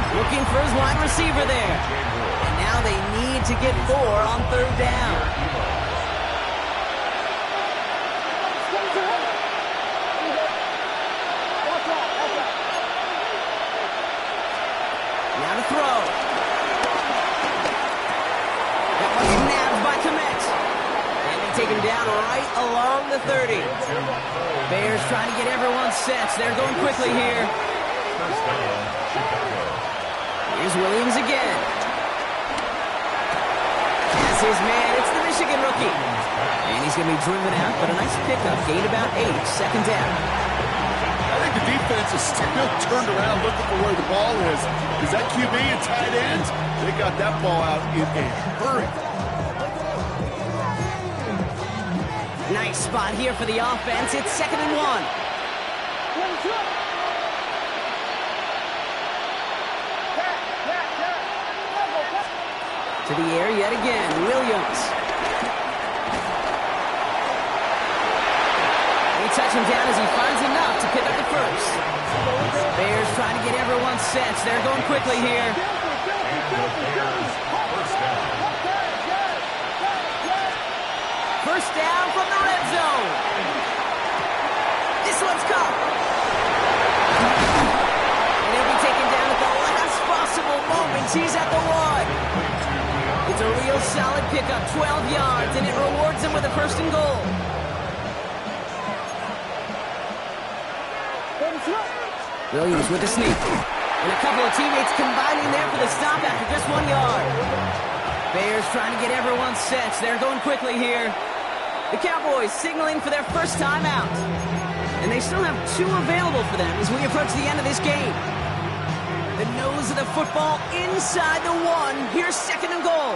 Looking for his wide receiver there. And now they need to get 4 on 3rd down. Now to throw. That was nabbed by Kmet. And they take him down right along the 30. Bears trying to get everyone set. They're going quickly here. Here's Williams again. That's his man. It's the Michigan rookie. And he's going to be driven out, but a nice pickup. Gain about 8. 2nd down. I think the defense is still turned around looking for where the ball is. Is that QB and tight end? They got that ball out in a hurry. Nice spot here for the offense. It's 2nd and 1. To the air yet again. Williams. They touch him down as he finds enough to pick up the 1st. Bears trying to get everyone set. They're going quickly here. First down from the red zone. This one's caught. And he'll be taken down at the last possible moment. He's at the 1. It's a real solid pickup, 12 yards, and it rewards him with a 1st and goal. Williams with the sneak. And a couple of teammates combining there for the stop after just 1 yard. Bears trying to get everyone set. They're going quickly here. The Cowboys signaling for their first time out. And they still have 2 available for them as we approach the end of this game. The nose of the football inside the 1. Here's 2nd and goal.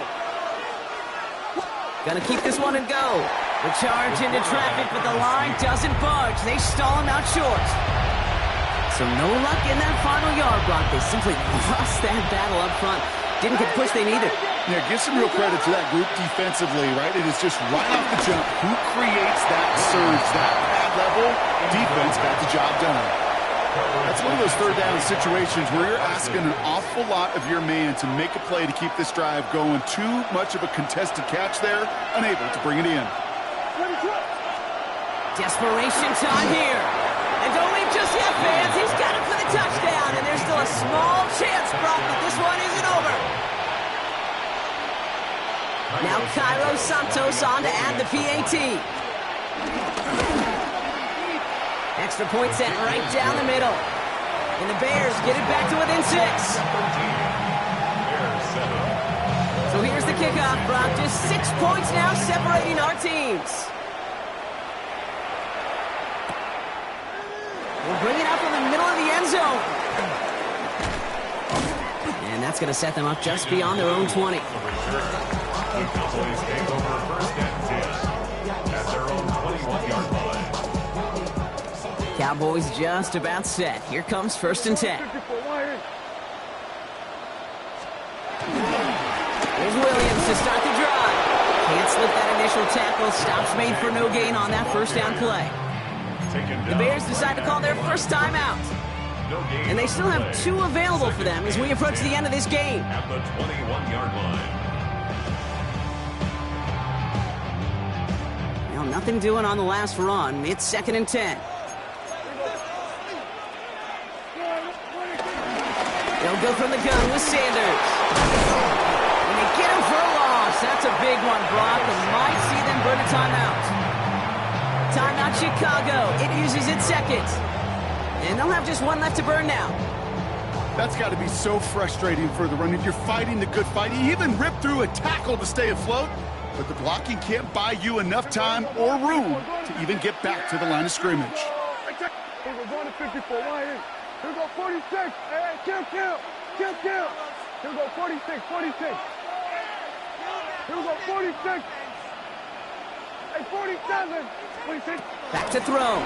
Gonna keep this one and go. The charge into traffic, but the line doesn't budge. They stall him out short. So no luck in that final yard block. They simply lost that battle up front. Didn't get the push they needed. Yeah, give some real credit to that group defensively, right? It is just right off the jump. Who creates that surge, that pad level? Defense got the job done. That's one of those third down situations where you're asking an awful lot of your man to make a play to keep this drive going. Too much of a contested catch there, unable to bring it in. Desperation time here. And don't leave just yet, fans. He's got it for the touchdown, and there's still a small chance, Brock, that this one isn't over. Now Cairo Santos on to add the PAT. Extra point set right down the middle. And the Bears get it back to within 6. So here's the kickoff, Brock. Just 6 points now separating our teams. We'll bring it up in the middle of the end zone. And that's going to set them up just beyond their own 20. The Cowboys take over 1st and 10 at their own 21-yard line. Cowboys just about set. Here comes 1st and 10. Here's Williams to start the drive. Can't slip that initial tackle. Stops made for no gain on that first down play. The Bears decide to call their first time out. And they still have 2 available for them as we approach the end of this game. At the 21-yard line. Well, nothing doing on the last run. It's 2nd and 10. They'll go from the gun with Sanders. And they get him for a loss. That's a big one, Brock. And might see them burn a timeout. Timeout Chicago. It uses its 2nd. And they'll have just 1 left to burn now. That's got to be so frustrating for the runner. You're fighting the good fight. He even ripped through a tackle to stay afloat. But the blocking can't buy you enough time or room to even get back to the line of scrimmage. We're going to 54. Here we go 46. Hey, kill. Here we go 46. Here we go 46. Hey, 47. 46. Back to throw.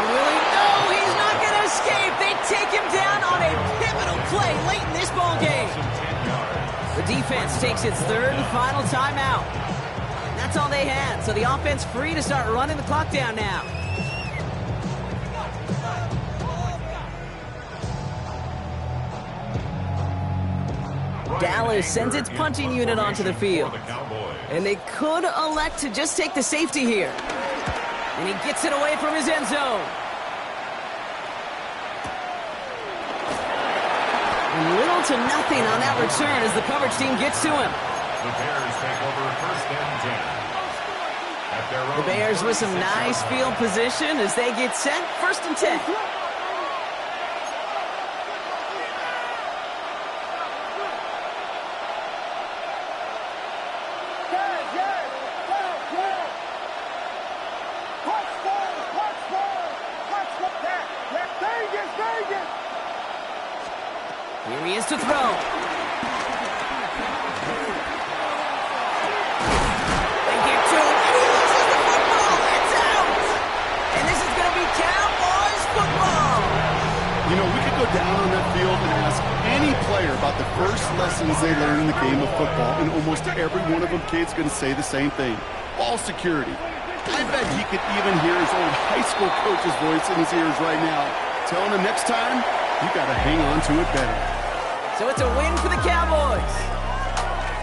Really? No, he's not going to escape. They take him down on a pivotal play late in this ball game. The defense takes its 3rd and final timeout. That's all they had, so the offense free to start running the clock down now. Dallas sends its punting unit onto the field. And they could elect to just take the safety here. And he gets it away from his end zone. And little to nothing on that return as the coverage team gets to him. The Bears take over 1st and 10. At their own The Bears with some nice field position as they get set. 1st and 10. Here he is to throw. They get to him, and he loses the football. It's out. And this is going to be Cowboys football. You know, we could go down on that field and ask any player about the first lessons they learned in the game of football, and almost every one of them kids going to say the same thing. Ball security. I bet he could even hear his old high school coach's voice in his ears right now, telling him next time, you got to hang on to it better. So it's a win for the Cowboys.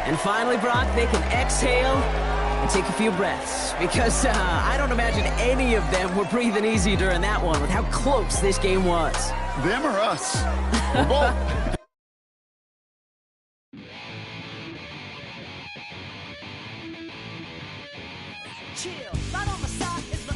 And finally, Brock, they can exhale and take a few breaths. Because I don't imagine any of them were breathing easy during that one with how close this game was. Them or us? We're both. Chill, right on the side is the